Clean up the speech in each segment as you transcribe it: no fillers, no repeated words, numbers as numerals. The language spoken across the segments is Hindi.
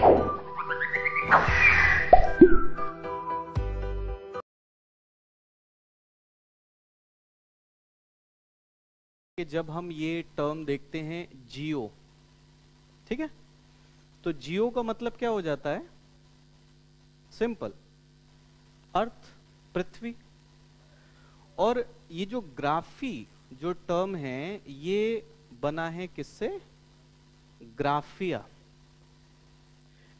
कि जब हम ये टर्म देखते हैं जियो, ठीक है, तो जियो का मतलब क्या हो जाता है? सिंपल, अर्थ, पृथ्वी। और ये जो ग्राफी जो टर्म है ये बना है किससे? Graphia.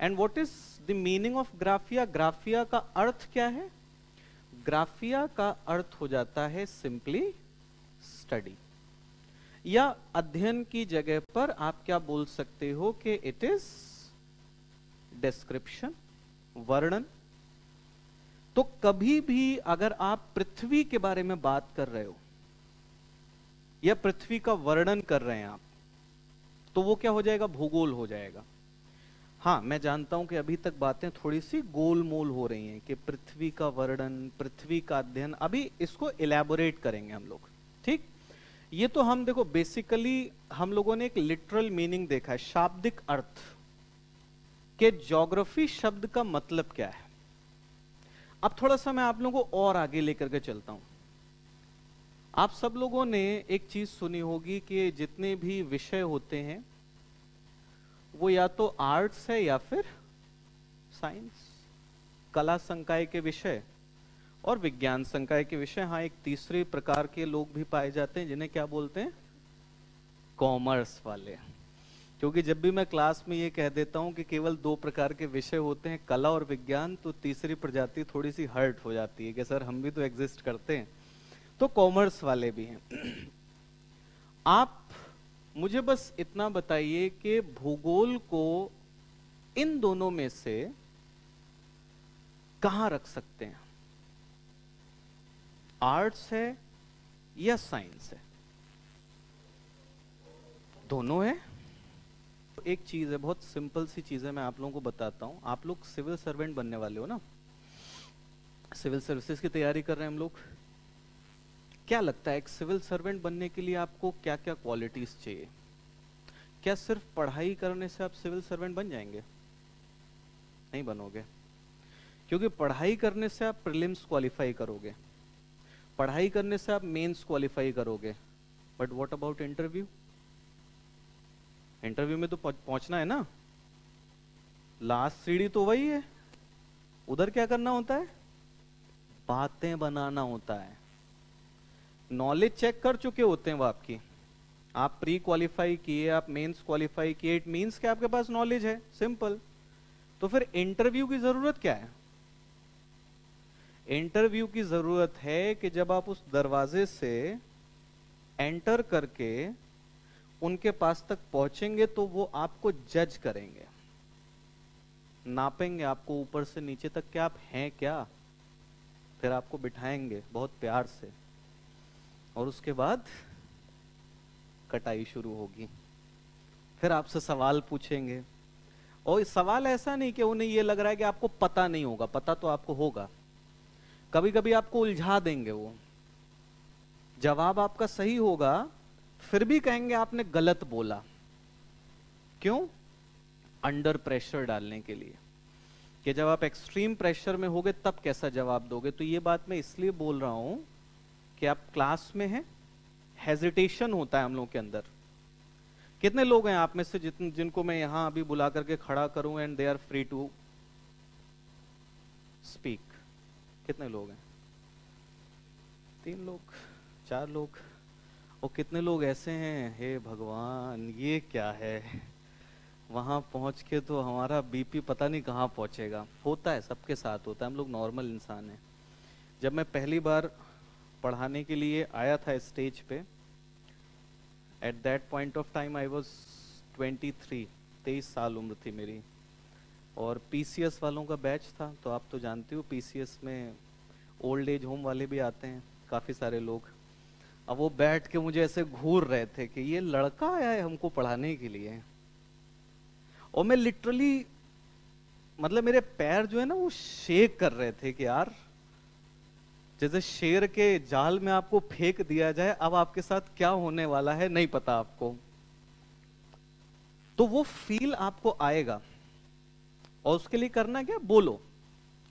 And what is the meaning of graphia? Graphia का अर्थ क्या है? ग्राफिया का अर्थ हो जाता है सिंपली स्टडी, या अध्ययन की जगह पर आप क्या बोल सकते हो कि इट इज डिस्क्रिप्शन, वर्णन। तो कभी भी अगर आप पृथ्वी के बारे में बात कर रहे हो या पृथ्वी का वर्णन कर रहे हैं आप, तो वो क्या हो जाएगा? भूगोल हो जाएगा। हाँ, मैं जानता हूं कि अभी तक बातें थोड़ी सी गोलमोल हो रही हैं कि पृथ्वी का वर्णन, पृथ्वी का अध्ययन, अभी इसको इलैबोरेट करेंगे हम लोग, ठीक। ये तो हम देखो बेसिकली हम लोगों ने एक लिटरल मीनिंग देखा है, शाब्दिक अर्थ के ज्योग्राफी शब्द का मतलब क्या है। अब थोड़ा सा मैं आप लोगों को और आगे लेकर के चलता हूं। आप सब लोगों ने एक चीज सुनी होगी कि जितने भी विषय होते हैं वो या तो आर्ट्स है या फिर साइंस, कला संकाय के विषय और विज्ञान संकाय के विषय। हाँ, एक तीसरे प्रकार के लोग भी पाए जाते हैं जिन्हें क्या बोलते हैं? कॉमर्स वाले। क्योंकि जब भी मैं क्लास में ये कह देता हूं कि केवल दो प्रकार के विषय होते हैं, कला और विज्ञान, तो तीसरी प्रजाति थोड़ी सी हर्ट हो जाती है कि सर हम भी तो एग्जिस्ट करते हैं। तो कॉमर्स वाले भी हैं। आप मुझे बस इतना बताइए कि भूगोल को इन दोनों में से कहां रख सकते हैं? आर्ट्स है या साइंस है? दोनों है। एक चीज है, बहुत सिंपल सी चीज है, मैं आप लोगों को बताता हूं। आप लोग सिविल सर्वेंट बनने वाले हो ना, सिविल सर्विसेज की तैयारी कर रहे हैं हम लोग। क्या लगता है एक सिविल सर्वेंट बनने के लिए आपको क्या क्या क्वालिटीज चाहिए? क्या सिर्फ पढ़ाई करने से आप सिविल सर्वेंट बन जाएंगे? नहीं बनोगे, क्योंकि पढ़ाई करने से आप प्रीलिम्स क्वालिफाई करोगे, पढ़ाई करने से आप मेंस क्वालिफाई करोगे, but what about interview? Interview में तो पहुंचना है ना, लास्ट सीढ़ी तो वही है। उधर क्या करना होता है? बातें बनाना होता है। नॉलेज चेक कर चुके होते हैं वो आपकी, आप प्री क्वालिफाई किए, आप मेंस क्वालिफाई किए, इट मींस कि आपके पास नॉलेज है, सिंपल। तो फिर इंटरव्यू की जरूरत क्या है? इंटरव्यू की जरूरत है कि जब आप उस दरवाजे से एंटर करके उनके पास तक पहुंचेंगे तो वो आपको जज करेंगे, नापेंगे आपको ऊपर से नीचे तक कि आप हैं क्या, फिर आपको बिठाएंगे बहुत प्यार से, और उसके बाद कटाई शुरू होगी। फिर आपसे सवाल पूछेंगे, और सवाल ऐसा नहीं कि उन्हें ये लग रहा है कि आपको पता नहीं होगा, पता तो आपको होगा। कभी कभी आपको उलझा देंगे वो, जवाब आपका सही होगा फिर भी कहेंगे आपने गलत बोला। क्यों? अंडर प्रेशर डालने के लिए, कि जब आप एक्सट्रीम प्रेशर में होगे तब कैसा जवाब दोगे। तो ये बात मैं इसलिए बोल रहा हूं कि आप क्लास में हैं, हेजिटेशन होता है हम लोगों के अंदर। कितने लोग हैं आप में से जिनको मैं यहां अभी बुला करके खड़ा करूं and they are free to speak? कितने लोग हैं? 3 लोग, 4 लोग। और कितने लोग ऐसे हैं, हे भगवान ये क्या है, वहां पहुंच के तो हमारा बीपी पता नहीं कहां पहुंचेगा। होता है, सबके साथ होता है, हम लोग नॉर्मल इंसान हैं। जब मैं पहली बार पढ़ाने के लिए आया था स्टेज पे, at that point of time I was 23 साल उम्र थी मेरी, और पीसीएस वालों का बैच था। तो आप तो जानते हो पीसीएस में ओल्ड एज होम वाले भी आते हैं, काफी सारे लोग। अब वो बैठ के मुझे ऐसे घूर रहे थे कि ये लड़का आया है हमको पढ़ाने के लिए, और मैं लिटरली, मतलब मेरे पैर जो है ना वो शेक कर रहे थे कि यार जैसे शेर के जाल में आपको फेंक दिया जाए, अब आपके साथ क्या होने वाला है नहीं पता आपको। तो वो फील आपको आएगा। और उसके लिए करना क्या, बोलो।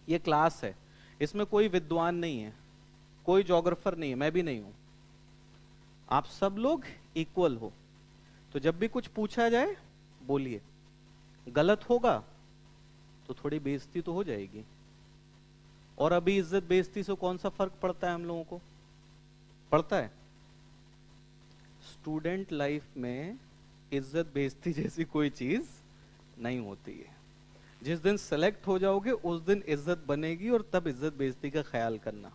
ये क्लास है, इसमें कोई विद्वान नहीं है, कोई ज्योग्राफर नहीं है, मैं भी नहीं हूं, आप सब लोग इक्वल हो। तो जब भी कुछ पूछा जाए बोलिए, गलत होगा तो थोड़ी बेइज्जती तो हो जाएगी। और अभी इज्जत बेइज्जती से कौन सा फर्क पड़ता है हम लोगों को, पड़ता है? स्टूडेंट लाइफ में इज्जत बेइज्जती जैसी कोई चीज नहीं होती है। जिस दिन सेलेक्ट हो जाओगे उस दिन इज्जत बनेगी, और तब इज्जत बेइज्जती का ख्याल करना।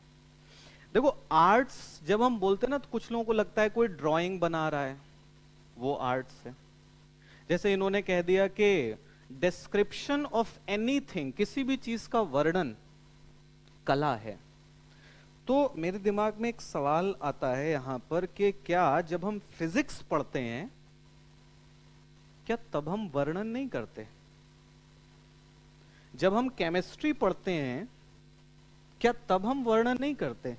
देखो आर्ट्स जब हम बोलते हैं ना, तो कुछ लोगों को लगता है कोई ड्राइंग बना रहा है वो आर्ट्स है। जैसे इन्होंने कह दिया कि डिस्क्रिप्शन ऑफ एनीथिंग, किसी भी चीज का वर्णन कला है। तो मेरे दिमाग में एक सवाल आता है यहां पर कि क्या जब हम फिजिक्स पढ़ते हैं, क्या तब हम वर्णन नहीं करते? जब हम केमिस्ट्री पढ़ते हैं, क्या तब हम वर्णन नहीं करते?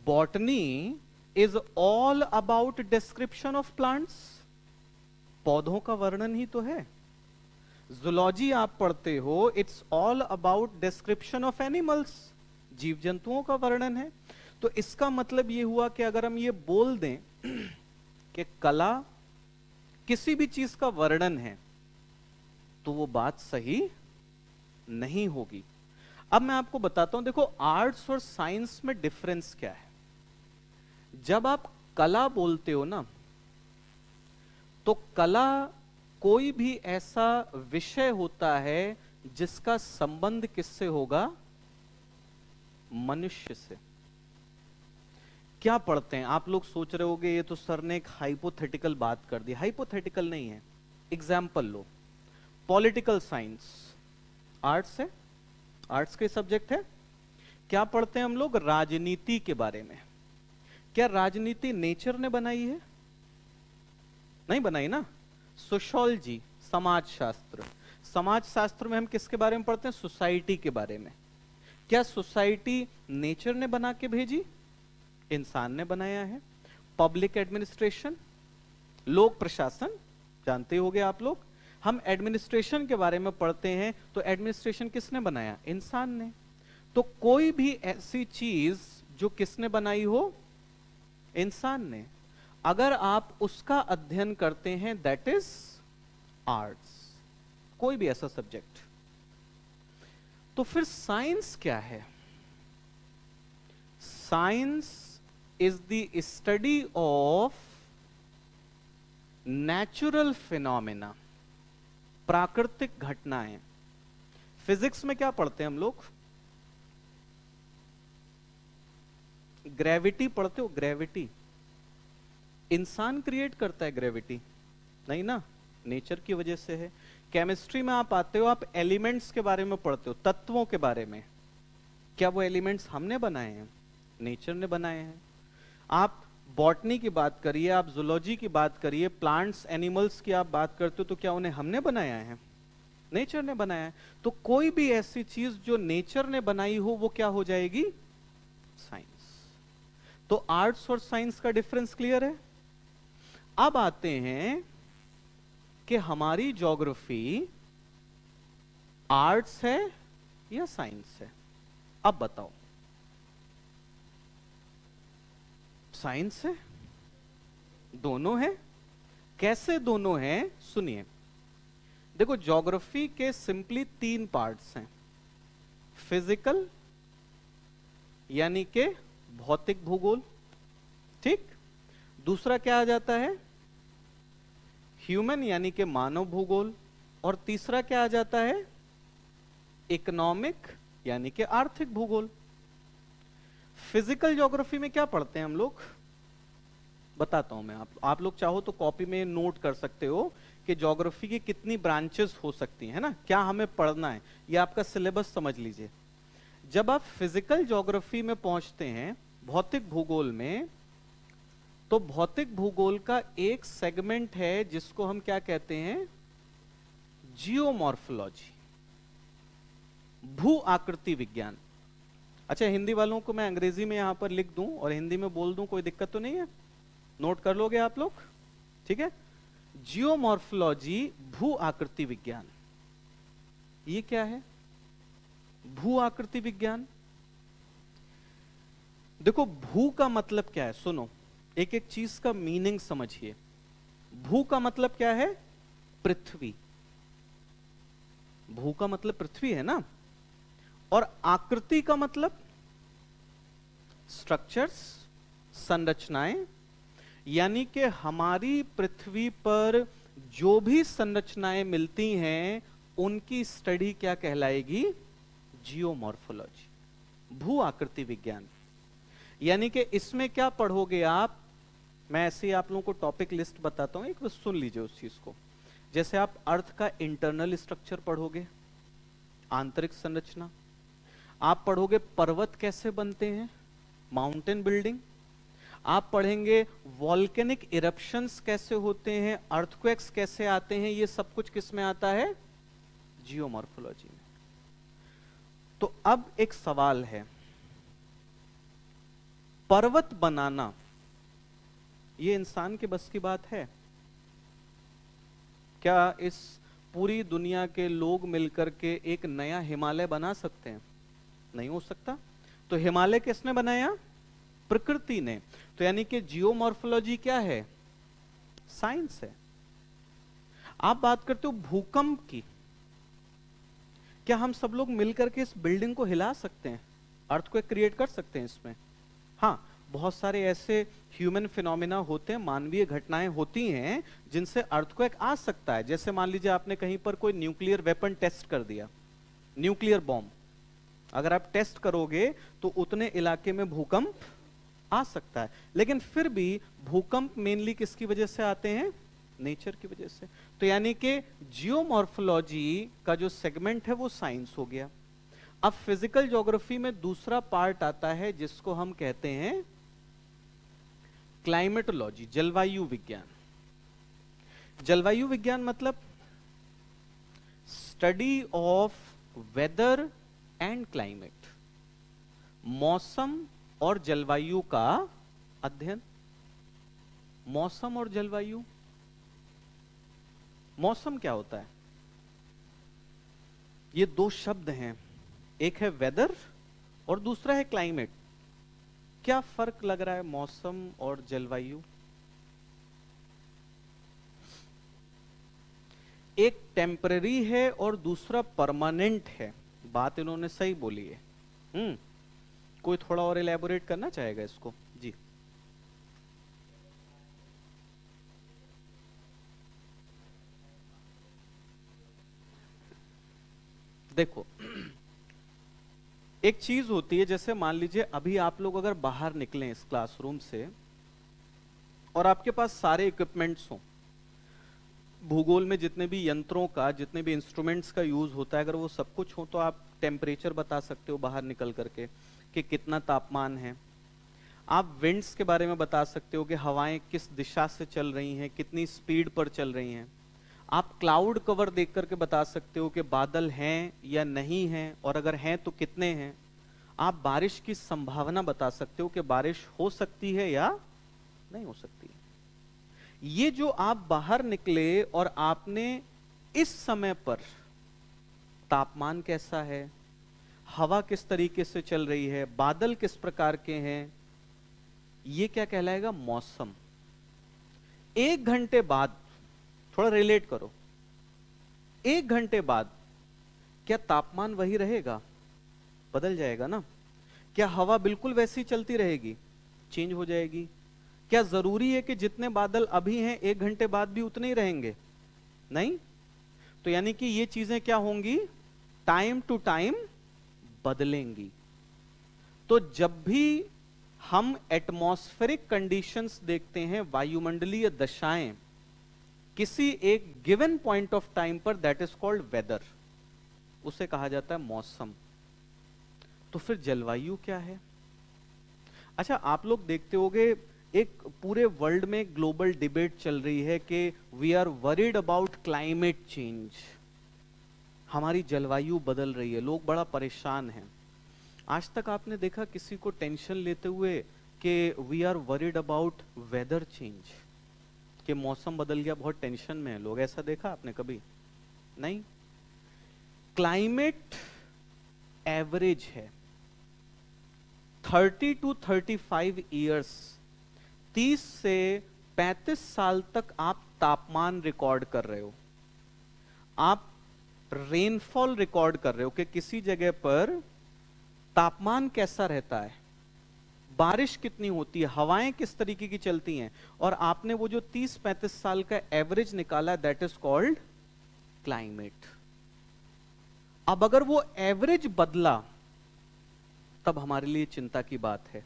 Botany is all about description of plants, पौधों का वर्णन ही तो है। जूलॉजी आप पढ़ते हो, it's all about description of animals, जीव जंतुओं का वर्णन है। तो इसका मतलब यह हुआ कि अगर हम ये बोल दें कि कला किसी भी चीज का वर्णन है, तो वो बात सही नहीं होगी। अब मैं आपको बताता हूं, देखो आर्ट्स और साइंस में डिफरेंस क्या है। जब आप कला बोलते हो ना, तो कला कोई भी ऐसा विषय होता है जिसका संबंध किससे होगा, मनुष्य से। क्या पढ़ते हैं आप लोग, सोच रहे होगे ये तो सर ने एक हाइपोथेटिकल बात कर दी। हाइपोथेटिकल नहीं है, एग्जाम्पल लो, पॉलिटिकल साइंस आर्ट्स है, आर्ट्स के सब्जेक्ट है। क्या पढ़ते हैं हम लोग, राजनीति के बारे में। क्या राजनीति नेचर ने बनाई है? नहीं बनाई ना। सोशियोलॉजी, समाज शास्त्र, समाज शास्त्र में हम किसके बारे में पढ़ते हैं, सोसाइटी के बारे में। क्या सोसाइटी नेचर ने बना के भेजी, इंसान ने बनाया है। पब्लिक एडमिनिस्ट्रेशन, लोक प्रशासन, जानते होंगे आप लोग। हम एडमिनिस्ट्रेशन के बारे में पढ़ते हैं, तो एडमिनिस्ट्रेशन किसने बनाया, इंसान ने। तो कोई भी ऐसी चीज जो किसने बनाई हो, इंसान ने, अगर आप उसका अध्ययन करते हैं, दैट इज आर्ट्स। कोई भी ऐसा सब्जेक्ट। तो फिर साइंस क्या है? Science is the study of natural phenomena, प्राकृतिक घटनाएं। फिजिक्स में क्या पढ़ते हैं हम लोग, ग्रेविटी पढ़ते हो। ग्रेविटी इंसान क्रिएट करता है, ग्रेविटी नहीं ना, नेचर की वजह से है। केमिस्ट्री में आप आते हो, आप एलिमेंट्स के बारे में पढ़ते हो, तत्वों के बारे में। क्या वो एलिमेंट्स हमने बनाए हैं, नेचर ने बनाए हैं। आप बॉटनी की बात करिए, आप जूलॉजी की बात करिए, प्लांट्स एनिमल्स की आप बात करते हो, तो क्या उन्हें हमने बनाया है, नेचर ने बनाया है। तो कोई भी ऐसी चीज जो नेचर ने बनाई हो, वो क्या हो जाएगी, साइंस। तो आर्ट्स और साइंस का डिफरेंस क्लियर है। अब आते हैं कि हमारी ज्योग्राफी आर्ट्स है या साइंस है। अब बताओ, साइंस है, दोनों है। कैसे दोनों हैं, सुनिए। देखो ज्योग्राफी के सिंपली 3 पार्ट्स हैं। फिजिकल यानी के भौतिक भूगोल, ठीक। दूसरा क्या आ जाता है, ह्यूमन यानी के मानव भूगोल। और तीसरा क्या आ जाता है, इकोनॉमिक यानी के आर्थिक भूगोल। फिजिकल ज्योग्राफी में क्या पढ़ते हैं हम लोग, बताता हूं मैं। आप लोग चाहो तो कॉपी में नोट कर सकते हो कि ज्योग्राफी की कितनी ब्रांचेस हो सकती हैं, है ना, क्या हमें पढ़ना है, ये आपका सिलेबस समझ लीजिए। जब आप फिजिकल ज्योग्राफी में पहुंचते हैं, भौतिक भूगोल में, तो भौतिक भूगोल का एक सेगमेंट है जिसको हम क्या कहते हैं, जियोमॉर्फोलॉजी, भू आकृति विज्ञान। अच्छा, हिंदी वालों को मैं अंग्रेजी में यहां पर लिख दूं और हिंदी में बोल दूं, कोई दिक्कत तो नहीं है, नोट कर लोगे आप लोग, ठीक है। जियोमॉर्फोलॉजी, भू आकृति विज्ञान। ये क्या है? भू आकृति विज्ञान। देखो भू का मतलब क्या है, सुनो, एक एक चीज का मीनिंग समझिए। भू का मतलब क्या है? पृथ्वी। भू का मतलब पृथ्वी है ना। और आकृति का मतलब स्ट्रक्चर्स, संरचनाएं। यानी कि हमारी पृथ्वी पर जो भी संरचनाएं मिलती हैं उनकी स्टडी क्या कहलाएगी? जियोमॉर्फोलॉजी, भू आकृति विज्ञान। यानी कि इसमें क्या पढ़ोगे आप? मैं ऐसे ही आप लोगों को टॉपिक लिस्ट बताता हूं, एक बार सुन लीजिए उस चीज को। जैसे आप अर्थ का इंटरनल स्ट्रक्चर पढ़ोगे, आंतरिक संरचना। आप पढ़ोगे पर्वत कैसे बनते हैं, माउंटेन बिल्डिंग। आप पढ़ेंगे वॉल्केनिक इरप्शंस कैसे होते हैं, अर्थक्वेक्स कैसे आते हैं। ये सब कुछ किस में आता है? जियोमॉर्फोलॉजी में। तो अब एक सवाल है, पर्वत बनाना ये इंसान के बस की बात है क्या? इस पूरी दुनिया के लोग मिलकर के एक नया हिमालय बना सकते हैं? नहीं हो सकता। तो हिमालय किसने बनाया? प्रकृति ने। तो यानी कि जियोमॉर्फोलॉजी क्या है? साइंस है। आप बात करते हो भूकंप की, क्या हम सब लोग मिलकर के इस बिल्डिंग को हिला सकते हैं? अर्थक्वेक क्रिएट कर सकते हैं इसमें? हाँ, बहुत सारे ऐसे ह्यूमन फिनोमिना होते हैं, मानवीय घटनाएं होती हैं जिनसे अर्थक्वेक आ सकता है। जैसे मान लीजिए आपने कहीं पर कोई न्यूक्लियर वेपन टेस्ट कर दिया, न्यूक्लियर बॉम्ब, अगर आप टेस्ट करोगे तो उतने इलाके में भूकंप आ सकता है। लेकिन फिर भी भूकंप मेनली किसकी वजह से आते हैं? नेचर की वजह से। तो यानी कि जियोमॉर्फोलॉजी का जो सेगमेंट है वो साइंस हो गया। अब फिजिकल ज्योग्राफी में दूसरा पार्ट आता है जिसको हम कहते हैं क्लाइमेटोलॉजी, जलवायु विज्ञान। जलवायु विज्ञान मतलब study of weather and climate, मौसम और जलवायु का अध्ययन। मौसम और जलवायु, मौसम क्या होता है? ये दो शब्द हैं, एक है वेदर और दूसरा है क्लाइमेट। क्या फर्क लग रहा है मौसम और जलवायु? एक टेम्पररी है और दूसरा परमानेंट है। बात इन्होंने सही बोली है। कोई थोड़ा और इलेबोरेट करना चाहेगा इसको? जी। देखो, एक चीज होती है, जैसे मान लीजिए अभी आप लोग अगर बाहर निकलें इस क्लासरूम से और आपके पास सारे इक्विपमेंट्स हों, भूगोल में जितने भी यंत्रों का, जितने भी इंस्ट्रूमेंट्स का यूज होता है, अगर वो सब कुछ हो तो आप टेम्परेचर बता सकते हो बाहर निकल करके कि कितना तापमान है। आप विंड्स के बारे में बता सकते हो कि हवाएं किस दिशा से चल रही हैं, कितनी स्पीड पर चल रही हैं। आप क्लाउड कवर देख करके बता सकते हो कि बादल हैं या नहीं हैं, और अगर हैं तो कितने हैं। आप बारिश की संभावना बता सकते हो कि बारिश हो सकती है या नहीं हो सकती। ये जो आप बाहर निकले और आपने इस समय पर तापमान कैसा है, हवा किस तरीके से चल रही है, बादल किस प्रकार के हैं, ये क्या कहलाएगा? मौसम। एक घंटे बाद, थोड़ा रिलेट करो, एक घंटे बाद क्या तापमान वही रहेगा? बदल जाएगा ना। क्या हवा बिल्कुल वैसी चलती रहेगी? चेंज हो जाएगी। क्या जरूरी है कि जितने बादल अभी हैं एक घंटे बाद भी उतने ही रहेंगे? नहीं। तो यानी कि ये चीजें क्या होंगी? टाइम टू टाइम बदलेंगी। तो जब भी हम एटमॉस्फेरिक कंडीशंस देखते हैं, वायुमंडलीय दशाएं किसी एक गिवन पॉइंट ऑफ टाइम पर, दैट इज कॉल्ड वेदर, उसे कहा जाता है मौसम। तो फिर जलवायु क्या है? अच्छा, आप लोग देखते होंगे एक पूरे वर्ल्ड में ग्लोबल डिबेट चल रही है कि we are worried about climate change, हमारी जलवायु बदल रही है, लोग बड़ा परेशान हैं। आज तक आपने देखा किसी को टेंशन लेते हुए कि we are worried about weather change, कि मौसम बदल गया, बहुत टेंशन में है लोग? ऐसा देखा आपने कभी? नहीं। क्लाइमेट एवरेज है 30 to 35 ईयर्स, 30 से 35 साल तक आप तापमान रिकॉर्ड कर रहे हो, आप रेनफॉल रिकॉर्ड कर रहे हो कि किसी जगह पर तापमान कैसा रहता है, बारिश कितनी होती है, हवाएं किस तरीके की चलती हैं, और आपने वो जो 30-35 साल का एवरेज निकाला, दैट इज कॉल्ड क्लाइमेट। अब अगर वो एवरेज बदला तब हमारे लिए चिंता की बात है।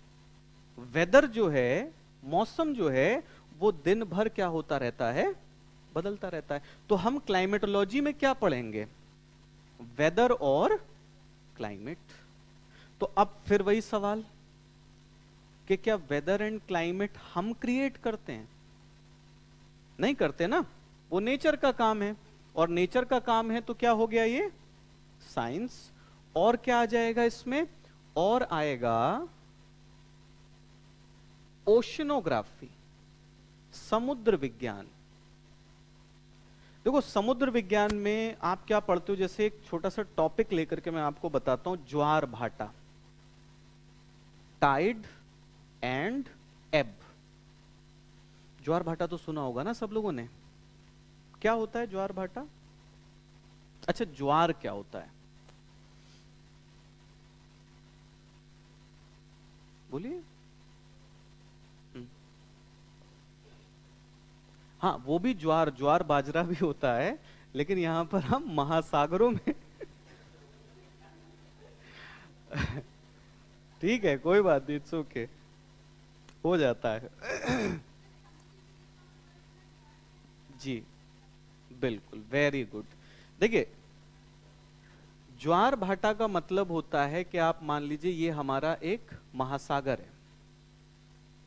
वेदर जो है, मौसम जो है, वो दिन भर क्या होता रहता है, बदलता रहता है। तो हम क्लाइमेटोलॉजी में क्या पढ़ेंगे, वेदर और क्लाइमेट। तो अब फिर वही सवाल कि क्या वेदर एंड क्लाइमेट हम क्रिएट करते हैं? नहीं करते ना, वो नेचर का काम है, और नेचर का काम है तो क्या हो गया ये साइंस। और क्या आ जाएगा इसमें, और आएगा ओशनोग्राफी, समुद्र विज्ञान। देखो समुद्र विज्ञान में आप क्या पढ़ते हो, जैसे एक छोटा सा टॉपिक लेकर के मैं आपको बताता हूं, ज्वार भाटा, टाइड एंड एब। ज्वार भाटा तो सुना होगा ना सब लोगों ने, क्या होता है ज्वार भाटा? अच्छा, ज्वार क्या होता है बोलिए। हाँ, वो भी ज्वार, ज्वार बाजरा भी होता है, लेकिन यहां पर हम महासागरों में ठीक है, कोई बात नहीं, इट्स ओके, हो जाता है जी बिल्कुल, वेरी गुड। देखिए, ज्वार भाटा का मतलब होता है कि आप मान लीजिए ये हमारा एक महासागर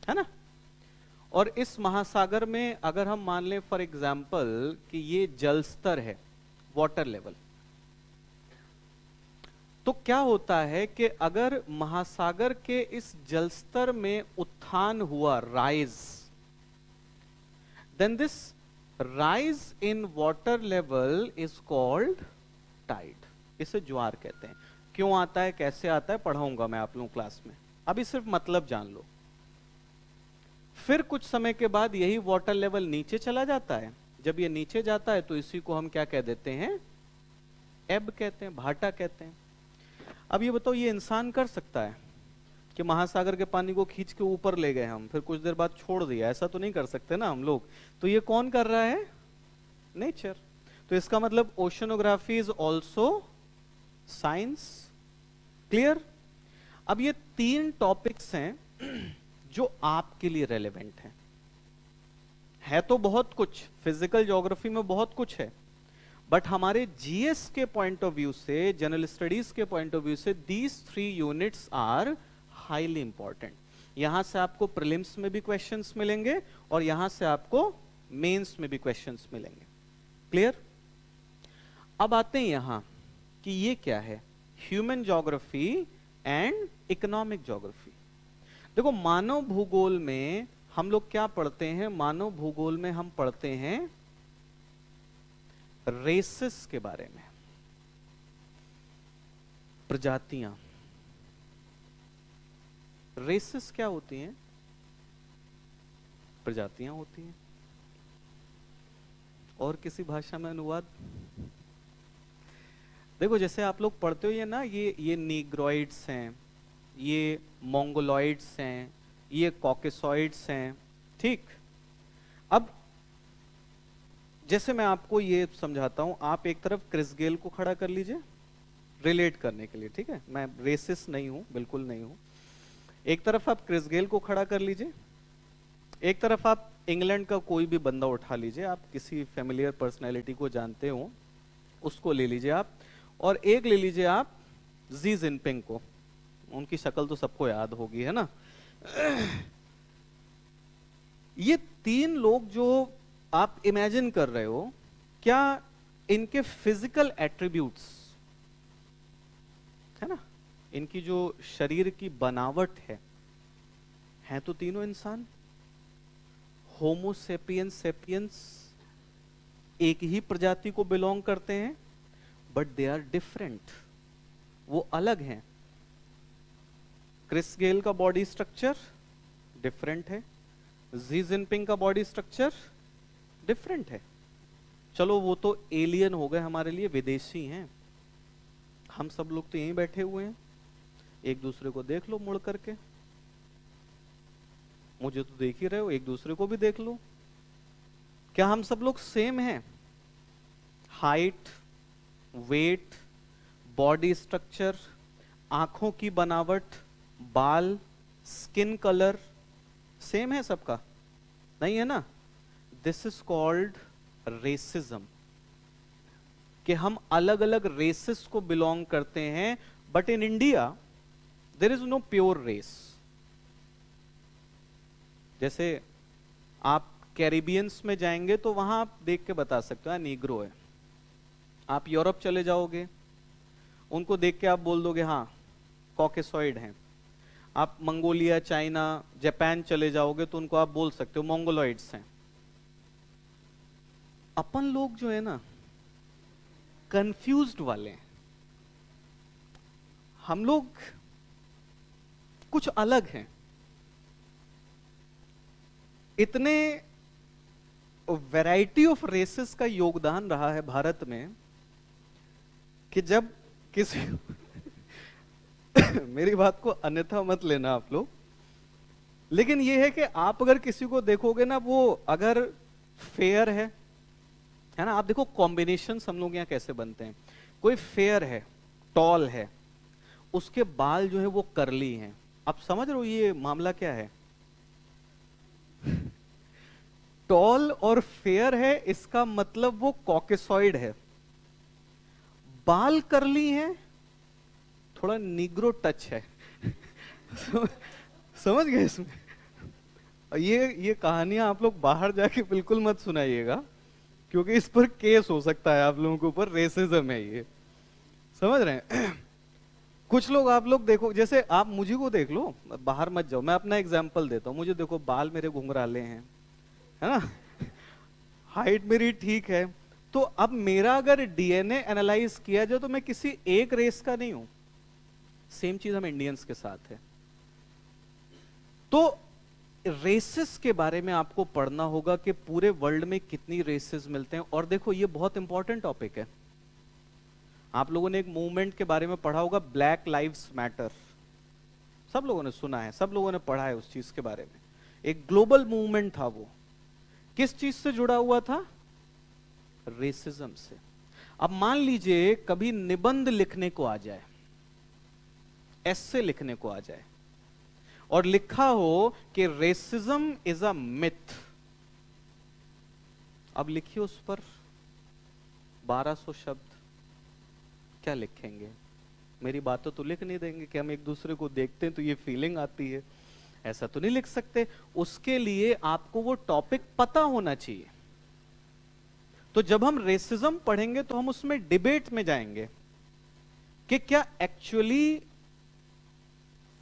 है ना, और इस महासागर में अगर हम मान लें फॉर एग्जाम्पल कि ये जल स्तर है, वाटर लेवल, तो क्या होता है कि अगर महासागर के इस जल स्तर में उत्थान हुआ, rise, then this rise in water level is called tide. इसे ज्वार कहते हैं। क्यों आता है, कैसे आता है, पढ़ाऊंगा मैं आप लोगों क्लास में, अभी सिर्फ मतलब जान लो। फिर कुछ समय के बाद यही वाटर लेवल नीचे चला जाता है। जब ये नीचे जाता है तो इसी को हम क्या कह देते हैं, एब कहते हैं, भाटा कहते हैं। अब ये बताओ, ये इंसान कर सकता है कि महासागर के पानी को खींच के ऊपर ले गए हम, फिर कुछ देर बाद छोड़ दिया? ऐसा तो नहीं कर सकते ना हम लोग। तो ये कौन कर रहा है, नेचर। तो इसका मतलब oceanography is also science. Clear? अब ये 3 टॉपिक्स हैं जो आपके लिए रेलेवेंट है तो बहुत कुछ, फिजिकल ज्योग्राफी में बहुत कुछ है, बट हमारे जीएस के पॉइंट ऑफ व्यू से, जनरल स्टडीज के पॉइंट ऑफ व्यू से, these 3 units are highly important. यहां से आपको प्रीलिम्स में भी क्वेश्चंस मिलेंगे और यहां से आपको मेंस में भी क्वेश्चंस मिलेंगे। क्लियर? अब आते हैं यहां कि ये क्या है, human geography and economic geography. देखो, मानव भूगोल में हम लोग क्या पढ़ते हैं, मानव भूगोल में हम पढ़ते हैं रेसेस के बारे में, प्रजातियां। रेसेस क्या होती हैं, प्रजातियां होती हैं। और किसी भाषा में अनुवाद? देखो, जैसे आप लोग पढ़ते हो ये ना, ये नीग्रोइड्स हैं, ये मोंगोलॉइड्स हैं, ये कॉकेसॉइड्स हैं, ठीक। अब जैसे मैं आपको ये समझाता हूं, आप एक तरफ क्रिस गेल को खड़ा कर लीजिए रिलेट करने के लिए, ठीक है? मैं रेसिस्ट नहीं हूं, बिल्कुल नहीं हूं। एक तरफ आप क्रिस गेल को खड़ा कर लीजिए, एक तरफ आप इंग्लैंड का कोई भी बंदा उठा लीजिए, आप किसी फेमिलियर पर्सनैलिटी को जानते हो उसको ले लीजिए आप, और एक ले लीजिए आप जी जिनपिंग को, उनकी शक्ल तो सबको याद होगी, है ना? ये 3 लोग जो आप इमेजिन कर रहे हो, क्या इनके फिजिकल एट्रीब्यूट्स, है ना, इनकी जो शरीर की बनावट है तो तीनों इंसान, होमो सेपियंस सेपियंस एक ही प्रजाति को बिलोंग करते हैं, बट दे आर डिफरेंट, वो अलग हैं। क्रिस गेल का बॉडी स्ट्रक्चर डिफरेंट है, जी जिनपिंग का बॉडी स्ट्रक्चर डिफरेंट है। चलो वो तो एलियन हो गए हमारे लिए, विदेशी हैं। हम सब लोग तो यहीं बैठे हुए हैं, एक दूसरे को देख लो मुड़ करके, मुझे तो देख ही रहे हो, एक दूसरे को भी देख लो। क्या हम सब लोग सेम हैं? हाइट, वेट, बॉडी स्ट्रक्चर, आंखों की बनावट, बाल, स्किन कलर सेम है सबका? नहीं है ना। दिस इज कॉल्ड रेसिज्म, कि हम अलग अलग रेसेस को बिलोंग करते हैं। But in India there is no pure race. जैसे आप कैरिबियंस में जाएंगे तो वहां आप देख के बता सकते हो नीग्रो है। आप यूरोप चले जाओगे, उनको देख के आप बोल दोगे हाँ कॉकेसॉइड हैं। आप मंगोलिया, चाइना, जापान चले जाओगे तो उनको आप बोल सकते हो मोंगोलॉइड्स हैं। अपन लोग जो है ना कंफ्यूज्ड वाले हैं, हम लोग कुछ अलग हैं। इतने वैरायटी ऑफ रेसेस का योगदान रहा है भारत में कि जब किसी मेरी बात को अन्यथा मत लेना आप लोग, लेकिन यह है कि आप अगर किसी को देखोगे ना, वो अगर फेयर है ना, आप देखो कॉम्बिनेशन हम लोग यहाँ कैसे बनते हैं। कोई फेयर है, टॉल है, उसके बाल जो है वो करली हैं। आप समझ रहे हो ये मामला क्या है? टॉल और फेयर है, इसका मतलब वो कॉकेसॉइड है। बाल करली हैं, थोड़ा निग्रो टच है। समझ गए इसमें? ये कहानियां आप लोग बाहर जाके बिल्कुल मत सुनाइएगा, क्योंकि इस पर केस हो सकता है आप लोगों के ऊपर। रेसिज्म है ये, समझ रहे हैं? कुछ लोग आप लोग देखो, जैसे आप मुझे को देख लो, बाहर मत जाओ, मैं अपना एग्जांपल देता हूं। मुझे देखो, बाल मेरे घुंघराले हैं, है ना, हाइट मेरी ठीक है, तो अब मेरा अगर डीएनए एनालाइज किया जाए तो मैं किसी एक रेस का नहीं हूं। सेम चीज हम इंडियंस के साथ है। तो रेसेस के बारे में आपको पढ़ना होगा कि पूरे वर्ल्ड में कितनी रेसेस मिलते हैं। और देखो ये बहुत इंपॉर्टेंट टॉपिक है। आप लोगों ने एक मूवमेंट के बारे में पढ़ा होगा, ब्लैक लाइव्स मैटर। सब लोगों ने सुना है, सब लोगों ने पढ़ा है उस चीज के बारे में। एक ग्लोबल मूवमेंट था, वो किस चीज से जुड़ा हुआ था? रेसिज्म से। अब मान लीजिए कभी निबंध लिखने को आ जाए, एस्से लिखने को आ जाए, और लिखा हो कि रेसिज्म इज अ मिथ। अब लिखिए उस पर 1200 शब्द, क्या लिखेंगे? मेरी बातों तो लिख नहीं देंगे कि हम एक दूसरे को देखते हैं तो ये फीलिंग आती है, ऐसा तो नहीं लिख सकते। उसके लिए आपको वो टॉपिक पता होना चाहिए। तो जब हम रेसिज्म पढ़ेंगे तो हम उसमें डिबेट में जाएंगे कि क्या एक्चुअली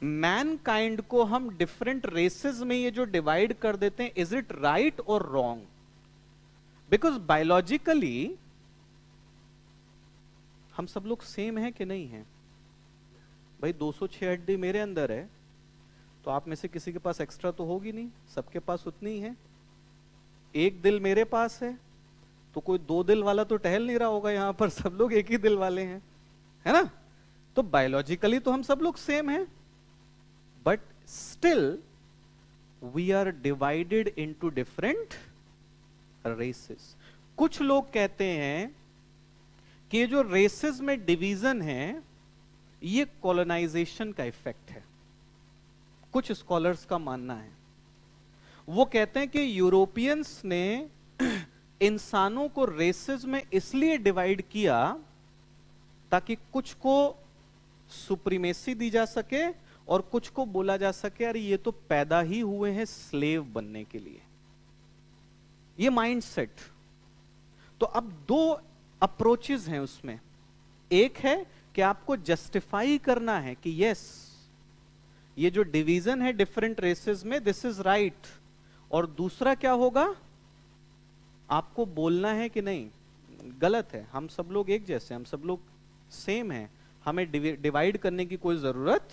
मैनकाइंड को हम डिफरेंट रेसेस में ये जो डिवाइड कर देते हैं, इज इट राइट और रॉन्ग? बिकॉज बायोलॉजिकली हम सब लोग सेम हैं कि नहीं है? भाई 206 हड्डी मेरे अंदर है, तो आप में से किसी के पास एक्स्ट्रा तो होगी नहीं, सबके पास उतनी ही है। एक दिल मेरे पास है, तो कोई 2 दिल वाला तो टहल नहीं रहा होगा यहां पर, सब लोग एक ही दिल वाले हैं, है ना? तो बायोलॉजिकली तो हम सब लोग सेम हैं, but still we are divided into different races. कुछ लोग कहते हैं कि जो रेसेस में डिवीजन है ये कॉलोनाइजेशन का इफेक्ट है। कुछ स्कॉलर्स का मानना है, वो कहते हैं कि यूरोपियंस ने इंसानों को रेसेस में इसलिए डिवाइड किया ताकि कुछ को सुप्रीमेसी दी जा सके और कुछ को बोला जा सके अरे ये तो पैदा ही हुए हैं स्लेव बनने के लिए। ये माइंडसेट। तो अब 2 अप्रोचेस हैं उसमें। एक है कि आपको जस्टिफाई करना है कि यस ये जो डिवीजन है डिफरेंट रेसेस में, दिस इज राइट। और दूसरा क्या होगा, आपको बोलना है कि नहीं गलत है। हम सब लोग एक जैसे, हम सब लोग सेम हैं, हमें डिवाइड करने की कोई जरूरत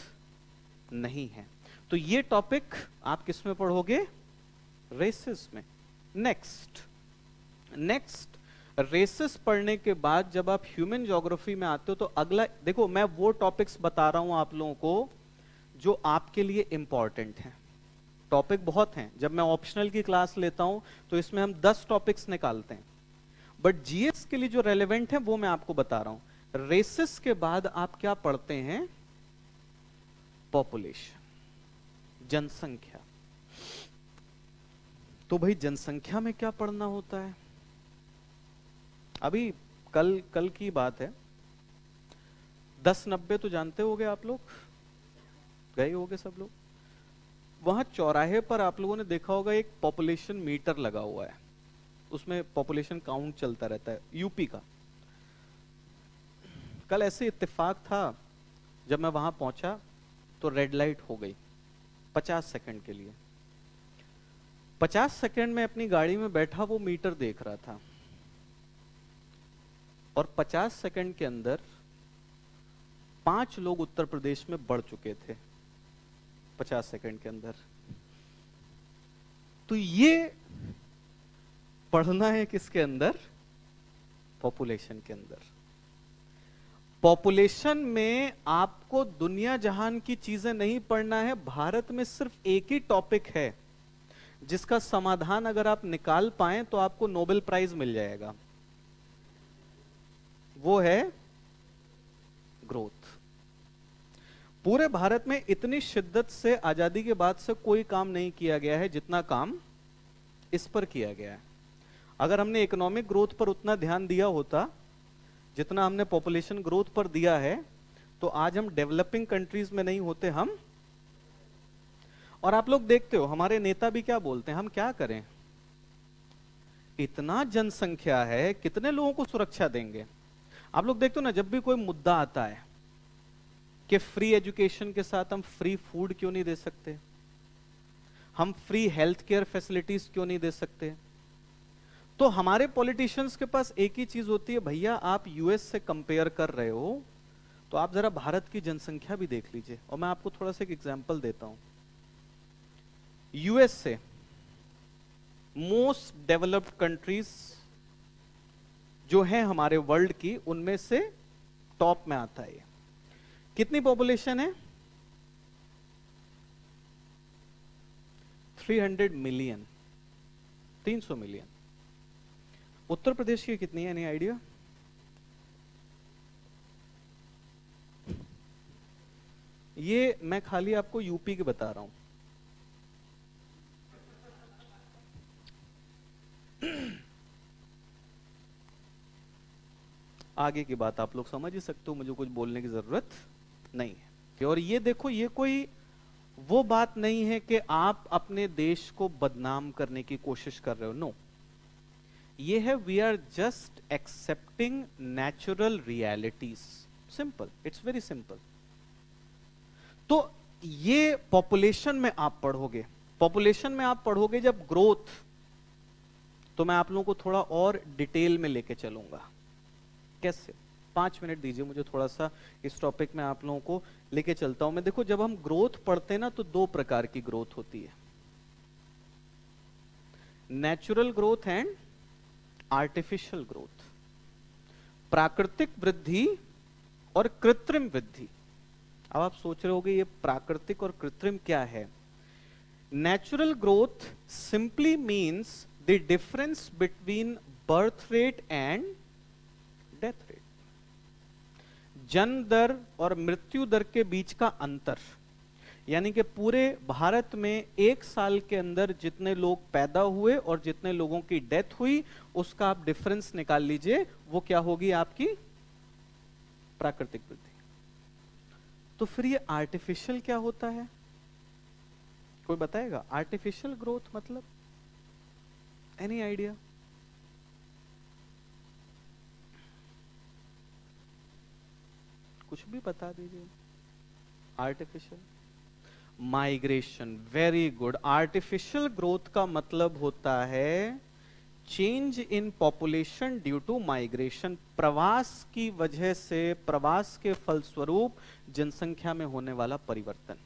नहीं है। तो ये टॉपिक आप किस में पढ़ोगे? रेसेस में। नेक्स्ट रेसेस पढ़ने के बाद जब आप ह्यूमन ज्योग्राफी में आते हो तो अगला, देखो मैं वो टॉपिक्स बता रहा हूं आप लोगों को जो आपके लिए इंपॉर्टेंट हैं। टॉपिक बहुत हैं, जब मैं ऑप्शनल की क्लास लेता हूं तो इसमें हम 10 टॉपिक्स निकालते हैं, बट जीएस के लिए जो रेलेवेंट है वो मैं आपको बता रहा हूं। रेसेस के बाद आप क्या पढ़ते हैं? पॉपुलेशन, जनसंख्या। तो भाई जनसंख्या में क्या पढ़ना होता है? अभी कल की बात है, 1090 तो जानते होगे आप लोग, गए होगे सब लोग। वहां चौराहे पर आप लोगों ने देखा होगा एक पॉपुलेशन मीटर लगा हुआ है, उसमें पॉपुलेशन काउंट चलता रहता है, यूपी का। कल ऐसे इत्तेफाक था, जब मैं वहां पहुंचा तो रेड लाइट हो गई 50 सेकंड के लिए। 50 सेकंड में अपनी गाड़ी में बैठा वो मीटर देख रहा था, और 50 सेकंड के अंदर 5 लोग उत्तर प्रदेश में बढ़ चुके थे 50 सेकंड के अंदर। तो ये पढ़ना है किसके अंदर? पॉपुलेशन के अंदर। पॉपुलेशन में आपको दुनिया जहान की चीजें नहीं पढ़ना है। भारत में सिर्फ एक ही टॉपिक है जिसका समाधान अगर आप निकाल पाए तो आपको नोबेल प्राइज मिल जाएगा, वो है ग्रोथ। पूरे भारत में इतनी शिद्दत से आजादी के बाद से कोई काम नहीं किया गया है जितना काम इस पर किया गया है। अगर हमने इकोनॉमिक ग्रोथ पर उतना ध्यान दिया होता जितना हमने पॉपुलेशन ग्रोथ पर दिया है, तो आज हम डेवलपिंग कंट्रीज में नहीं होते हम। और आप लोग देखते हो हमारे नेता भी क्या बोलते हैं, हम क्या करें, इतना जनसंख्या है, कितने लोगों को सुरक्षा देंगे। आप लोग देखते हो ना, जब भी कोई मुद्दा आता है कि फ्री एजुकेशन के साथ हम फ्री फूड क्यों नहीं दे सकते, हम फ्री हेल्थ केयर फैसिलिटीज क्यों नहीं दे सकते, तो हमारे पॉलिटिशियंस के पास एक ही चीज होती है, भैया आप यूएस से कंपेयर कर रहे हो तो आप जरा भारत की जनसंख्या भी देख लीजिए। और मैं आपको थोड़ा सा एक एग्जांपल देता हूं। यूएस से मोस्ट डेवलप्ड कंट्रीज जो है हमारे वर्ल्ड की, उनमें से टॉप में आता है। कितनी पॉपुलेशन है? 300 मिलियन, 300 मिलियन। उत्तर प्रदेश की कितनी है, एनी आइडिया? ये मैं खाली आपको यूपी के बता रहा हूं। आगे की बात आप लोग समझ ही सकते हो, मुझे कुछ बोलने की जरूरत नहीं है। और ये देखो, ये कोई वो बात नहीं है कि आप अपने देश को बदनाम करने की कोशिश कर रहे हो, नो। ये है we are just accepting natural realities, simple, it's very simple. तो ये पॉपुलेशन में आप पढ़ोगे, पॉपुलेशन में आप पढ़ोगे जब ग्रोथ, तो मैं आप लोगों को थोड़ा और डिटेल में लेके चलूंगा। कैसे? 5 मिनट दीजिए मुझे, थोड़ा सा इस टॉपिक में आप लोगों को लेके चलता हूं मैं। देखो, जब हम ग्रोथ पढ़ते हैं ना, तो 2 प्रकार की ग्रोथ होती है, natural growth and artificial growth. प्राकृतिक वृद्धि और कृत्रिम वृद्धि। अब आप सोच रहे होंगे ये प्राकृतिक और कृत्रिम क्या है? Natural growth simply means the difference between birth rate and death rate. जन्म दर और मृत्यु दर के बीच का अंतर, यानी कि पूरे भारत में 1 साल के अंदर जितने लोग पैदा हुए और जितने लोगों की डेथ हुई, उसका आप डिफरेंस निकाल लीजिए, वो क्या होगी? आपकी प्राकृतिक वृद्धि। तो फिर ये आर्टिफिशियल क्या होता है? कोई बताएगा? आर्टिफिशियल ग्रोथ मतलब एनी आइडिया? कुछ भी बता दीजिए। Artificial migration, very good. Artificial growth का मतलब होता है change in population due to migration, प्रवास की वजह से, प्रवास के फलस्वरूप जनसंख्या में होने वाला परिवर्तन।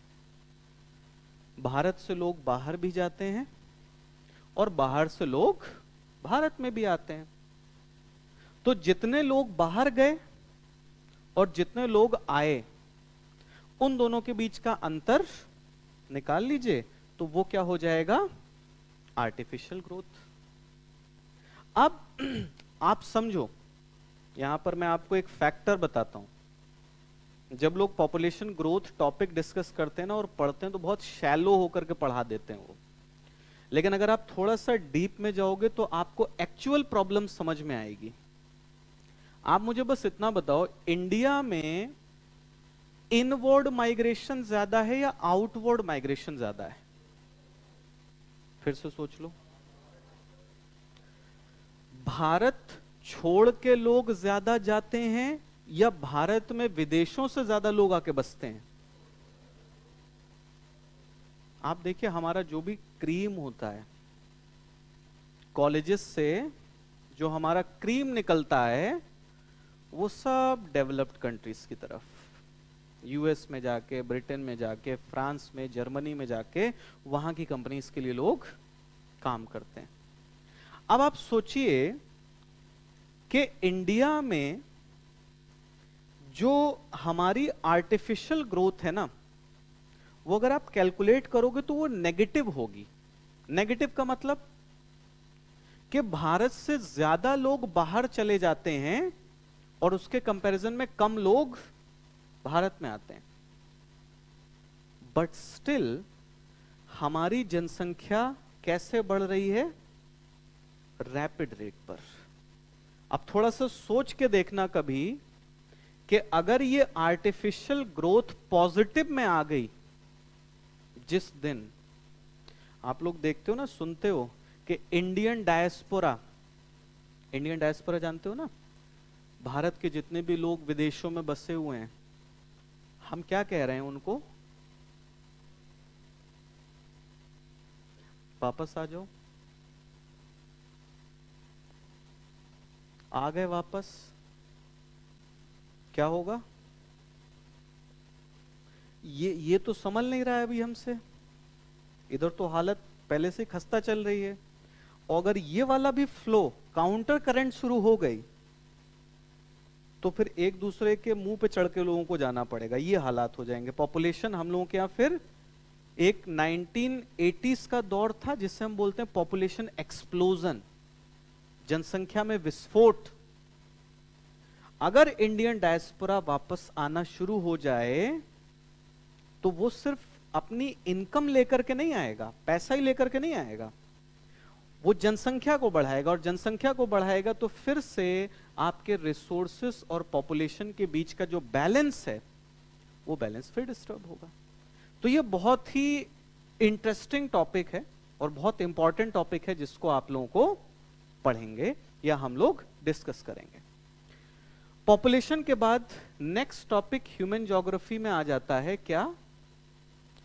भारत से लोग बाहर भी जाते हैं और बाहर से लोग भारत में भी आते हैं। तो जितने लोग बाहर गए और जितने लोग आए, उन दोनों के बीच का अंतर निकाल लीजिए, तो वो क्या हो जाएगा? Artificial growth. अब आप समझो, यहां पर मैं आपको एक फैक्टर बताता हूं। जब लोग पॉपुलेशन ग्रोथ टॉपिक डिस्कस करते हैं ना और पढ़ते हैं, तो बहुत शैलो होकर के पढ़ा देते हैं वो। लेकिन अगर आप थोड़ा सा डीप में जाओगे तो आपको एक्चुअल प्रॉब्लम समझ में आएगी। आप मुझे बस इतना बताओ, इंडिया में इनवर्ड माइग्रेशन ज्यादा है या आउटवर्ड माइग्रेशन ज्यादा है? फिर से सोच लो। भारत छोड़ के लोग ज्यादा जाते हैं या भारत में विदेशों से ज्यादा लोग आके बसते हैं? आप देखिए, हमारा जो भी क्रीम होता है, कॉलेजेस से जो हमारा क्रीम निकलता है, वो सब डेवलप्ड कंट्रीज की तरफ, यूएस में जाके, ब्रिटेन में जाके, फ्रांस में, जर्मनी में जाके, वहां की कंपनीज के लिए लोग काम करते हैं। अब आप सोचिए कि इंडिया में जो हमारी आर्टिफिशियल ग्रोथ है ना, वो अगर आप कैलकुलेट करोगे तो वो नेगेटिव होगी। नेगेटिव का मतलब कि भारत से ज्यादा लोग बाहर चले जाते हैं और उसके कंपैरिजन में कम लोग भारत में आते हैं। बट स्टिल हमारी जनसंख्या कैसे बढ़ रही है? रैपिड रेट पर। अब थोड़ा सा सोच के देखना कभी कि अगर ये आर्टिफिशियल ग्रोथ पॉजिटिव में आ गई, जिस दिन आप लोग देखते हो ना, सुनते हो कि इंडियन डायस्पोरा जानते हो ना, भारत के जितने भी लोग विदेशों में बसे हुए हैं, हम क्या कह रहे हैं उनको? वापस आ जाओ। आ गए वापस, क्या होगा? ये तो संभल नहीं रहा है अभी हमसे। इधर तो हालत पहले से खस्ता चल रही है, और अगर ये वाला भी फ्लो, काउंटर करंट शुरू हो गई, तो फिर एक दूसरे के मुंह पे चढ़ के लोगों को जाना पड़ेगा। ये हालात हो जाएंगे। पॉपुलेशन हम लोगों के यहाँ फिर एक 1980s का दौर था जिससे हम बोलते हैं पॉपुलेशन एक्सप्लोजन, जनसंख्या में विस्फोट। अगर इंडियन डायस्पोरा वापस आना शुरू हो जाए तो वो सिर्फ अपनी इनकम लेकर के नहीं आएगा, पैसा ही लेकर के नहीं आएगा, वो जनसंख्या को बढ़ाएगा, और जनसंख्या को बढ़ाएगा तो फिर से आपके रिसोर्सेस और पॉपुलेशन के बीच का जो बैलेंस है, वो बैलेंस फिर डिस्टर्ब होगा। तो ये बहुत ही इंटरेस्टिंग टॉपिक है और बहुत इंपॉर्टेंट टॉपिक है, जिसको आप लोगों को पढ़ेंगे या हम लोग डिस्कस करेंगे। पॉपुलेशन के बाद नेक्स्ट टॉपिक ह्यूमन ज्योग्राफी में आ जाता है क्या?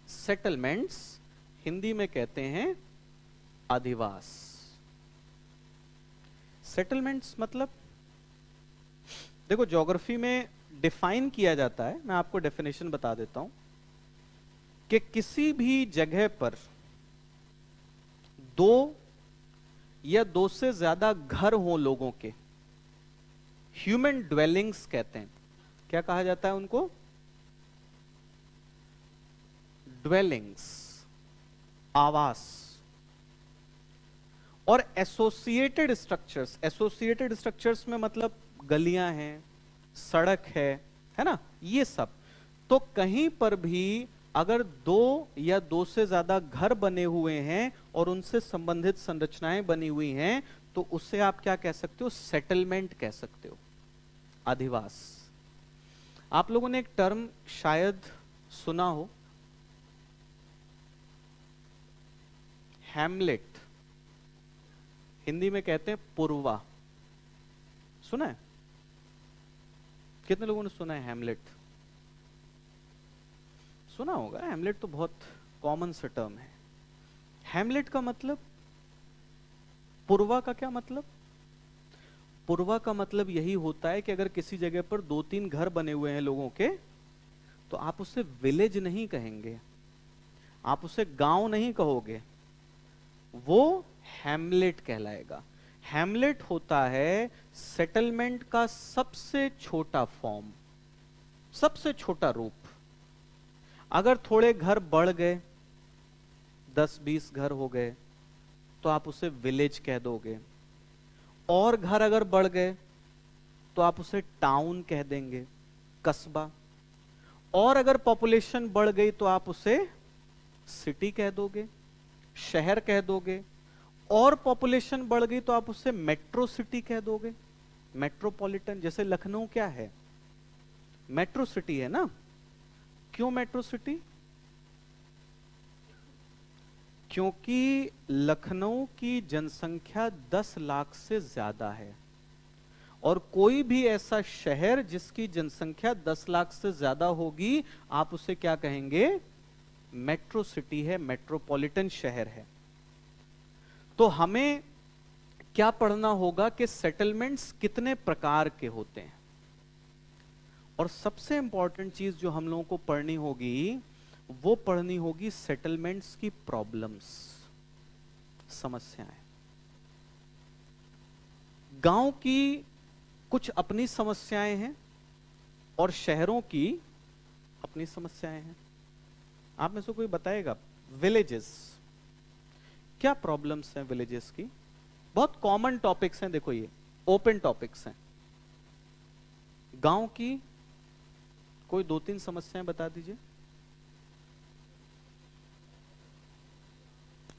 सेटलमेंट्स, हिंदी में कहते हैं अधिवास। सेटलमेंट्स मतलब, देखो ज्योग्राफी में डिफाइन किया जाता है, मैं आपको डेफिनेशन बता देता हूं, कि किसी भी जगह पर दो या दो से ज्यादा घर हों लोगों के, ह्यूमन ड्वेलिंग्स कहते हैं। क्या कहा जाता है उनको? ड्वेलिंग्स, आवास। और एसोसिएटेड स्ट्रक्चर्स, एसोसिएटेड स्ट्रक्चर्स में मतलब गलियां हैं, सड़क है ना, ये सब। तो कहीं पर भी अगर दो या दो से ज्यादा घर बने हुए हैं और उनसे संबंधित संरचनाएं बनी हुई हैं, तो उससे आप क्या कह सकते हो? सेटलमेंट कह सकते हो, अधिवास। आप लोगों ने एक टर्म शायद सुना हो, हैमलेट। हिंदी में कहते हैं पुरवा। सुना है? कितने लोगों ने सुना है हैमलेट? सुना होगा, हैमलेट तो बहुत कॉमन सा टर्म है। हैमलेट का मतलब पूर्वा का क्या मतलब? पूर्वा का मतलब यही होता है कि अगर किसी जगह पर 2-3 घर बने हुए हैं लोगों के, तो आप उसे विलेज नहीं कहेंगे, आप उसे गांव नहीं कहोगे, वो हैमलेट कहलाएगा। हैमलेट होता है सेटलमेंट का सबसे छोटा फॉर्म, सबसे छोटा रूप। अगर थोड़े घर बढ़ गए, 10-20 घर हो गए, तो आप उसे विलेज कह दोगे। और घर अगर बढ़ गए तो आप उसे टाउन कह देंगे, कस्बा। और अगर पॉपुलेशन बढ़ गई तो आप उसे सिटी कह दोगे, शहर कह दोगे। और पॉपुलेशन बढ़ गई तो आप उसे मेट्रो सिटी कह दोगे, मेट्रोपॉलिटन। जैसे लखनऊ क्या है? मेट्रो सिटी है ना। क्यों मेट्रो सिटी? क्योंकि लखनऊ की जनसंख्या 10 लाख से ज्यादा है, और कोई भी ऐसा शहर जिसकी जनसंख्या 10 लाख से ज्यादा होगी, आप उसे क्या कहेंगे? मेट्रो सिटी है, मेट्रोपॉलिटन शहर है। तो हमें क्या पढ़ना होगा कि सेटलमेंट्स कितने प्रकार के होते हैं। और सबसे इंपॉर्टेंट चीज जो हम लोगों को पढ़नी होगी, वो पढ़नी होगी सेटलमेंट्स की प्रॉब्लम्स, समस्याएं। गांव की कुछ अपनी समस्याएं हैं और शहरों की अपनी समस्याएं हैं। आप में से कोई बताएगा विलेजेस, क्या प्रॉब्लम्स हैं विलेजेस की? बहुत कॉमन टॉपिक्स हैं, देखो ये ओपन टॉपिक्स हैं। गांव की कोई 2-3 समस्याएं बता दीजिए।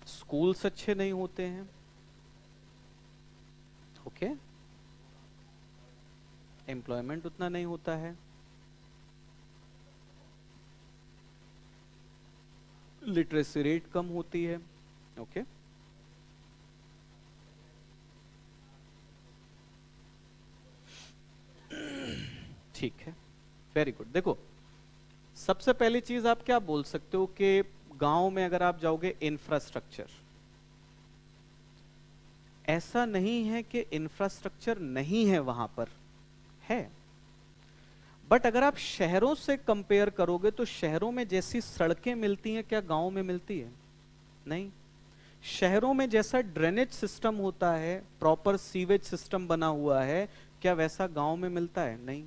स्कूल्स अच्छे नहीं होते हैं, ओके। एम्प्लॉयमेंट उतना नहीं होता है, लिटरेसी रेट कम होती है, ओके। ठीक है, वेरी गुड। देखो, सबसे पहली चीज आप क्या बोल सकते हो कि गांव में अगर आप जाओगे, इंफ्रास्ट्रक्चर। ऐसा नहीं है कि इंफ्रास्ट्रक्चर नहीं है, वहां पर है। बट अगर आप शहरों से कंपेयर करोगे तो शहरों में जैसी सड़कें मिलती हैं, क्या गांव में मिलती है? नहीं। शहरों में जैसा ड्रेनेज सिस्टम होता है, प्रॉपर सीवेज सिस्टम बना हुआ है, क्या वैसा गांव में मिलता है? नहीं।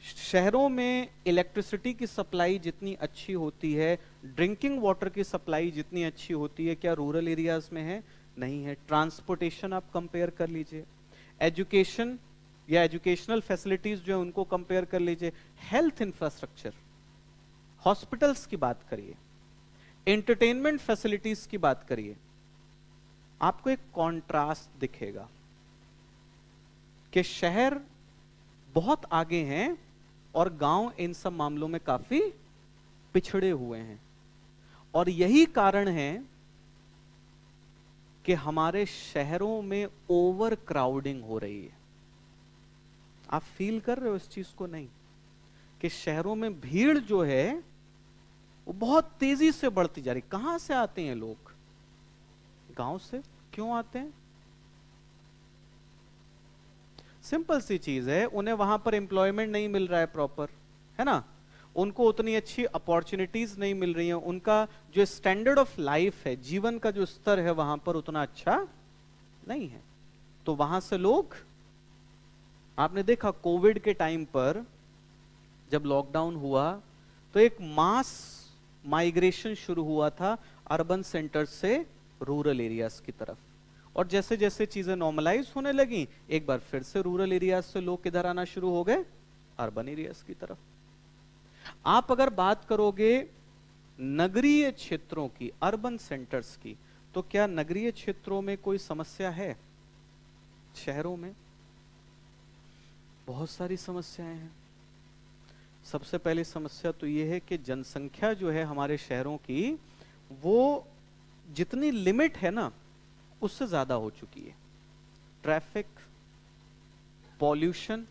शहरों में इलेक्ट्रिसिटी की सप्लाई जितनी अच्छी होती है, ड्रिंकिंग वाटर की सप्लाई जितनी अच्छी होती है, क्या रूरल एरियाज में है? नहीं है। ट्रांसपोर्टेशन आप कंपेयर कर लीजिए, एजुकेशन या एजुकेशनल फैसिलिटीज जो है उनको कंपेयर कर लीजिए, हेल्थ इंफ्रास्ट्रक्चर, हॉस्पिटल्स की बात करिए, एंटरटेनमेंट फैसिलिटीज की बात करिए, आपको एक कॉन्ट्रास्ट दिखेगा कि शहर बहुत आगे हैं और गांव इन सब मामलों में काफी पिछड़े हुए हैं। और यही कारण है कि हमारे शहरों में ओवर क्राउडिंग हो रही है। आप फील कर रहे हो इस चीज को? नहीं, कि शहरों में भीड़ जो है वो बहुत तेजी से बढ़ती जा रही। कहां से आते हैं लोग? गांव से। क्यों आते हैं? सिंपल सी चीज है, उन्हें वहां पर एम्प्लॉयमेंट नहीं मिल रहा है प्रॉपर, है ना। उनको उतनी अच्छी अपॉर्चुनिटीज नहीं मिल रही हैं, उनका जो स्टैंडर्ड ऑफ लाइफ है, जीवन का जो स्तर है वहां पर उतना अच्छा नहीं है। तो वहां से लोग, आपने देखा कोविड के टाइम पर जब लॉकडाउन हुआ तो एक मास माइग्रेशन शुरू हुआ था अर्बन सेंटर से रूरल एरियाज की तरफ। और जैसे जैसे चीजें नॉर्मलाइज होने लगी, एक बार फिर से रूरल एरियाज से लोग किधर आना शुरू हो गए? अर्बन एरियाज की तरफ। आप अगर बात करोगे नगरीय क्षेत्रों की, अर्बन सेंटर्स की, तो क्या नगरीय क्षेत्रों में कोई समस्या है? शहरों में बहुत सारी समस्याएं हैं। सबसे पहली समस्या तो यह है कि जनसंख्या जो है हमारे शहरों की, वो जितनी लिमिट है ना उससे ज्यादा हो चुकी है। Traffic, pollution,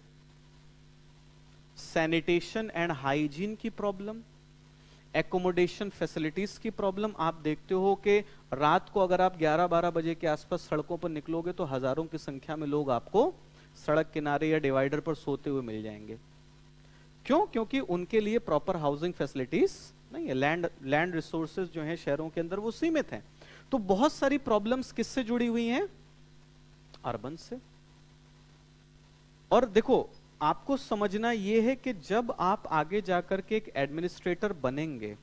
sanitation and hygiene की प्रॉब्लम, एकोमोडेशन फैसिलिटीज की प्रॉब्लम। आप देखते हो कि रात को अगर आप 11-12 बजे के आसपास सड़कों पर निकलोगे तो हजारों की संख्या में लोग आपको सड़क किनारे या डिवाइडर पर सोते हुए मिल जाएंगे। क्यों? क्योंकि उनके लिए प्रॉपर हाउसिंग फैसिलिटीज नहीं है। लैंड रिसोर्सेज जो हैं शहरों के अंदर वो सीमित हैं। तो बहुत सारी प्रॉब्लम्स किससे जुड़ी हुई हैं? अर्बन से। और देखो, आपको समझना यह है कि जब आप आगे जाकर के एक एडमिनिस्ट्रेटर बनेंगे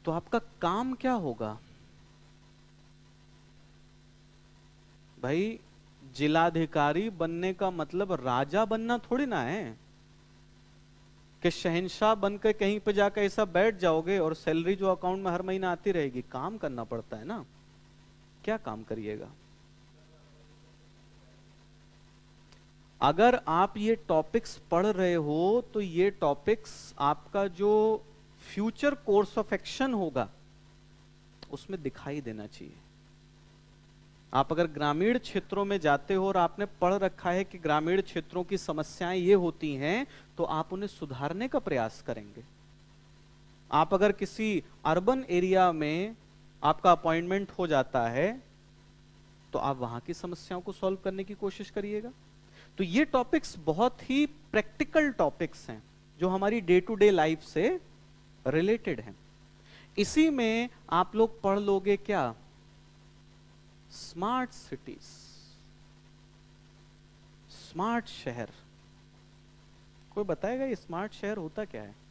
तो आपका काम क्या होगा? भाई, जिलाधिकारी बनने का मतलब राजा बनना थोड़ी ना है कि शहंशाह बनकर कहीं पे जाकर ऐसा बैठ जाओगे और सैलरी जो अकाउंट में हर महीना आती रहेगी। काम करना पड़ता है ना। क्या काम करिएगा? अगर आप ये टॉपिक्स पढ़ रहे हो तो ये टॉपिक्स आपका जो फ्यूचर कोर्स ऑफ एक्शन होगा उसमें दिखाई देना चाहिए। आप अगर ग्रामीण क्षेत्रों में जाते हो और आपने पढ़ रखा है कि ग्रामीण क्षेत्रों की समस्याएं ये होती हैं, तो आप उन्हें सुधारने का प्रयास करेंगे। आप अगर किसी अर्बन एरिया में आपका अपॉइंटमेंट हो जाता है तो आप वहां की समस्याओं को सॉल्व करने की कोशिश करिएगा। तो ये टॉपिक्स बहुत ही प्रैक्टिकल टॉपिक्स हैं जो हमारी डे टू डे लाइफ से रिलेटेड हैं। इसी में आप लोग पढ़ लोगे क्या? स्मार्ट सिटीज, स्मार्ट शहर। कोई बताएगा ये स्मार्ट शहर होता क्या है?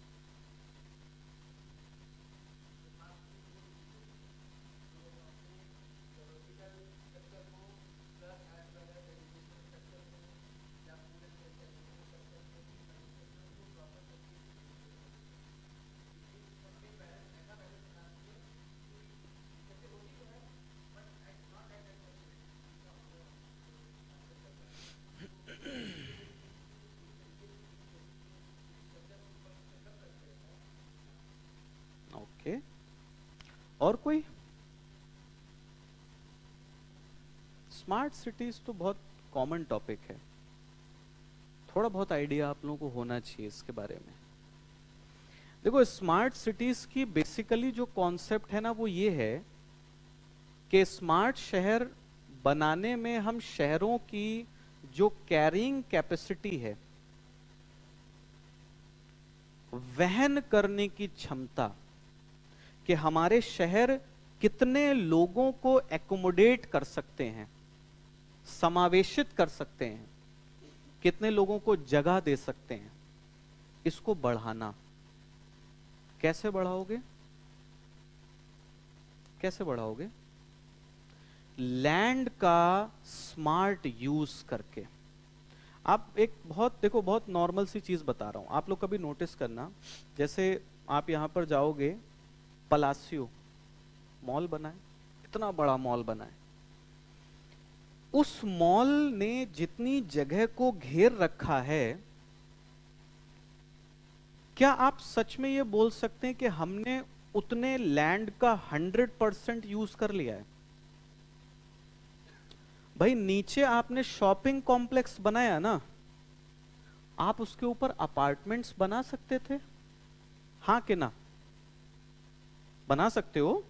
ओके, और कोई? स्मार्ट सिटीज तो बहुत कॉमन टॉपिक है। थोड़ा बहुत आइडिया आप लोगों को होना चाहिए इसके बारे में। देखो, स्मार्ट सिटीज की बेसिकली जो कॉन्सेप्ट है ना वो ये है कि स्मार्ट शहर बनाने में हम शहरों की जो कैरिंग कैपेसिटी है, वहन करने की क्षमता, कि हमारे शहर कितने लोगों को एकोमोडेट कर सकते हैं, समावेशित कर सकते हैं, कितने लोगों को जगह दे सकते हैं, इसको बढ़ाना। कैसे बढ़ाओगे? कैसे बढ़ाओगे? लैंड का स्मार्ट यूज करके। आप एक बहुत नॉर्मल सी चीज बता रहा हूं, आप लोग कभी नोटिस करना। जैसे आप यहां पर जाओगे, पलासियो मॉल बना है, इतना बड़ा मॉल बना है। उस मॉल ने जितनी जगह को घेर रखा है, क्या आप सच में ये बोल सकते हैं कि हमने उतने लैंड का 100% यूज कर लिया है? भाई, नीचे आपने शॉपिंग कॉम्प्लेक्स बनाया ना, आप उसके ऊपर अपार्टमेंट्स बना सकते थे, हाँ कि ना? बना सकते हो।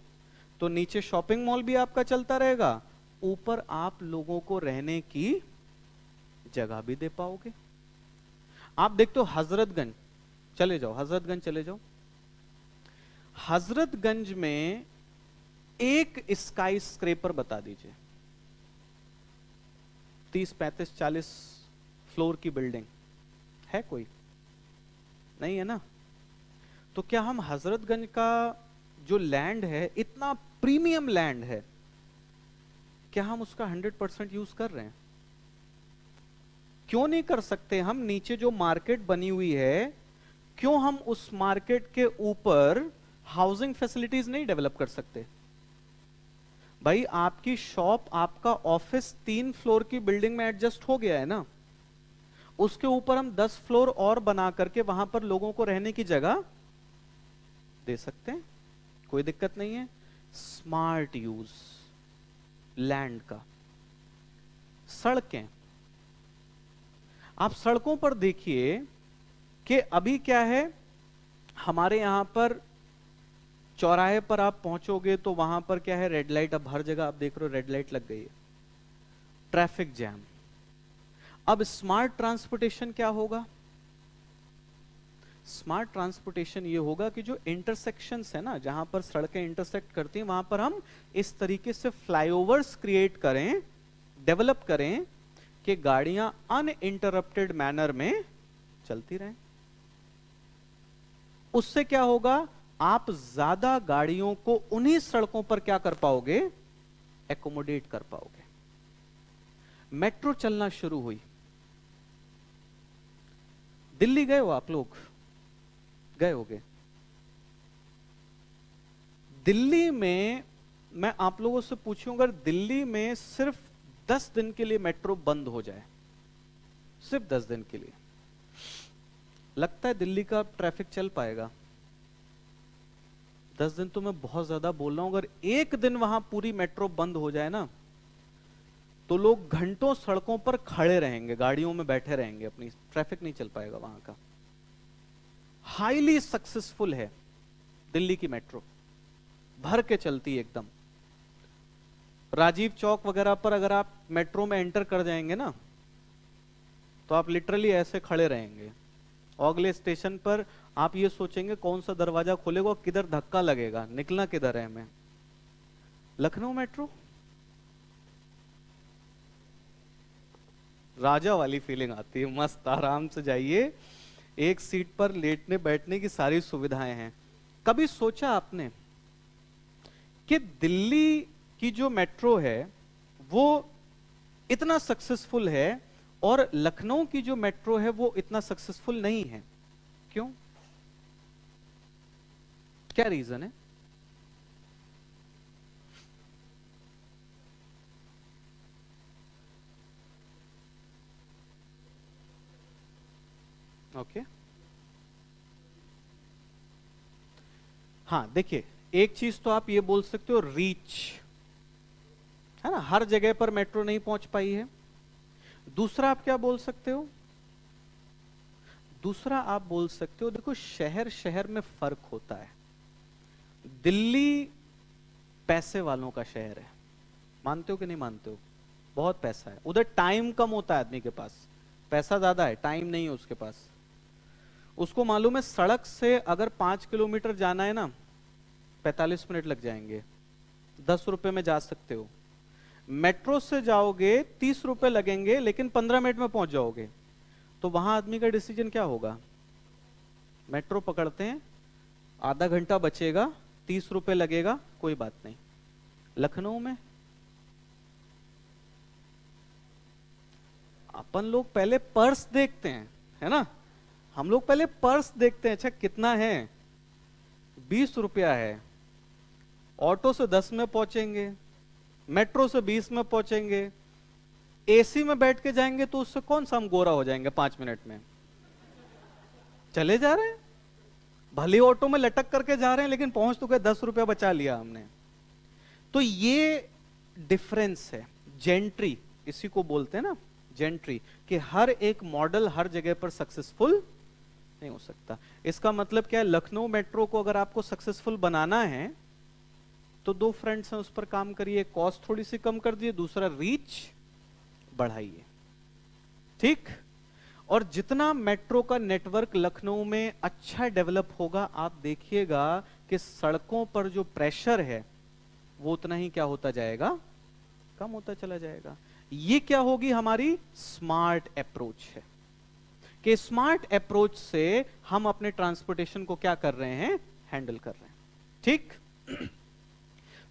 तो नीचे शॉपिंग मॉल भी आपका चलता रहेगा, ऊपर आप लोगों को रहने की जगह भी दे पाओगे। आप देखते हो हजरतगंज चले जाओ, हजरतगंज चले जाओ, हजरतगंज में एक स्काई स्क्रेपर बता दीजिए, 30, 35, 40 फ्लोर की बिल्डिंग है? कोई नहीं है ना। तो क्या हम हजरतगंज का जो लैंड है, इतना प्रीमियम लैंड है, क्या हम उसका 100% यूज कर रहे हैं? क्यों नहीं कर सकते? हम नीचे जो मार्केट बनी हुई है, क्यों हम उस मार्केट के ऊपर हाउसिंग फैसिलिटीज नहीं डेवलप कर सकते? भाई, आपकी शॉप, आपका ऑफिस 3 फ्लोर की बिल्डिंग में एडजस्ट हो गया है ना, उसके ऊपर हम 10 फ्लोर और बना करके वहां पर लोगों को रहने की जगह दे सकते हैं, कोई दिक्कत नहीं है। स्मार्ट यूज लैंड का। सड़कें, आप सड़कों पर देखिए कि अभी क्या है हमारे यहां पर चौराहे पर आप पहुंचोगे तो वहां पर क्या है, रेड लाइट। अब हर जगह आप देख रहे हो रेड लाइट लग गई है, ट्रैफिक जैम। अब स्मार्ट ट्रांसपोर्टेशन क्या होगा? स्मार्ट ट्रांसपोर्टेशन ये होगा कि जो इंटरसेक्शंस है ना, जहां पर सड़कें इंटरसेक्ट करती हैं, वहां पर हम इस तरीके से फ्लाईओवर्स क्रिएट करें, डेवलप करें कि गाड़ियां अनइंटरप्टेड मैनर में चलती रहें। उससे क्या होगा, आप ज्यादा गाड़ियों को उन्हीं सड़कों पर क्या कर पाओगे, एकोमोडेट कर पाओगे। मेट्रो चलना शुरू हुई। दिल्ली गए हो आप लोग? गए होगे। दिल्ली में मैं आप लोगों से पूछूं, अगर दिल्ली में सिर्फ 10 दिन के लिए मेट्रो बंद हो जाए, सिर्फ 10 दिन के लिए, लगता है दिल्ली का ट्रैफिक चल पाएगा? 10 दिन तो मैं बहुत ज्यादा बोल रहा हूं। अगर एक दिन वहां पूरी मेट्रो बंद हो जाए ना, तो लोग घंटों सड़कों पर खड़े रहेंगे, गाड़ियों में बैठे रहेंगे, अपनी ट्रैफिक नहीं चल पाएगा वहां का। हाईली सक्सेसफुल है दिल्ली की मेट्रो, भर के चलती है एकदम। राजीव चौक वगैरह पर अगर आप मेट्रो में एंटर कर जाएंगे ना, तो आप लिटरली ऐसे खड़े रहेंगे। अगले स्टेशन पर आप ये सोचेंगे कौन सा दरवाजा खुलेगा, किधर धक्का लगेगा, निकलना किधर है हमें। लखनऊ मेट्रो राजा वाली फीलिंग आती है, मस्त आराम से जाइए, एक सीट पर लेटने बैठने की सारी सुविधाएं हैं। कभी सोचा आपने कि दिल्ली की जो मेट्रो है वो इतना सक्सेसफुल है और लखनऊ की जो मेट्रो है वो इतना सक्सेसफुल नहीं है? क्यों? क्या रीजन है? ओके हाँ, देखिए, एक चीज तो आप ये बोल सकते हो, रीच है ना, हर जगह पर मेट्रो नहीं पहुंच पाई है। दूसरा आप क्या बोल सकते हो? दूसरा आप बोल सकते हो, देखो शहर शहर में फर्क होता है। दिल्ली पैसे वालों का शहर है, मानते हो कि नहीं मानते हो? बहुत पैसा है उधर, टाइम कम होता है आदमी के पास, पैसा ज्यादा है, टाइम नहीं है उसके पास। उसको मालूम है सड़क से अगर 5 किलोमीटर जाना है ना, 45 मिनट लग जाएंगे, 10 रुपए में जा सकते हो। मेट्रो से जाओगे 30 रुपए लगेंगे, लेकिन 15 मिनट में पहुंच जाओगे। तो वहां आदमी का डिसीजन क्या होगा? मेट्रो पकड़ते हैं, आधा घंटा बचेगा, 30 रुपए लगेगा, कोई बात नहीं। लखनऊ में अपन लोग पहले पर्स देखते हैं, है ना, हम लोग पहले पर्स देखते हैं, अच्छा कितना है, 20 रुपया है। ऑटो से 10 में पहुंचेंगे, मेट्रो से 20 में पहुंचेंगे, एसी में बैठ के जाएंगे तो उससे कौन सा हम गोरा हो जाएंगे 5 मिनट में? चले जा रहे हैं, भले ऑटो में लटक करके जा रहे हैं, लेकिन पहुंच तो गए, 10 रुपया बचा लिया हमने। तो ये डिफरेंस है, जेंट्री इसी को बोलते हैं ना, जेंट्री, कि हर एक मॉडल हर जगह पर सक्सेसफुल नहीं हो सकता। इसका मतलब क्या है, लखनऊ मेट्रो को अगर आपको सक्सेसफुल बनाना है तो 2 फ्रंट्स हैं, उस पर काम करिए, कॉस्ट थोड़ी सी कम कर दिए, दूसरा रीच बढ़ाइए, ठीक। और जितना मेट्रो का नेटवर्क लखनऊ में अच्छा डेवलप होगा, आप देखिएगा कि सड़कों पर जो प्रेशर है वो उतना ही क्या होता जाएगा, कम होता चला जाएगा। ये क्या होगी, हमारी स्मार्ट अप्रोच है, कि स्मार्ट अप्रोच से हम अपने ट्रांसपोर्टेशन को क्या कर रहे हैं, हैंडल कर रहे हैं, ठीक।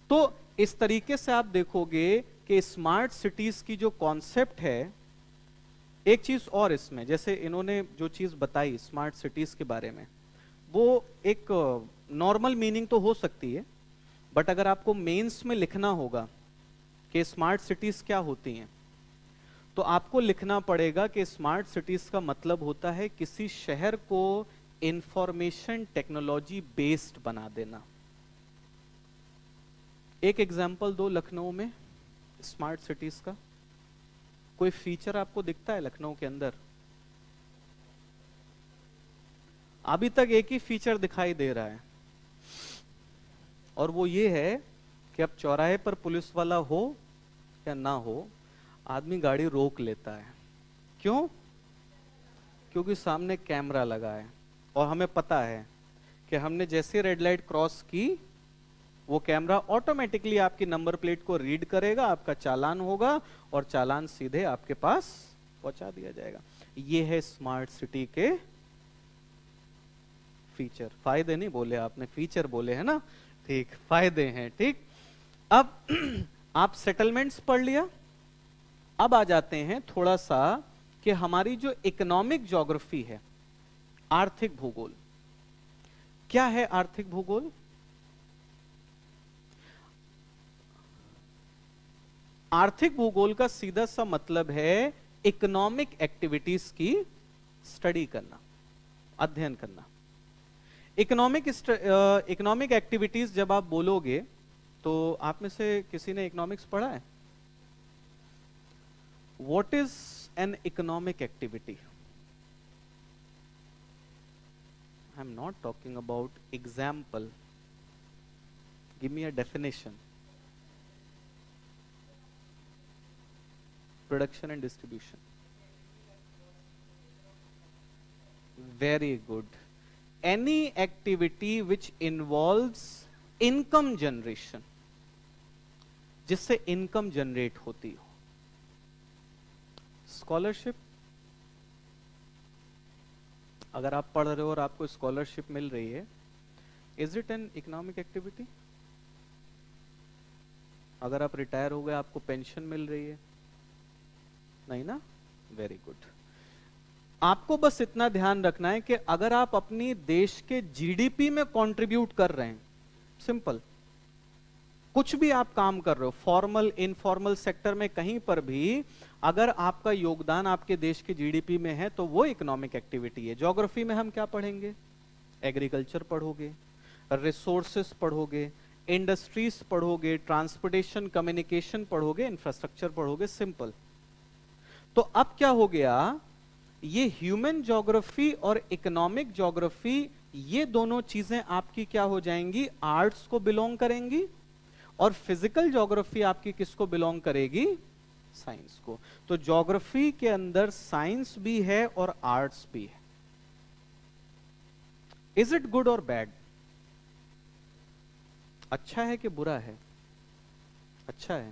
तो इस तरीके से आप देखोगे कि स्मार्ट सिटीज की जो कॉन्सेप्ट है, एक चीज और इसमें, जैसे इन्होंने जो चीज बताई स्मार्ट सिटीज के बारे में, वो एक नॉर्मल मीनिंग तो हो सकती है, बट अगर आपको मेंस में लिखना होगा कि स्मार्ट सिटीज क्या होती हैं, तो आपको लिखना पड़ेगा कि स्मार्ट सिटीज का मतलब होता है किसी शहर को इंफॉर्मेशन टेक्नोलॉजी बेस्ड बना देना। एक एग्जांपल दो लखनऊ में स्मार्ट सिटीज का, कोई फीचर आपको दिखता है लखनऊ के अंदर? अभी तक एक ही फीचर दिखाई दे रहा है, और वो ये है कि अब चौराहे पर पुलिस वाला हो या ना हो, आदमी गाड़ी रोक लेता है। क्यों? क्योंकि सामने कैमरा लगा है और हमें पता है कि हमने जैसे रेड लाइट क्रॉस की, वो कैमरा ऑटोमेटिकली आपकी नंबर प्लेट को रीड करेगा, आपका चालान होगा और चालान सीधे आपके पास पहुंचा दिया जाएगा। ये है स्मार्ट सिटी के फीचर। फायदे नहीं बोले आपने, फीचर बोले है ना? ठीक, फायदे हैं। ठीक, अब आप सेटलमेंट्स पढ़ लिया। अब आ जाते हैं थोड़ा सा कि हमारी जो इकोनॉमिक ज्योग्राफी है, आर्थिक भूगोल। क्या है आर्थिक भूगोल? आर्थिक भूगोल का सीधा सा मतलब है इकोनॉमिक एक्टिविटीज की स्टडी करना, अध्ययन करना। इकोनॉमिक एक्टिविटीज जब आप बोलोगे तो आप में से किसी ने इकोनॉमिक्स पढ़ा है? What is an economic activity? I am not talking about example, give me a definition. Production and distribution. Very good. Any activity which involves income generation, जिससे इनकम जनरेट होती हो। स्कॉलरशिप, अगर आप पढ़ रहे हो और आपको स्कॉलरशिप मिल रही है, is it an economic activity? अगर आप रिटायर हो गए, आपको पेंशन मिल रही है, नहीं ना? Very good. आपको बस इतना ध्यान रखना है कि अगर आप अपनी देश के जीडीपी में कंट्रीब्यूट कर रहे हैं, सिंपल, कुछ भी आप काम कर रहे हो, फॉर्मल इनफॉर्मल सेक्टर में कहीं पर भी अगर आपका योगदान आपके देश के जीडीपी में है, तो वो इकोनॉमिक एक्टिविटी है। ज्योग्राफी में हम क्या पढ़ेंगे? एग्रीकल्चर पढ़ोगे, रिसोर्सेस पढ़ोगे, इंडस्ट्रीज पढ़ोगे, ट्रांसपोर्टेशन कम्युनिकेशन पढ़ोगे, इंफ्रास्ट्रक्चर पढ़ोगे, सिंपल। तो अब क्या हो गया, ये ह्यूमन ज्योग्राफी और इकोनॉमिक ज्योग्राफी, ये दोनों चीजें आपकी क्या हो जाएंगी? आर्ट्स को बिलोंग करेंगी। और फिजिकल ज्योग्राफी आपकी किसको बिलोंग करेगी? साइंस को। तो ज्योग्राफी के अंदर साइंस भी है और आर्ट्स भी है। इज इट गुड और बैड? अच्छा है कि बुरा है? अच्छा है।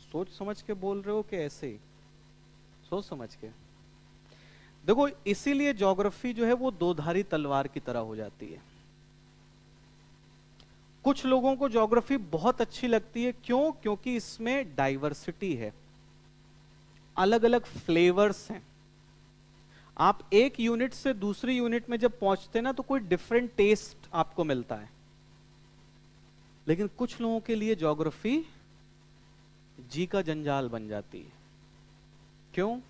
सोच समझ के बोल रहे हो कि ऐसे ही? सोच समझ के। देखो, इसीलिए ज्योग्राफी जो है वो दो धारी तलवार की तरह हो जाती है। कुछ लोगों को ज्योग्राफी बहुत अच्छी लगती है, क्यों? क्योंकि इसमें डाइवर्सिटी है, अलग अलग फ्लेवर्स हैं। आप एक यूनिट से दूसरी यूनिट में जब पहुंचते हैं ना, तो कोई डिफरेंट टेस्ट आपको मिलता है। लेकिन कुछ लोगों के लिए ज्योग्राफी जी का जंजाल बन जाती है। क्यों?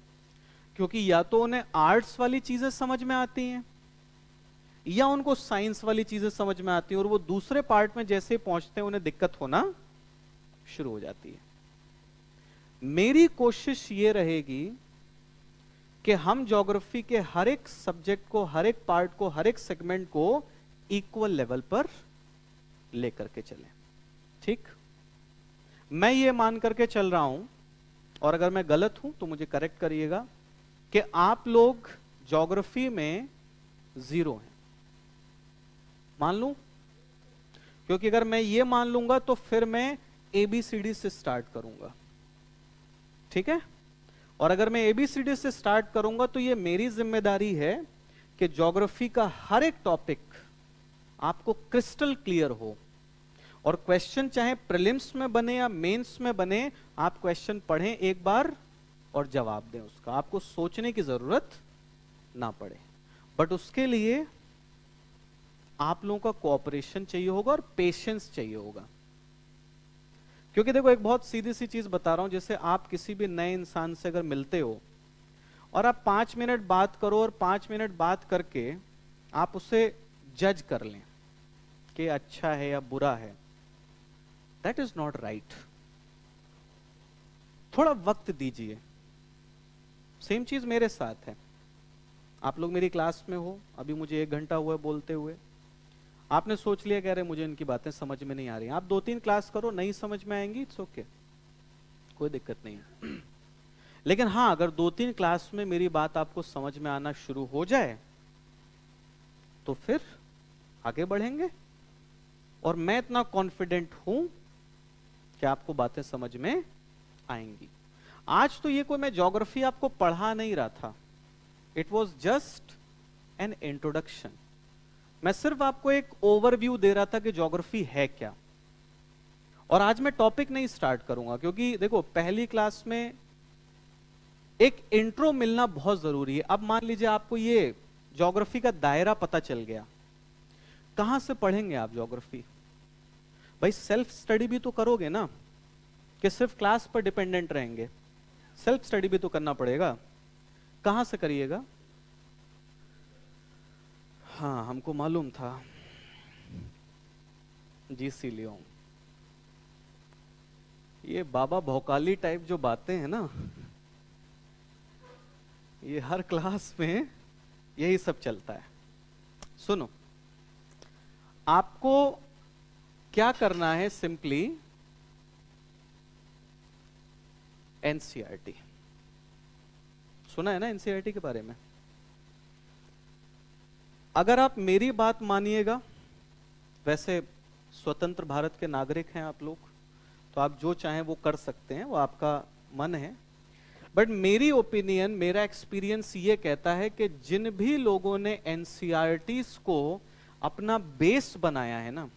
क्योंकि या तो उन्हें आर्ट्स वाली चीजें समझ में आती हैं, या उनको साइंस वाली चीजें समझ में आती हैं, और वो दूसरे पार्ट में जैसे पहुंचते हैं उन्हें दिक्कत होना शुरू हो जाती है। मेरी कोशिश ये रहेगी कि हम ज्योग्राफी के हर एक सब्जेक्ट को, हर एक पार्ट को, हर एक सेगमेंट को इक्वल लेवल पर लेकर के चलें। ठीक? मैं ये मान करके चल रहा हूं, और अगर मैं गलत हूं तो मुझे करेक्ट करिएगा, कि आप लोग ज्योग्राफी में 0 हैं। मान लूं? क्योंकि अगर मैं ये मान लूंगा तो फिर मैं ABCD से स्टार्ट करूंगा। ठीक है? और अगर मैं ABCD से स्टार्ट करूंगा तो ये मेरी जिम्मेदारी है कि ज्योग्राफी का हर एक टॉपिक आपको क्रिस्टल क्लियर हो, और क्वेश्चन चाहे प्रीलिम्स में बने या मेंस में बने, आप क्वेश्चन पढ़ें एक बार और जवाब दें उसका, आपको सोचने की जरूरत ना पड़े। बट उसके लिए आप लोगों का कोऑपरेशन चाहिए होगा और पेशेंस चाहिए होगा। क्योंकि देखो, एक बहुत सीधी सी चीज बता रहा हूं, जैसे आप किसी भी नए इंसान से अगर मिलते हो और आप 5 मिनट बात करो, और 5 मिनट बात करके आप उसे जज कर लें कि अच्छा है या बुरा है, दैट इज नॉट राइट। थोड़ा वक्त दीजिए। सेम चीज मेरे साथ है। आप लोग मेरी क्लास में हो, अभी मुझे 1 घंटा हुआ है बोलते हुए, आपने सोच लिया कह रहे मुझे इनकी बातें समझ में नहीं आ रही। आप 2-3 क्लास करो, नहीं समझ में आएंगी, इट्स ओके, कोई दिक्कत नहीं है। लेकिन हाँ, अगर 2-3 क्लास में मेरी बात आपको समझ में आना शुरू हो जाए तो फिर आगे बढ़ेंगे। और मैं इतना कॉन्फिडेंट हूं कि आपको बातें समझ में आएंगी। आज तो ये कोई मैं ज्योग्राफी आपको पढ़ा नहीं रहा था, it was just an introduction. मैं सिर्फ आपको एक ओवरव्यू दे रहा था कि ज्योग्राफी है क्या। और आज मैं टॉपिक नहीं स्टार्ट करूंगा, क्योंकि देखो पहली क्लास में एक इंट्रो मिलना बहुत जरूरी है। अब मान लीजिए आपको ये ज्योग्राफी का दायरा पता चल गया, कहां से पढ़ेंगे आप ज्योग्राफी? भाई सेल्फ स्टडी भी तो करोगे ना, कि सिर्फ क्लास पर डिपेंडेंट रहेंगे? सेल्फ स्टडी भी तो करना पड़ेगा। कहां से करिएगा? हाँ, हमको मालूम था, जीसी लियो। ये बाबा भौकाली टाइप जो बातें हैं ना, ये हर क्लास में यही सब चलता है। सुनो, आपको क्या करना है, सिंपली एनसीईआरटी सुना है ना, एनसीईआरटी के बारे में। अगर आप मेरी बात मानिएगा, वैसे स्वतंत्र भारत के नागरिक हैं आप लोग, तो आप जो चाहें वो कर सकते हैं, वो आपका मन है। बट मेरी ओपिनियन, मेरा एक्सपीरियंस ये कहता है कि जिन भी लोगों ने एनसीईआरटीज को अपना बेस बनाया है ना,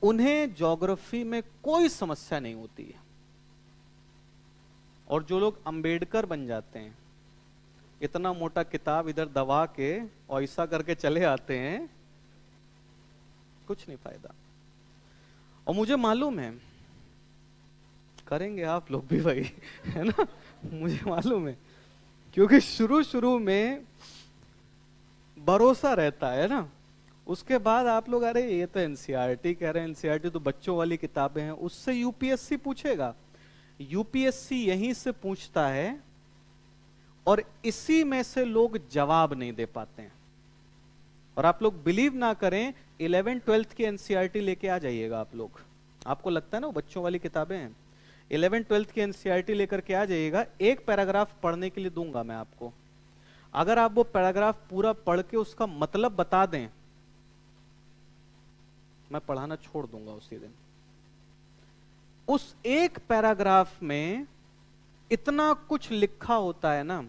उन्हें ज्योग्राफी में कोई समस्या नहीं होती है। और जो लोग अंबेडकर बन जाते हैं, इतना मोटा किताब इधर दबा के और ऐसा करके चले आते हैं, कुछ नहीं फायदा। और मुझे मालूम है करेंगे आप लोग भी भाई, है ना, मुझे मालूम है, क्योंकि शुरू शुरू में भरोसा रहता है ना, उसके बाद आप लोग अरे ये तो एनसीईआरटी कह रहे हैं, एनसीईआरटी तो बच्चों वाली किताबें हैं, उससे यूपीएससी पूछेगा। यूपीएससी यहीं से पूछता है और इसी में से लोग जवाब नहीं दे पाते हैं। और आप लोग बिलीव ना करें, 11th-12th की एनसीईआरटी लेके आ जाइएगा आप लोग। आपको लगता है ना वो बच्चों वाली किताबें हैं, 11th-12th की एनसीईआरटी लेकर के आ जाइएगा। एक पैराग्राफ पढ़ने के लिए दूंगा मैं आपको, अगर आप वो पैराग्राफ पूरा पढ़ के उसका मतलब बता दें, मैं पढ़ाना छोड़ दूंगा उसी दिन। उस एक पैराग्राफ में इतना कुछ लिखा होता है ना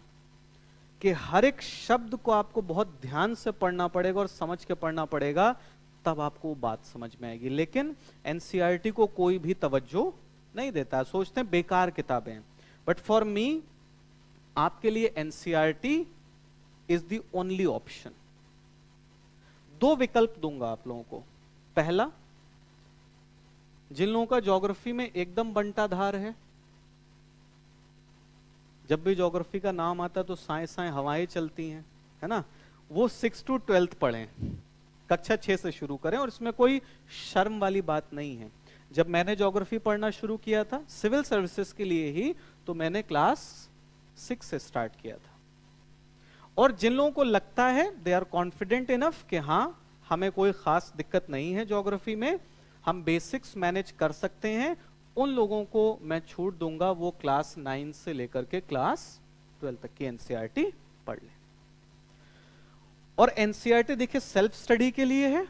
कि हर एक शब्द को आपको बहुत ध्यान से पढ़ना पड़ेगा और समझ के पढ़ना पड़ेगा, तब आपको बात समझ में आएगी। लेकिन एनसीईआरटी को कोई भी तवज्जो नहीं देता, सोचते हैं बेकार किताबें हैं। बट फॉर मी, आपके लिए NCERT is the only option. 2 विकल्प दूंगा आप लोगों को। पहला, जिन लोगों का ज्योग्राफी में एकदम बंटाधार है, जब भी ज्योग्राफी का नाम आता है तो साए साए हवाएं चलती हैं, है ना, वो 6 to 12th पढ़ें, कक्षा 6 से शुरू करें। और इसमें कोई शर्म वाली बात नहीं है। जब मैंने ज्योग्राफी पढ़ना शुरू किया था सिविल सर्विसेज के लिए ही, तो मैंने क्लास 6 से स्टार्ट किया था। और जिन लोगों को लगता है दे आर कॉन्फिडेंट इनफ कि हाँ हमें कोई खास दिक्कत नहीं है ज्योग्राफी में, हम बेसिक्स मैनेज कर सकते हैं, उन लोगों को मैं छूट दूंगा, वो क्लास 9 से लेकर के क्लास 12 तक की एनसीईआरटी पढ़ ले। और एनसीईआरटी देखिए सेल्फ स्टडी के लिए है,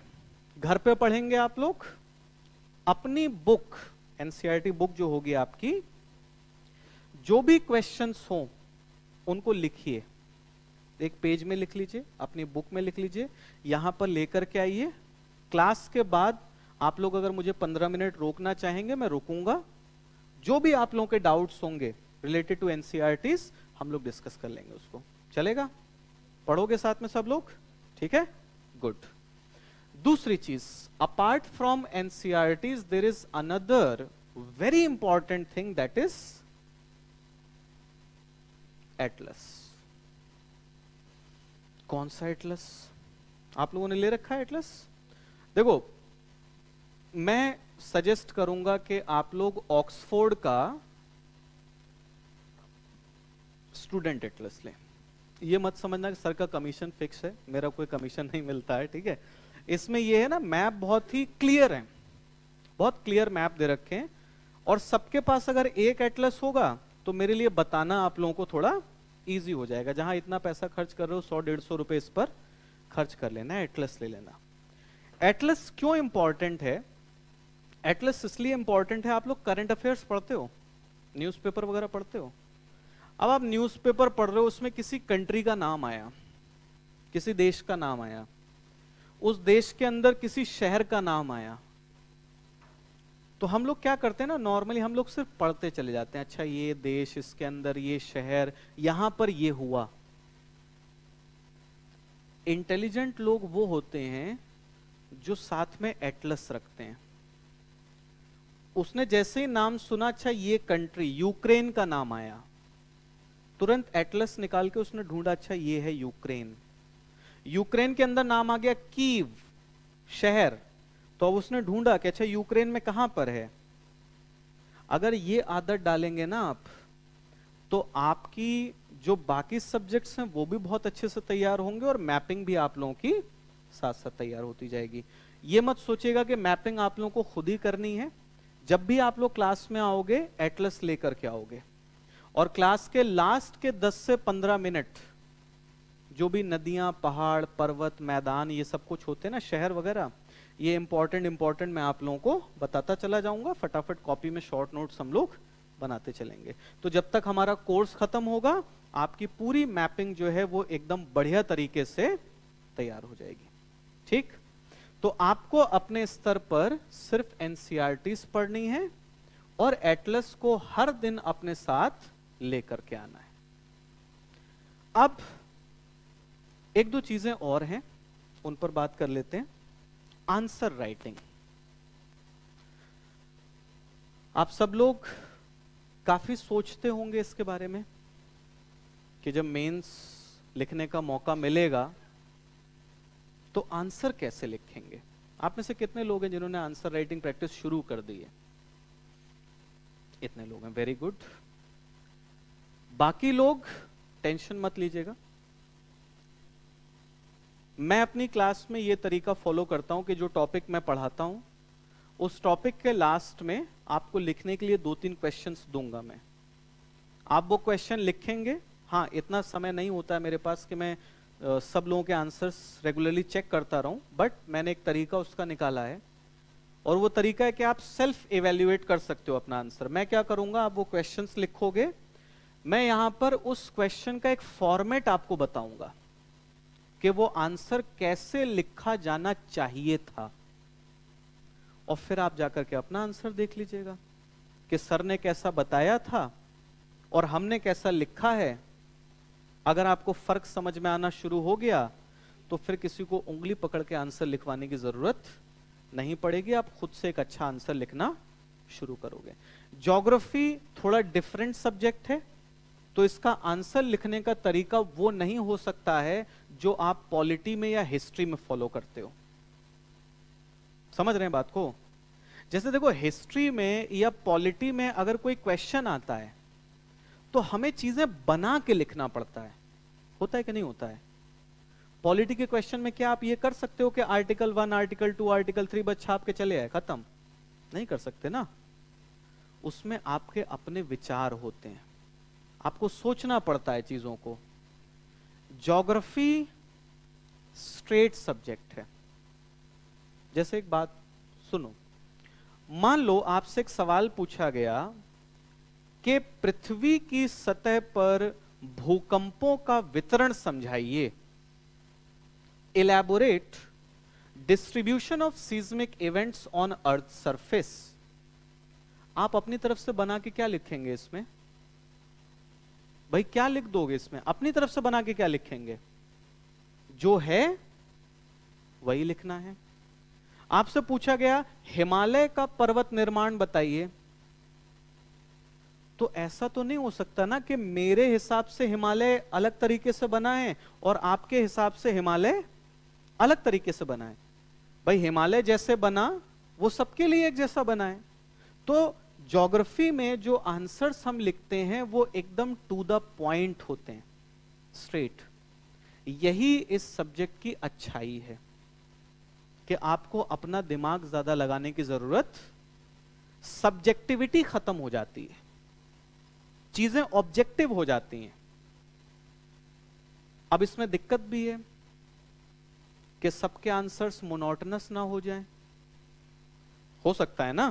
घर पे पढ़ेंगे आप लोग। अपनी बुक, एनसीईआरटी बुक जो होगी आपकी, जो भी क्वेश्चंस हो उनको लिखिए, एक पेज में लिख लीजिए, अपनी बुक में लिख लीजिए, यहां पर लेकर के आइए। क्लास के बाद आप लोग अगर मुझे 15 मिनट रोकना चाहेंगे, मैं रुकूंगा। जो भी आप लोगों के डाउट्स होंगे रिलेटेड टू एनसीईआरटीज, हम लोग डिस्कस कर लेंगे उसको। चलेगा? पढ़ोगे साथ में सब लोग? ठीक है, गुड। दूसरी चीज, apart from NCERTs there is another very important thing, that is atlas. कौन सा एटलस? आप लोगों ने ले रखा है एटलस? देखो, मैं सजेस्ट करूंगा कि आप लोग ऑक्सफोर्ड का स्टूडेंट एटलस लें। ये मत समझना कि सर का कमीशन फिक्स है, मेरा कोई कमीशन नहीं मिलता है, ठीक है। इसमें ये है ना, मैप बहुत ही क्लियर है, बहुत क्लियर मैप दे रखे हैं, और सबके पास अगर एक एटलस होगा तो मेरे लिए बताना आप लोगों को थोड़ा इजी हो जाएगा। जहां इतना पैसा खर्च कर रहे हो, 100-150 रुपए इस पर खर्च कर लेना, एटलस ले लेना। एटलस क्यों इंपॉर्टेंट है? एटलस इसलिए इंपॉर्टेंट है, आप लोग करंट अफेयर्स पढ़ते हो, न्यूज़पेपर वगैरह पढ़ते हो। अब आप न्यूज़पेपर पढ़ रहे हो, उसमें किसी कंट्री का नाम आया, किसी देश का नाम आया, उस देश के अंदर किसी शहर का नाम आया, तो हम लोग क्या करते हैं ना, नॉर्मली हम लोग सिर्फ पढ़ते चले जाते हैं, अच्छा ये देश, इसके अंदर ये शहर, यहां पर ये हुआ। इंटेलिजेंट लोग वो होते हैं जो साथ में एटलस रखते हैं। उसने जैसे ही नाम सुना, अच्छा ये कंट्री, यूक्रेन का नाम आया, तुरंत एटलस निकाल के उसने ढूंढा, अच्छा ये है यूक्रेन। यूक्रेन के अंदर नाम आ गया कीव शहर, तो अब उसने ढूंढा कि अच्छा यूक्रेन में कहां पर है। अगर ये आदत डालेंगे ना आप, तो आपकी जो बाकी सब्जेक्ट्स हैं वो भी बहुत अच्छे से तैयार होंगे, और मैपिंग भी आप लोगों की साथ साथ तैयार होती जाएगी। ये मत सोचिएगा कि मैपिंग आप लोगों को खुद ही करनी है। जब भी आप लोग क्लास में आओगे, एटलस लेकर के आओगे, और क्लास के लास्ट के 10 से 15 मिनट जो भी नदियां, पहाड़, पर्वत, मैदान, ये सब कुछ होते हैं ना, शहर वगैरह, ये इंपॉर्टेंट मैं आप लोगों को बताता चला जाऊंगा। फटाफट कॉपी में शॉर्ट नोट्स हम लोग बनाते चलेंगे। तो जब तक हमारा कोर्स खत्म होगा, आपकी पूरी मैपिंग जो है वो एकदम बढ़िया तरीके से तैयार हो जाएगी, ठीक। तो आपको अपने स्तर पर सिर्फ एनसीईआरटीज पढ़नी है, और एटलस को हर दिन अपने साथ लेकर के आना है। अब एक दो चीजें और हैं, उन पर बात कर लेते हैं। Answer writing. आप सब लोग काफी सोचते होंगे इसके बारे में कि जब मेंस लिखने का मौका मिलेगा तो आंसर कैसे लिखेंगे। आप में से कितने लोग हैं जिन्होंने आंसर राइटिंग प्रैक्टिस शुरू कर दी है? इतने लोग हैं, वेरी गुड। बाकी लोग टेंशन मत लीजिएगा, मैं अपनी क्लास में ये तरीका फॉलो करता हूं कि जो टॉपिक मैं पढ़ाता हूं, उस टॉपिक के लास्ट में आपको लिखने के लिए 2-3 क्वेश्चंस दूंगा मैं। आप वो क्वेश्चन लिखेंगे। हाँ, इतना समय नहीं होता है मेरे पास कि मैं सब लोगों के आंसर्स रेगुलरली चेक करता रहूं, बट मैंने एक तरीका उसका निकाला है, और वो तरीका है कि आप सेल्फ इवेल्युएट कर सकते हो अपना आंसर। मैं क्या करूंगा, आप वो क्वेश्चंस लिखोगे, मैं यहां पर उस क्वेश्चन का एक फॉर्मेट आपको बताऊंगा कि वो आंसर कैसे लिखा जाना चाहिए था, और फिर आप जाकर के अपना आंसर देख लीजिएगा कि सर ने कैसा बताया था और हमने कैसा लिखा है। अगर आपको फर्क समझ में आना शुरू हो गया तो फिर किसी को उंगली पकड़ के आंसर लिखवाने की जरूरत नहीं पड़ेगी, आप खुद से एक अच्छा आंसर लिखना शुरू करोगे। ज्योग्राफी थोड़ा डिफरेंट सब्जेक्ट है, तो इसका आंसर लिखने का तरीका वो नहीं हो सकता है जो आप पॉलिटी में या हिस्ट्री में फॉलो करते हो। समझ रहे हैं बात को? जैसे देखो, हिस्ट्री में या पॉलिटी में अगर कोई क्वेश्चन आता है तो हमें चीजें बना के लिखना पड़ता है, होता है कि नहीं होता है? पॉलिटी के क्वेश्चन में क्या आप ये कर सकते हो कि आर्टिकल 1, आर्टिकल 2, आर्टिकल 3 बस छाप के चले आए, खत्म? नहीं कर सकते ना। उसमें आपके अपने विचार होते हैं, आपको सोचना पड़ता है चीजों को। ज्योग्राफी स्ट्रेट सब्जेक्ट है। जैसे एक बात सुनो, मान लो आपसे एक सवाल पूछा गया कि पृथ्वी की सतह पर भूकंपों का वितरण समझाइए, elaborate distribution of seismic events on earth surface. आप अपनी तरफ से बना के क्या लिखेंगे इसमें? भाई क्या लिख दोगे इसमें? अपनी तरफ से बना के क्या लिखेंगे? जो है वही लिखना है। आपसे पूछा गया हिमालय का पर्वत निर्माण बताइए, तो ऐसा तो नहीं हो सकता ना कि मेरे हिसाब से हिमालय अलग तरीके से बना है और आपके हिसाब से हिमालय अलग तरीके से बना है। भाई हिमालय जैसे बना वो सबके लिए एक जैसा बना है। तो ज्योग्राफी में जो आंसर्स हम लिखते हैं वो एकदम टू द पॉइंट होते हैं, स्ट्रेट। यही इस सब्जेक्ट की अच्छाई है कि आपको अपना दिमाग ज्यादा लगाने की जरूरत, सब्जेक्टिविटी खत्म हो जाती है, चीजें ऑब्जेक्टिव हो जाती हैं। अब इसमें दिक्कत भी है कि सबके आंसर्स मोनोटोनस ना हो जाएं। हो सकता है ना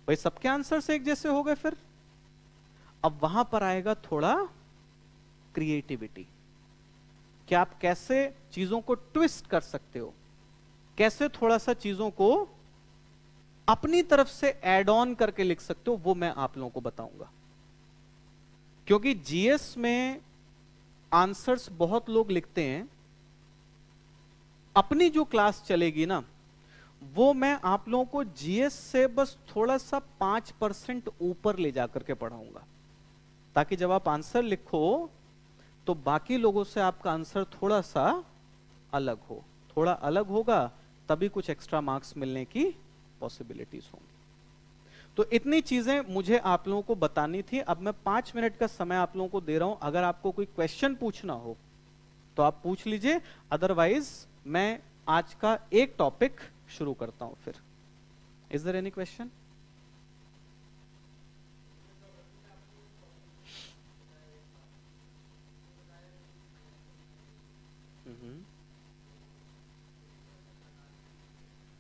भाई, सबके आंसर्स एक जैसे हो गए, फिर अब वहां पर आएगा थोड़ा क्रिएटिविटी कि आप कैसे चीजों को ट्विस्ट कर सकते हो, कैसे थोड़ा सा चीजों को अपनी तरफ से ऐड ऑन करके लिख सकते हो, वो मैं आप लोगों को बताऊंगा। क्योंकि जीएस में आंसर्स बहुत लोग लिखते हैं, अपनी जो क्लास चलेगी ना वो मैं आप लोगों को जीएस से बस थोड़ा सा 5% ऊपर ले जाकर के पढ़ाऊंगा, ताकि जब आप आंसर लिखो तो बाकी लोगों से आपका आंसर थोड़ा सा अलग हो। थोड़ा अलग होगा तभी कुछ एक्स्ट्रा मार्क्स मिलने की पॉसिबिलिटीज होंगी। तो इतनी चीजें मुझे आप लोगों को बतानी थी। अब मैं 5 मिनट का समय आप लोगों को दे रहा हूं, अगर आपको कोई क्वेश्चन पूछना हो तो आप पूछ लीजिए, अदरवाइज मैं आज का एक टॉपिक शुरू करता हूं फिर। Is there any question?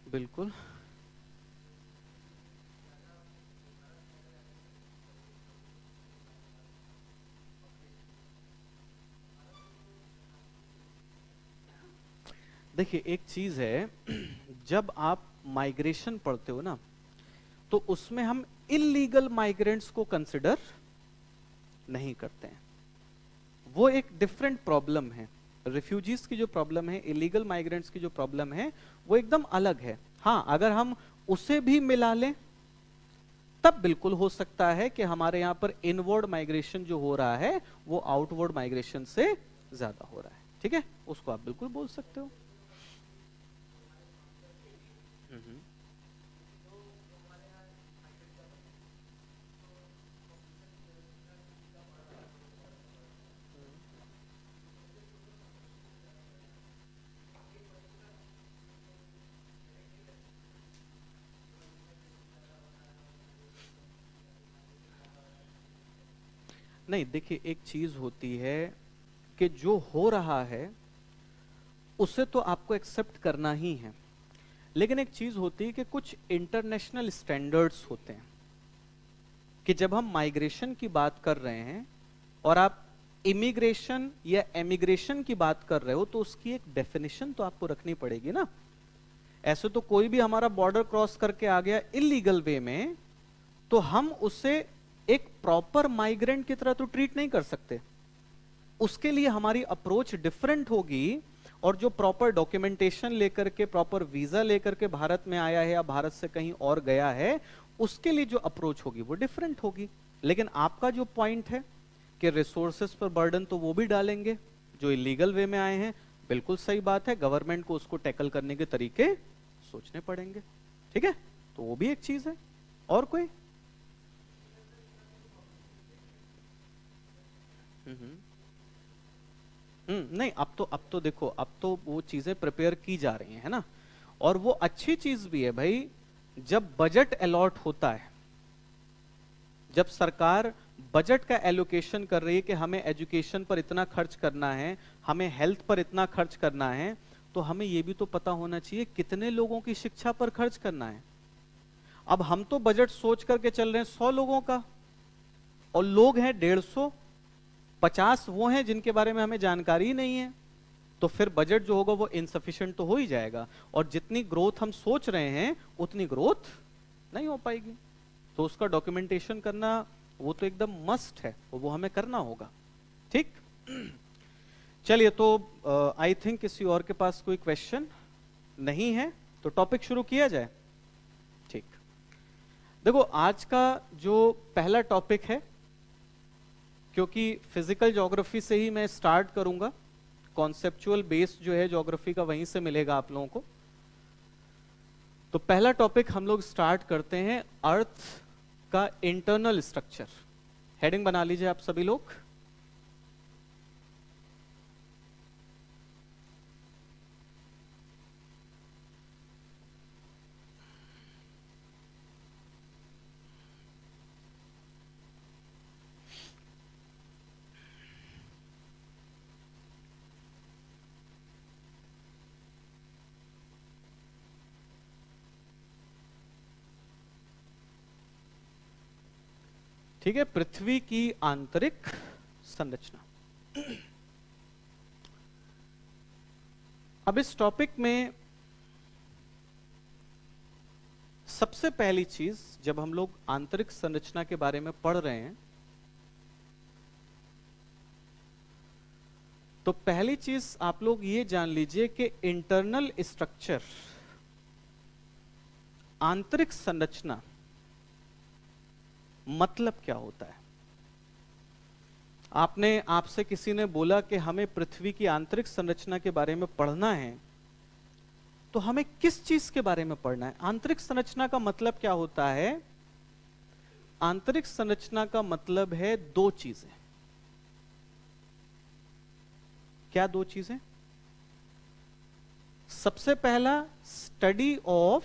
बिल्कुल। देखिए एक चीज है, जब आप माइग्रेशन पढ़ते हो ना तो उसमें हम इलीगल माइग्रेंट्स को कंसिडर नहीं करते हैं। वो एक डिफरेंट प्रॉब्लम है। रिफ्यूजीज की जो प्रॉब्लम है, इलीगल माइग्रेंट्स की जो प्रॉब्लम है, वो एकदम अलग है। हाँ, अगर हम उसे भी मिला लें तब बिल्कुल हो सकता है कि हमारे यहां पर इनवर्ड माइग्रेशन जो हो रहा है वो आउटवर्ड माइग्रेशन से ज्यादा हो रहा है। ठीक है, उसको आप बिल्कुल बोल सकते हो। नहीं, देखिए एक चीज होती है कि जो हो रहा है उसे तो आपको एक्सेप्ट करना ही है, लेकिन एक चीज होती है कि कुछ इंटरनेशनल स्टैंडर्ड्स होते हैं कि जब हम माइग्रेशन की बात कर रहे हैं और आप इमिग्रेशन या एमिग्रेशन की बात कर रहे हो तो उसकी एक डेफिनेशन तो आपको रखनी पड़ेगी ना। ऐसे तो कोई भी हमारा बॉर्डर क्रॉस करके आ गया इलीगल वे में तो हम उसे एक प्रॉपर माइग्रेंट की तरह तो ट्रीट नहीं कर सकते। उसके लिए हमारी अप्रोच डिफरेंट होगी, और जो प्रॉपर डॉक्यूमेंटेशन लेकर के, प्रॉपर वीजा लेकर के भारत में आया है या भारत से कहीं और गया है, उसके लिए जो अप्रोच होगी वो डिफरेंट होगी। लेकिन आपका जो पॉइंट है कि रिसोर्सेस पर बर्डन तो वो भी डालेंगे जो इलीगल वे में आए हैं, बिल्कुल सही बात है। गवर्नमेंट को उसको टैकल करने के तरीके सोचने पड़ेंगे। ठीक है, तो वो भी एक चीज है। और कोई? नहीं, अब तो देखो, अब तो वो चीजें प्रिपेयर की जा रही हैं, है ना। और वो अच्छी चीज भी है भाई। जब बजट अलॉट होता है, जब सरकार बजट का एलोकेशन कर रही है कि हमें एजुकेशन पर इतना खर्च करना है, हमें हेल्थ पर इतना खर्च करना है, तो हमें यह भी तो पता होना चाहिए कितने लोगों की शिक्षा पर खर्च करना है। अब हम तो बजट सोच करके चल रहे हैं 100 लोगों का, और लोग हैं 150, 50 वो हैं जिनके बारे में हमें जानकारी ही नहीं है। तो फिर बजट जो होगा वो इनसफिशिएंट तो हो ही जाएगा, और जितनी ग्रोथ हम सोच रहे हैं उतनी ग्रोथ नहीं हो पाएगी। तो उसका डॉक्यूमेंटेशन करना वो तो एकदम मस्ट है, वो हमें करना होगा। ठीक, चलिए, तो आई थिंक किसी और के पास कोई क्वेश्चन नहीं है तो टॉपिक शुरू किया जाए। ठीक, देखो आज का जो पहला टॉपिक है, क्योंकि फिजिकल ज्योग्राफी से ही मैं स्टार्ट करूंगा, कॉन्सेप्चुअल बेस जो है ज्योग्राफी का वहीं से मिलेगा आप लोगों को। तो पहला टॉपिक हम लोग स्टार्ट करते हैं, अर्थ का इंटरनल स्ट्रक्चर। हेडिंग बना लीजिए आप सभी लोग। ठीक है, पृथ्वी की आंतरिक संरचना। अब इस टॉपिक में सबसे पहली चीज, जब हम लोग आंतरिक संरचना के बारे में पढ़ रहे हैं, तो पहली चीज आप लोग ये जान लीजिए कि इंटरनल स्ट्रक्चर, आंतरिक संरचना मतलब क्या होता है। आपसे किसी ने बोला कि हमें पृथ्वी की आंतरिक संरचना के बारे में पढ़ना है, तो हमें किस चीज के बारे में पढ़ना है? आंतरिक संरचना का मतलब क्या होता है? आंतरिक संरचना का मतलब है दो चीजें। क्या दो चीजें? सबसे पहला, स्टडी ऑफ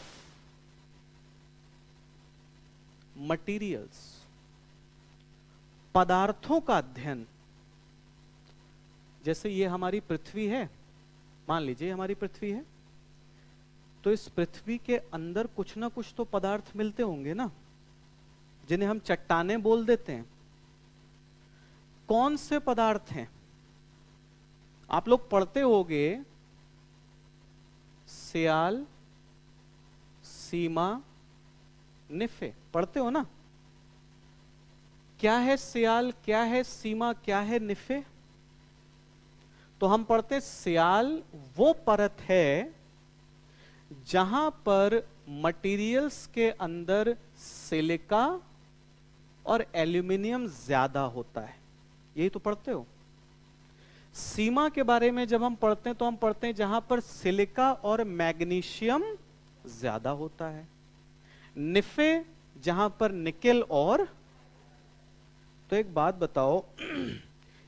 मटीरियल्स, पदार्थों का अध्ययन। जैसे ये हमारी पृथ्वी है, मान लीजिए हमारी पृथ्वी है, तो इस पृथ्वी के अंदर कुछ ना कुछ तो पदार्थ मिलते होंगे ना, जिन्हें हम चट्टानें बोल देते हैं। कौन से पदार्थ हैं? आप लोग पढ़ते होंगे, सियाल, सीमा, निफे, पढ़ते हो ना? क्या है सियाल, क्या है सीमा, क्या है निफे? तो हम पढ़ते, सियाल वो परत है जहां पर मटेरियल्स के अंदर सिलिका और एल्यूमिनियम ज्यादा होता है, यही तो पढ़ते हो। सीमा के बारे में जब हम पढ़ते हैं तो हम पढ़ते हैं जहां पर सिलिका और मैग्नीशियम ज्यादा होता है। निफे जहां पर निकेल और, तो एक बात बताओ,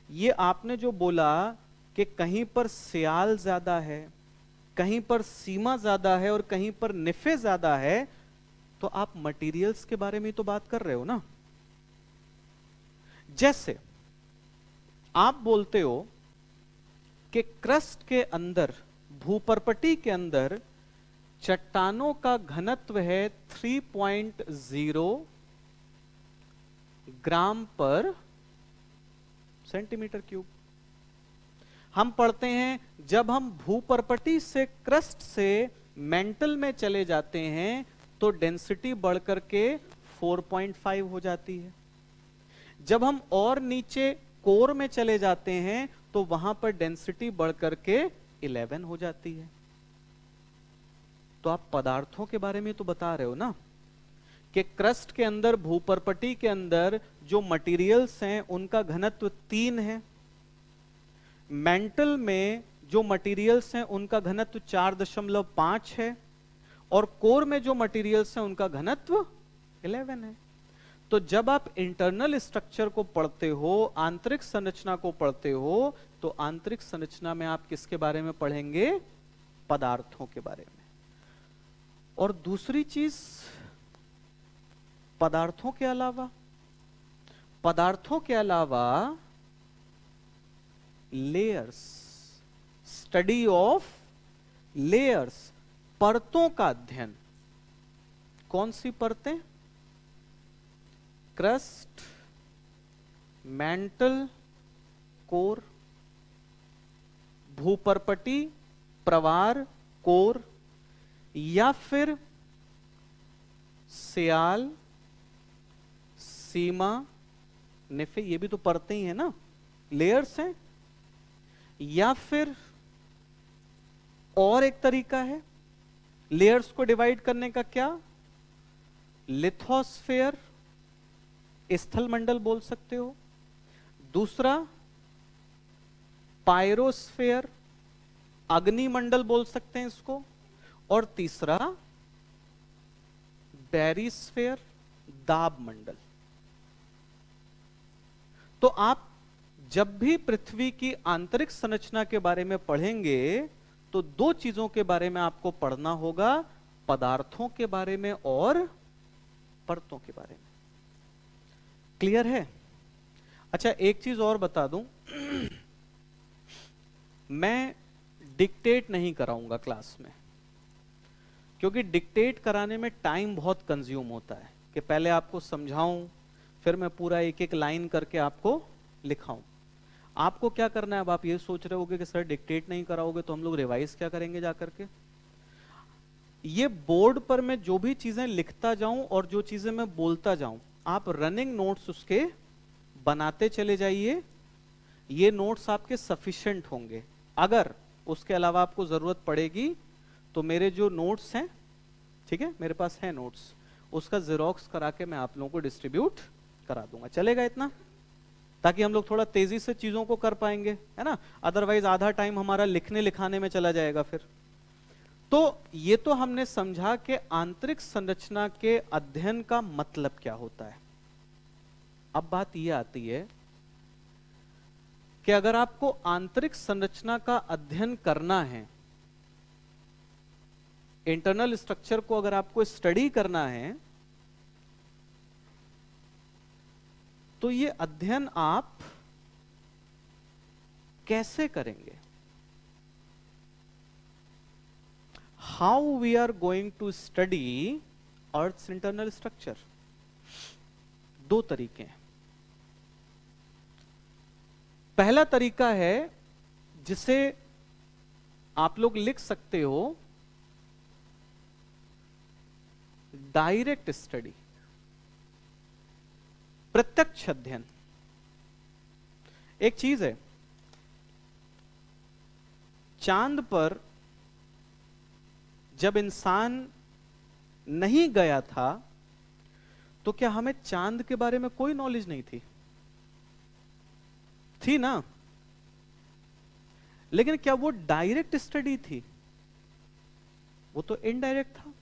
ये आपने जो बोला कि कहीं पर सियाल ज्यादा है, कहीं पर सीमा ज्यादा है और कहीं पर निफे ज्यादा है, तो आप मटेरियल्स के बारे में तो बात कर रहे हो ना। जैसे आप बोलते हो कि क्रस्ट के अंदर, भूपर्पटी के अंदर चट्टानों का घनत्व है 3.0 ग्राम पर सेंटीमीटर क्यूब। हम पढ़ते हैं जब हम भूपर्पटी से, क्रस्ट से मेंटल में चले जाते हैं तो डेंसिटी बढ़कर के 4.5 हो जाती है। जब हम और नीचे कोर में चले जाते हैं तो वहां पर डेंसिटी बढ़कर के 11 हो जाती है। तो आप पदार्थों के बारे में तो बता रहे हो ना कि क्रस्ट के अंदर, भूपर्पटी के अंदर जो मटेरियल्स हैं उनका घनत्व 3 है, मेंटल में जो मटेरियल्स हैं उनका घनत्व 4.5 है, और कोर में जो मटेरियल्स हैं उनका घनत्व 11 है। तो जब आप इंटरनल स्ट्रक्चर को पढ़ते हो, आंतरिक संरचना को पढ़ते हो, तो आंतरिक संरचना में आप किसके बारे में पढ़ेंगे? पदार्थों के बारे में। और दूसरी चीज, पदार्थों के अलावा लेयर्स, स्टडी ऑफ लेयर्स, परतों का अध्ययन। कौन सी परतें? क्रस्ट, मेंटल, कोर, भूपर्पटी, प्रवार, कोर, या फिर सियाल, सीमा, निफे, ये भी तो परतें ही है ना, लेयर्स हैं। या फिर और एक तरीका है लेयर्स को डिवाइड करने का, क्या? लिथोस्फेयर, स्थल मंडल बोल सकते हो। दूसरा पायरोस्फेयर, अग्निमंडल बोल सकते हैं इसको। और तीसरा बैरिस्फेयर, दाब मंडल। तो आप जब भी पृथ्वी की आंतरिक संरचना के बारे में पढ़ेंगे तो दो चीजों के बारे में आपको पढ़ना होगा, पदार्थों के बारे में और परतों के बारे में। क्लियर है? अच्छा, एक चीज और बता दूं, मैं डिक्टेट नहीं कराऊंगा क्लास में, क्योंकि डिक्टेट कराने में टाइम बहुत कंज्यूम होता है कि पहले आपको समझाऊं, फिर मैं पूरा एक एक लाइन करके आपको लिखाऊं। आपको क्या करना है, अब आप ये सोच रहे होगे कि सर डिक्टेट नहीं कराओगे तो हम लोग रिवाइज क्या करेंगे जाकर के। ये बोर्ड पर मैं जो भी चीजें लिखता जाऊं और जो चीजें मैं बोलता जाऊं, आप रनिंग नोट्स उसके बनाते चले जाइए। ये नोट्स आपके सफिशिएंट होंगे। अगर उसके अलावा आपको जरूरत पड़ेगी तो मेरे जो नोट्स हैं, ठीक है, मेरे पास है नोट्स, उसका जेरोक्स करा के मैं आप लोगों को डिस्ट्रीब्यूट करा दूंगा। चलेगा इतना, ताकि हम लोग थोड़ा तेजी से चीजों को कर पाएंगे, है ना। अदरवाइज आधा टाइम हमारा लिखने लिखाने में चला जाएगा फिर। तो ये तो हमने समझा कि आंतरिक संरचना के अध्ययन का मतलब क्या होता है। अब बात ये आती है कि अगर आपको आंतरिक संरचना का अध्ययन करना है, इंटरनल स्ट्रक्चर को अगर आपको स्टडी करना है, तो ये अध्ययन आप कैसे करेंगे? How we are going to study earth's internal structure. दो तरीके हैं। पहला तरीका है जिसे आप लोग लिख सकते हो डायरेक्ट स्टडी, प्रत्यक्ष अध्ययन। एक चीज है, चांद पर जब इंसान नहीं गया था तो क्या हमें चांद के बारे में कोई नॉलेज नहीं थी? थी ना। लेकिन क्या वो डायरेक्ट स्टडी थी? वो तो इनडायरेक्ट था।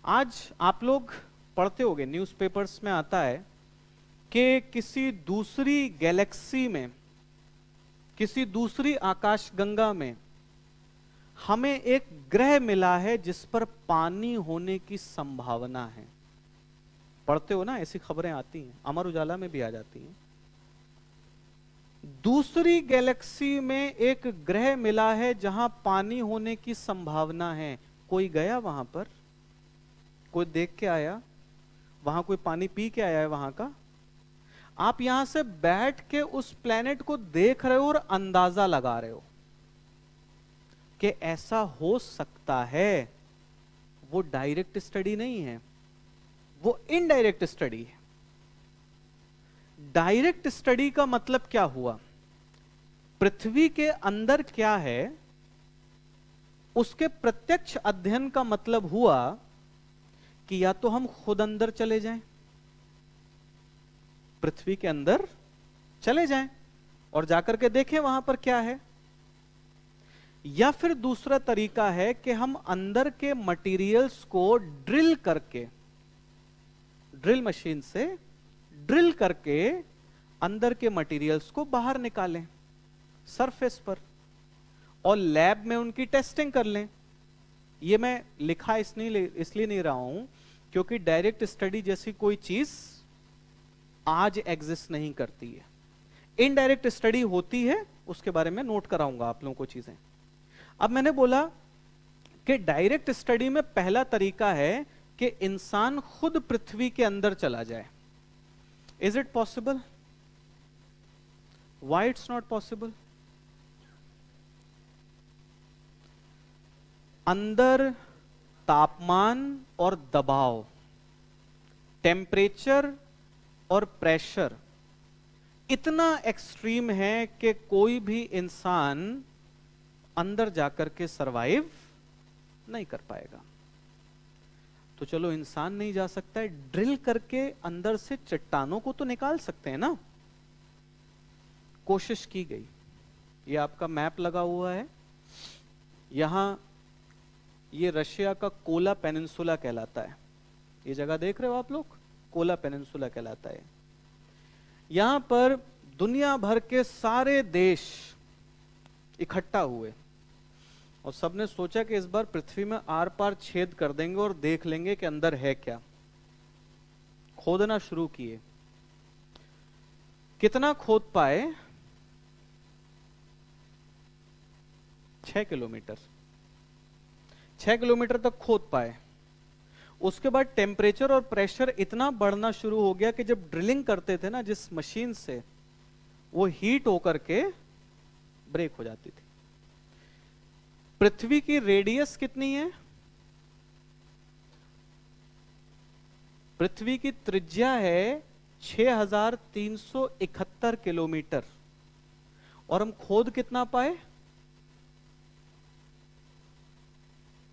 आज आप लोग पढ़ते होंगे, न्यूज़पेपर्स में आता है कि किसी दूसरी गैलेक्सी में, किसी दूसरी आकाशगंगा में हमें एक ग्रह मिला है जिस पर पानी होने की संभावना है। पढ़ते हो ना, ऐसी खबरें आती हैं, अमर उजाला में भी आ जाती हैं। दूसरी गैलेक्सी में एक ग्रह मिला है जहां पानी होने की संभावना है। कोई गया वहां पर? कोई देख के आया? वहां कोई पानी पी के आया है वहां का? आप यहां से बैठ के उस प्लेनेट को देख रहे हो और अंदाजा लगा रहे हो कि ऐसा हो सकता है। वो डायरेक्ट स्टडी नहीं है, वो इनडायरेक्ट स्टडी है। डायरेक्ट स्टडी का मतलब क्या हुआ? पृथ्वी के अंदर क्या है उसके प्रत्यक्ष अध्ययन का मतलब हुआ कि या तो हम खुद अंदर चले जाएं, पृथ्वी के अंदर चले जाएं और जाकर के देखें वहां पर क्या है, या फिर दूसरा तरीका है कि हम अंदर के मटेरियल्स को ड्रिल करके, ड्रिल मशीन से ड्रिल करके अंदर के मटेरियल्स को बाहर निकालें सरफेस पर और लैब में उनकी टेस्टिंग कर लें। ये मैं लिखा इसलिए नहीं रहा हूं क्योंकि डायरेक्ट स्टडी जैसी कोई चीज आज एग्जिस्ट नहीं करती है। इनडायरेक्ट स्टडी होती है, उसके बारे में नोट कराऊंगा आप लोगों को चीजें। अब मैंने बोला कि डायरेक्ट स्टडी में पहला तरीका है कि इंसान खुद पृथ्वी के अंदर चला जाए। Is it possible? Why it's not possible? अंदर तापमान और दबाव, टेम्परेचर और प्रेशर इतना एक्सट्रीम है कि कोई भी इंसान अंदर जाकर के सरवाइव नहीं कर पाएगा। तो चलो, इंसान नहीं जा सकता है, ड्रिल करके अंदर से चट्टानों को तो निकाल सकते हैं ना। कोशिश की गई। ये आपका मैप लगा हुआ है, यहां ये रशिया का कोला पेनिनसुला कहलाता है। ये जगह देख रहे हो आप लोग, कोला पेनिनसुला कहलाता है। यहां पर दुनिया भर के सारे देश इकट्ठा हुए और सबने सोचा कि इस बार पृथ्वी में आर पार छेद कर देंगे और देख लेंगे कि अंदर है क्या। खोदना शुरू किए। कितना खोद पाए? 6 किलोमीटर। 6 किलोमीटर तक खोद पाए। उसके बाद टेम्परेचर और प्रेशर इतना बढ़ना शुरू हो गया कि जब ड्रिलिंग करते थे ना जिस मशीन से, वो हीट होकर के ब्रेक हो जाती थी। पृथ्वी की रेडियस कितनी है? पृथ्वी की त्रिज्या है 6371 किलोमीटर, और हम खोद कितना पाए?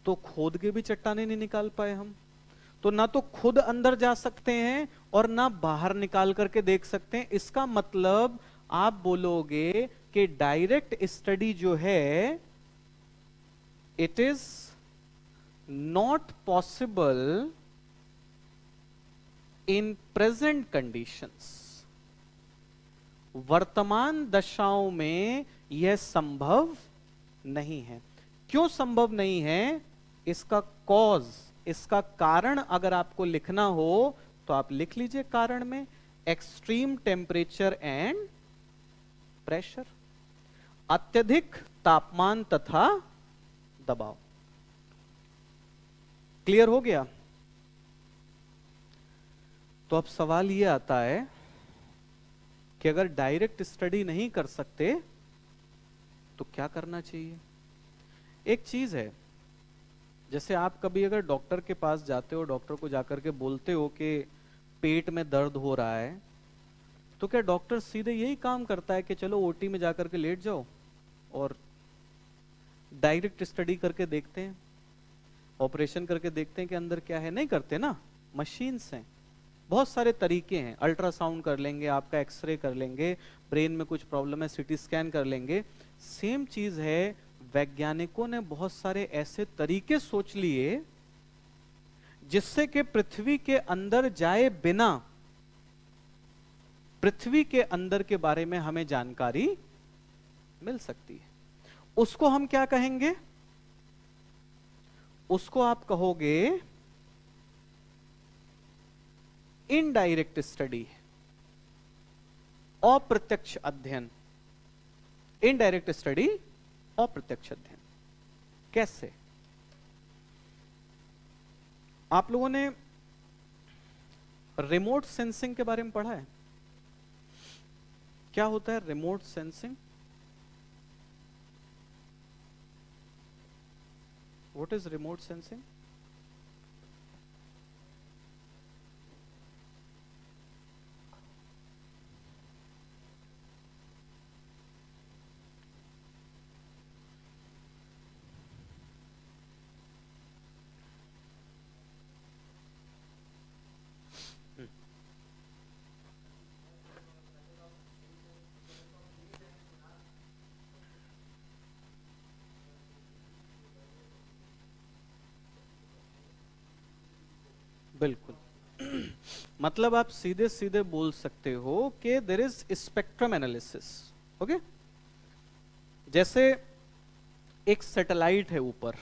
तो खोद के भी चट्टाने नहीं निकाल पाए हम। तो ना तो खुद अंदर जा सकते हैं और ना बाहर निकाल करके देख सकते हैं। इसका मतलब आप बोलोगे कि डायरेक्ट स्टडी जो है, it is not possible in present conditions. वर्तमान दशाओं में यह संभव नहीं है। क्यों संभव नहीं है? इसका कॉज, इसका कारण अगर आपको लिखना हो तो आप लिख लीजिए कारण में, एक्सट्रीम टेम्परेचर एंड प्रेशर, अत्यधिक तापमान तथा दबाव। क्लियर हो गया? तो अब सवाल यह आता है कि अगर डायरेक्ट स्टडी नहीं कर सकते तो क्या करना चाहिए? एक चीज है, जैसे आप कभी अगर डॉक्टर के पास जाते हो, डॉक्टर को जाकर के बोलते हो कि पेट में दर्द हो रहा है, तो क्या डॉक्टर सीधे यही काम करता है कि चलो ओटी में जाकर के लेट जाओ और डायरेक्ट स्टडी करके देखते हैं, ऑपरेशन करके देखते हैं कि अंदर क्या है? नहीं करते ना। मशीन्स हैं, बहुत सारे तरीके हैं। अल्ट्रासाउंड कर लेंगे, आपका एक्सरे कर लेंगे, ब्रेन में कुछ प्रॉब्लम है सीटी स्कैन कर लेंगे। सेम चीज है, वैज्ञानिकों ने बहुत सारे ऐसे तरीके सोच लिए जिससे कि पृथ्वी के अंदर जाए बिना पृथ्वी के अंदर के बारे में हमें जानकारी मिल सकती है। उसको हम क्या कहेंगे? उसको आप कहोगे इनडायरेक्ट स्टडी, अप्रत्यक्ष अध्ययन। इनडायरेक्ट स्टडी, अप्रत्यक्ष अध्ययन। कैसे? आप लोगों ने रिमोट सेंसिंग के बारे में पढ़ा है? क्या होता है remote sensing? What is remote sensing? बिल्कुल। मतलब आप सीधे सीधे बोल सकते हो कि there is spectrum analysis. Okay, जैसे एक सैटेलाइट है ऊपर,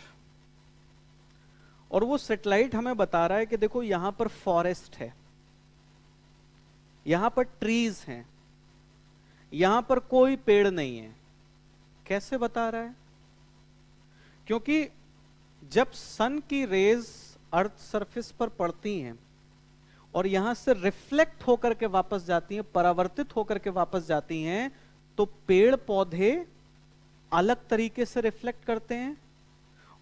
और वो सैटेलाइट हमें बता रहा है कि देखो यहां पर फॉरेस्ट है, यहां पर ट्रीज हैं, यहां पर कोई पेड़ नहीं है। कैसे बता रहा है? क्योंकि जब सन की रेज अर्थ सरफेस पर पड़ती हैं और यहां से रिफ्लेक्ट होकर के वापस जाती हैं, परावर्तित होकर के वापस जाती हैं, तो पेड़ पौधे अलग तरीके से रिफ्लेक्ट करते हैं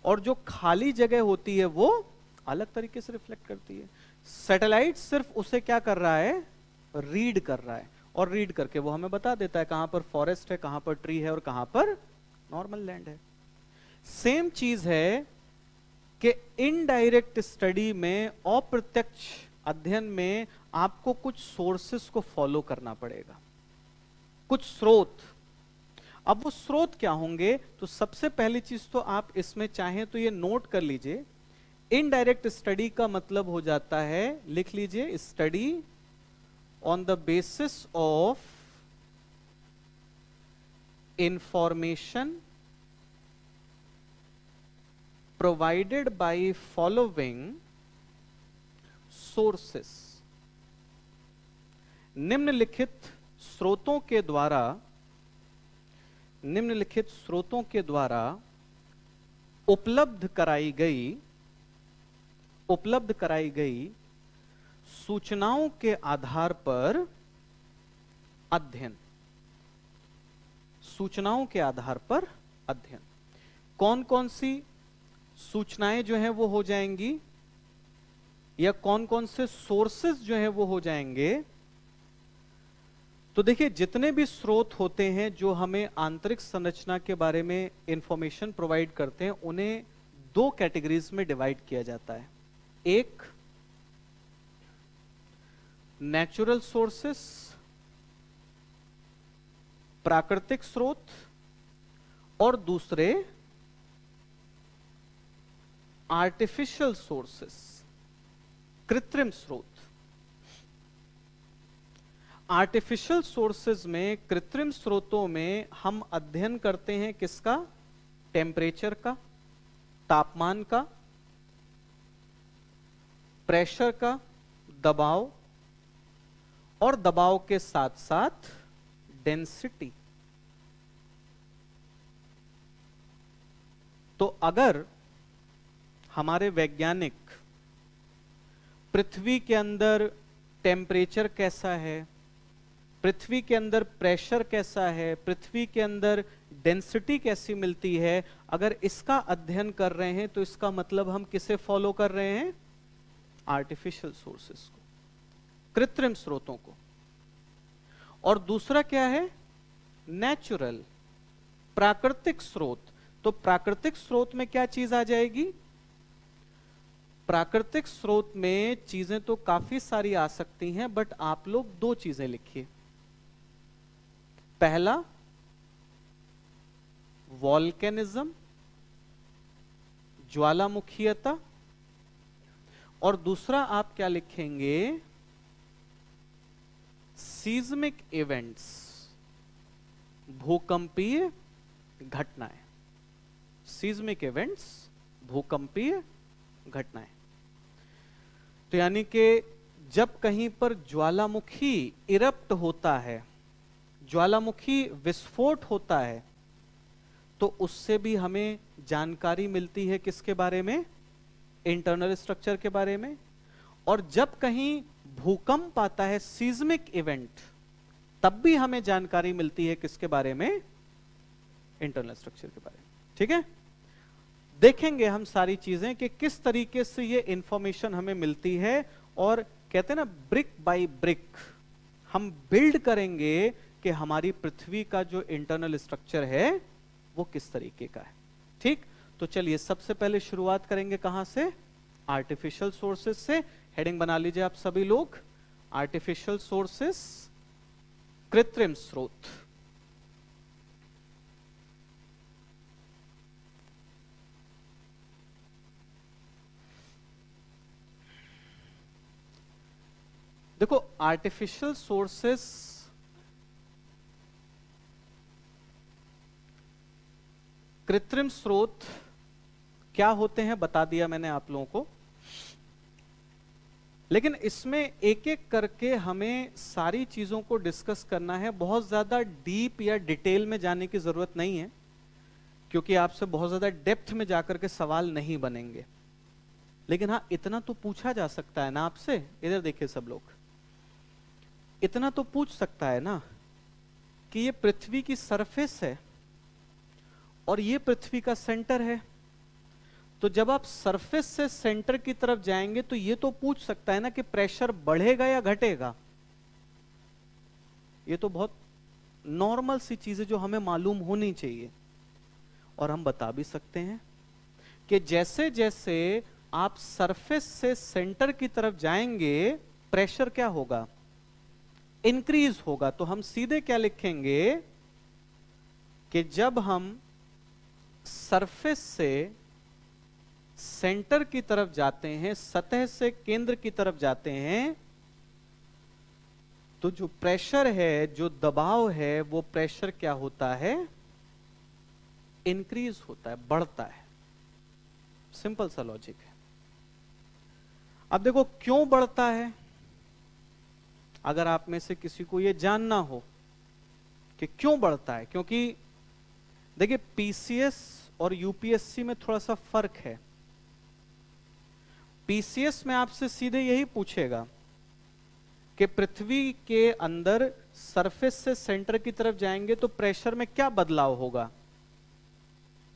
और जो खाली जगह होती है वो अलग तरीके से रिफ्लेक्ट करती है। सैटेलाइट सिर्फ उसे क्या कर रहा है? रीड कर रहा है, और रीड करके वो हमें बता देता है कहां पर फॉरेस्ट है, कहां पर ट्री है और कहां पर नॉर्मल लैंड है। सेम चीज है कि इनडायरेक्ट स्टडी में, अप्रत्यक्ष अध्ययन में, आपको कुछ सोर्सेस को फॉलो करना पड़ेगा, कुछ स्रोत। अब वो स्रोत क्या होंगे? तो सबसे पहली चीज तो आप इसमें चाहें तो ये नोट कर लीजिए, इनडायरेक्ट स्टडी का मतलब हो जाता है, लिख लीजिए, study on the basis of information provided by following sources। निम्नलिखित स्रोतों के द्वारा उपलब्ध कराई गई उपलब्ध कराई गई सूचनाओं के आधार पर अध्ययन। सूचनाओं के आधार पर अध्ययन। कौन कौन सी सूचनाएं जो हैं वो हो जाएंगी, या कौन कौन से सोर्सेस जो हैं वो हो जाएंगे? तो देखिए, जितने भी स्रोत होते हैं जो हमें आंतरिक संरचना के बारे में इंफॉर्मेशन प्रोवाइड करते हैं, उन्हें दो कैटेगरीज में डिवाइड किया जाता है। एक नेचुरल सोर्सेस, प्राकृतिक स्रोत, और दूसरे आर्टिफिशियल सोर्सेस, कृत्रिम स्रोत। आर्टिफिशियल सोर्सेज में, कृत्रिम स्रोतों में हम अध्ययन करते हैं किसका? टेम्परेचर का, तापमान का, प्रेशर का, दबाव, और दबाव के साथ साथ डेंसिटी। तो अगर हमारे वैज्ञानिक पृथ्वी के अंदर टेम्परेचर कैसा है, पृथ्वी के अंदर प्रेशर कैसा है, पृथ्वी के अंदर डेंसिटी कैसी मिलती है, अगर इसका अध्ययन कर रहे हैं तो इसका मतलब हम किसे फॉलो कर रहे हैं? आर्टिफिशियल सोर्सेस को, कृत्रिम स्रोतों को। और दूसरा क्या है? नेचुरल, प्राकृतिक स्रोत। तो प्राकृतिक स्रोत में क्या चीज आ जाएगी? प्राकृतिक स्रोत में चीजें तो काफी सारी आ सकती हैं, बट आप लोग दो चीजें लिखिए। पहला वॉल्केनिज्म, ज्वालामुखीयता, और दूसरा आप क्या लिखेंगे? सीज्मिक इवेंट्स, भूकंपीय घटनाएं। सीज्मिक इवेंट्स, भूकंपीय घटनाएं। तो यानी कि जब कहीं पर ज्वालामुखी इरप्ट होता है, ज्वालामुखी विस्फोट होता है, तो उससे भी हमें जानकारी मिलती है किसके बारे में? इंटरनल स्ट्रक्चर के बारे में। और जब कहीं भूकंप आता है, सीज्मिक इवेंट, तब भी हमें जानकारी मिलती है किसके बारे में? इंटरनल स्ट्रक्चर के बारे में। ठीक है, देखेंगे हम सारी चीजें कि किस तरीके से ये इंफॉर्मेशन हमें मिलती है, और कहते हैं ना, ब्रिक बाय ब्रिक हम बिल्ड करेंगे कि हमारी पृथ्वी का जो इंटरनल स्ट्रक्चर है वो किस तरीके का है। ठीक, तो चलिए सबसे पहले शुरुआत करेंगे कहां से? आर्टिफिशियल सोर्सेस से। हेडिंग बना लीजिए आप सभी लोग, आर्टिफिशियल सोर्सेस, कृत्रिम स्रोत। देखो, आर्टिफिशियल सोर्सेस कृत्रिम स्रोत क्या होते हैं बता दिया मैंने आप लोगों को, लेकिन इसमें एक एक करके हमें सारी चीजों को डिस्कस करना है। बहुत ज्यादा डीप या डिटेल में जाने की जरूरत नहीं है, क्योंकि आपसे बहुत ज्यादा डेप्थ में जाकर के सवाल नहीं बनेंगे। लेकिन हाँ, इतना तो पूछा जा सकता है ना आपसे। इधर देखिए सब लोग, इतना तो पूछ सकता है ना कि ये पृथ्वी की सरफेस है और ये पृथ्वी का सेंटर है। तो जब आप सरफेस से सेंटर की तरफ जाएंगे तो ये तो पूछ सकता है ना कि प्रेशर बढ़ेगा या घटेगा। ये तो बहुत नॉर्मल सी चीज है जो हमें मालूम होनी चाहिए। और हम बता भी सकते हैं कि जैसे जैसे आप सरफेस से सेंटर की तरफ जाएंगे, प्रेशर क्या होगा? इंक्रीज होगा। तो हम सीधे क्या लिखेंगे कि जब हम सरफेस से सेंटर की तरफ जाते हैं, सतह से केंद्र की तरफ जाते हैं, तो जो प्रेशर है, जो दबाव है, वो प्रेशर क्या होता है? इंक्रीज होता है, बढ़ता है। सिंपल सा लॉजिक है। अब देखो क्यों बढ़ता है। अगर आप में से किसी को यह जानना हो कि क्यों बढ़ता है, क्योंकि देखिए पीसीएस और यूपीएससी में थोड़ा सा फर्क है। पीसीएस में आपसे सीधे यही पूछेगा कि पृथ्वी के अंदर सरफेस से सेंटर की तरफ जाएंगे तो प्रेशर में क्या बदलाव होगा।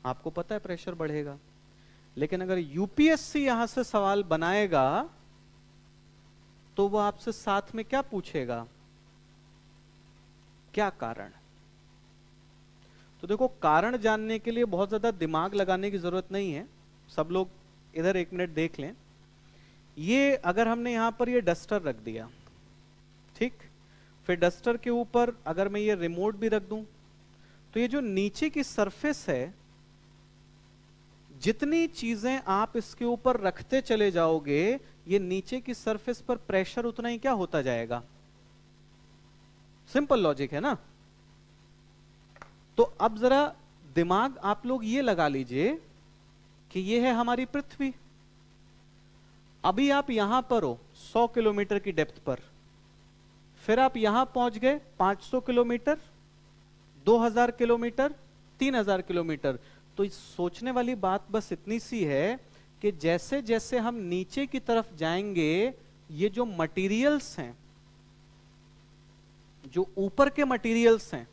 आपको पता है प्रेशर बढ़ेगा, लेकिन अगर यूपीएससी यहां से सवाल बनाएगा तो वो आपसे साथ में क्या पूछेगा, क्या कारण। तो देखो, कारण जानने के लिए बहुत ज्यादा दिमाग लगाने की जरूरत नहीं है। सब लोग इधर एक मिनट देख लें। ये अगर हमने यहां पर ये डस्टर रख दिया, ठीक, फिर डस्टर के ऊपर अगर मैं ये रिमोट भी रख दूं, तो ये जो नीचे की सरफेस है, जितनी चीजें आप इसके ऊपर रखते चले जाओगे, ये नीचे की सरफेस पर प्रेशर उतना ही क्या होता जाएगा। सिंपल लॉजिक है ना। तो अब जरा दिमाग आप लोग ये लगा लीजिए कि ये है हमारी पृथ्वी। अभी आप यहां पर हो 100 किलोमीटर की डेप्थ पर, फिर आप यहां पहुंच गए 500 किलोमीटर, 2000 किलोमीटर, 3000 किलोमीटर। तो इस सोचने वाली बात बस इतनी सी है कि जैसे जैसे हम नीचे की तरफ जाएंगे, ये जो मटेरियल्स हैं, जो ऊपर के मटेरियल्स हैं,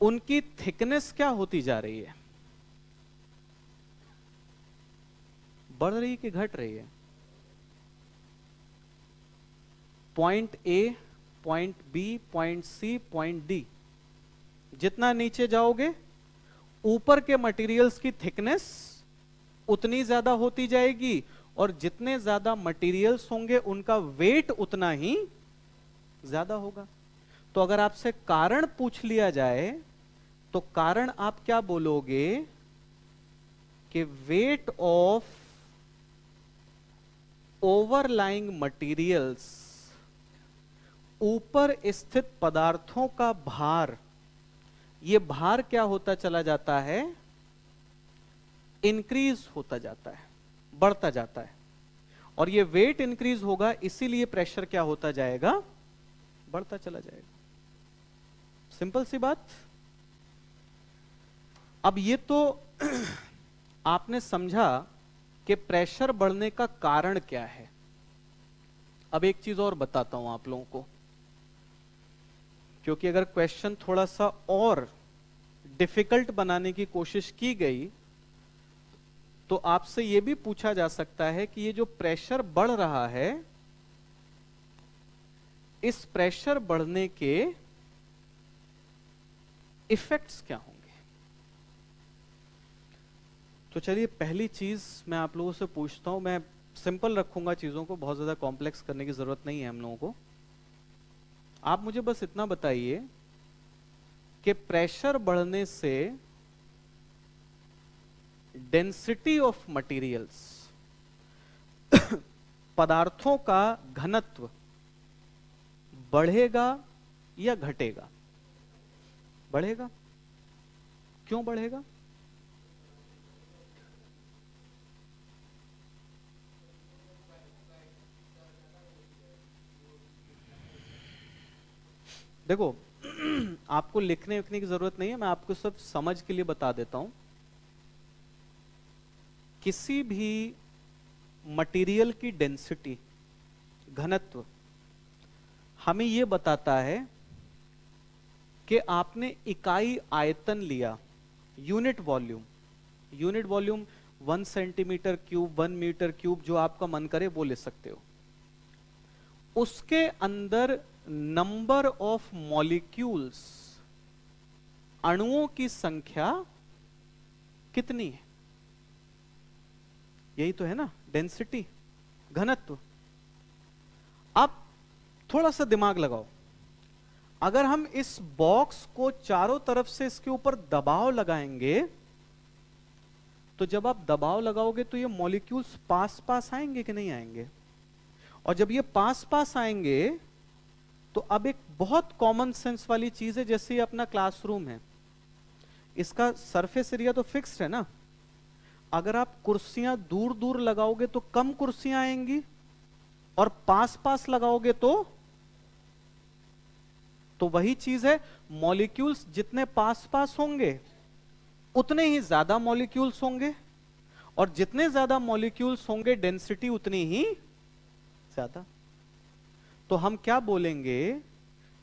उनकी थिकनेस क्या होती जा रही है, बढ़ रही कि घट रही है। Point A, point B, point C, point D, जितना नीचे जाओगे ऊपर के मटेरियल्स की थिकनेस उतनी ज्यादा होती जाएगी, और जितने ज्यादा मटेरियल्स होंगे उनका वेट उतना ही ज्यादा होगा। तो अगर आपसे कारण पूछ लिया जाए तो कारण आप क्या बोलोगे कि वेट ऑफ ओवरलाइंग मटेरियल्स, ऊपर स्थित पदार्थों का भार, ये भार क्या होता चला जाता है, इंक्रीज होता जाता है, बढ़ता जाता है। और ये वेट इंक्रीज होगा, इसीलिए प्रेशर क्या होता जाएगा, बढ़ता चला जाएगा। सिंपल सी बात। अब ये तो आपने समझा कि प्रेशर बढ़ने का कारण क्या है। अब एक चीज और बताता हूं आप लोगों को, क्योंकि अगर क्वेश्चन थोड़ा सा और डिफिकल्ट बनाने की कोशिश की गई तो आपसे यह भी पूछा जा सकता है कि ये जो प्रेशर बढ़ रहा है, इस प्रेशर बढ़ने के इफेक्ट्स क्या होंगे। तो चलिए, पहली चीज मैं आप लोगों से पूछता हूं, मैं सिंपल रखूंगा चीजों को, बहुत ज्यादा कॉम्प्लेक्स करने की जरूरत नहीं है हम लोगों को। आप मुझे बस इतना बताइए कि प्रेशर बढ़ने से डेंसिटी ऑफ मटेरियल्स, पदार्थों का घनत्व बढ़ेगा या घटेगा। बढ़ेगा। क्यों बढ़ेगा? देखो, आपको लिखने विखने की जरूरत नहीं है, मैं आपको सब समझ के लिए बता देता हूं। किसी भी मटेरियल की डेंसिटी, घनत्व, हमें यह बताता है कि आपने इकाई आयतन लिया, unit volume. Unit volume 1 centimetre cube, 1 metre cube, जो आपका मन करे वो ले सकते हो। उसके अंदर नंबर ऑफ मॉलिक्यूल्स, अणुओं की संख्या कितनी है, यही तो है ना डेंसिटी, घनत्व। अब थोड़ा सा दिमाग लगाओ, अगर हम इस बॉक्स को चारों तरफ से इसके ऊपर दबाव लगाएंगे, तो जब आप दबाव लगाओगे तो ये मॉलिक्यूल्स पास पास आएंगे कि नहीं आएंगे। और जब ये पास पास आएंगे तो अब एक बहुत कॉमन सेंस वाली चीज है, जैसे ये अपना क्लासरूम है, इसका सरफेस एरिया तो फिक्स्ड है ना। अगर आप कुर्सियां दूर दूर लगाओगे तो कम कुर्सियां आएंगी, और पास पास लगाओगे तो वही चीज है, मॉलिक्यूल्स जितने पास पास होंगे उतने ही ज्यादा मॉलिक्यूल्स होंगे, और जितने ज्यादा मॉलिक्यूल्स होंगे डेंसिटी उतनी ही ज्यादा। तो हम क्या बोलेंगे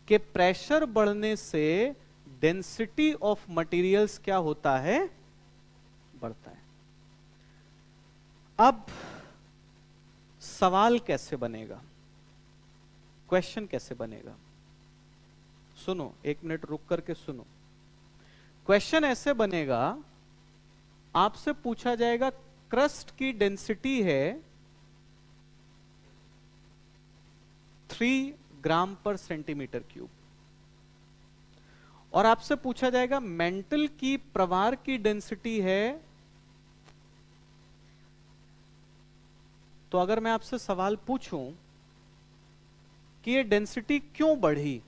कि प्रेशर बढ़ने से डेंसिटी ऑफ मटेरियल्स क्या होता है, बढ़ता है। अब सवाल कैसे बनेगा, क्वेश्चन कैसे बनेगा? सुनो, एक मिनट रुक करके सुनो। क्वेश्चन ऐसे बनेगा, आपसे पूछा जाएगा क्रस्ट की डेंसिटी है 3 ग्राम पर सेंटीमीटर क्यूब, और आपसे पूछा जाएगा मेंटल की प्रवार की डेंसिटी है। तो अगर मैं आपसे सवाल पूछूं कि ये डेंसिटी क्यों बढ़ी,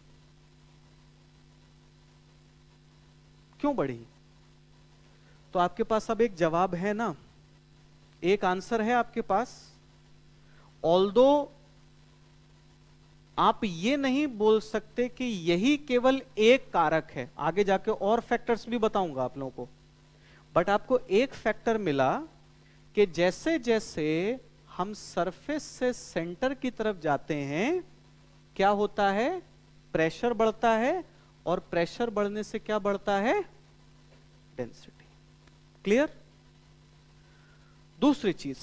क्यों बढ़ी, तो आपके पास अब एक जवाब है ना, एक आंसर है आपके पास। ऑल्दो आप ये नहीं बोल सकते कि यही केवल एक कारक है, आगे जाके और फैक्टर्स भी बताऊंगा आप लोगों को, बट आपको एक फैक्टर मिला कि जैसे जैसे हम सरफेस से सेंटर की तरफ जाते हैं क्या होता है, प्रेशर बढ़ता है, और प्रेशर बढ़ने से क्या बढ़ता है, डेंसिटी। क्लियर? दूसरी चीज,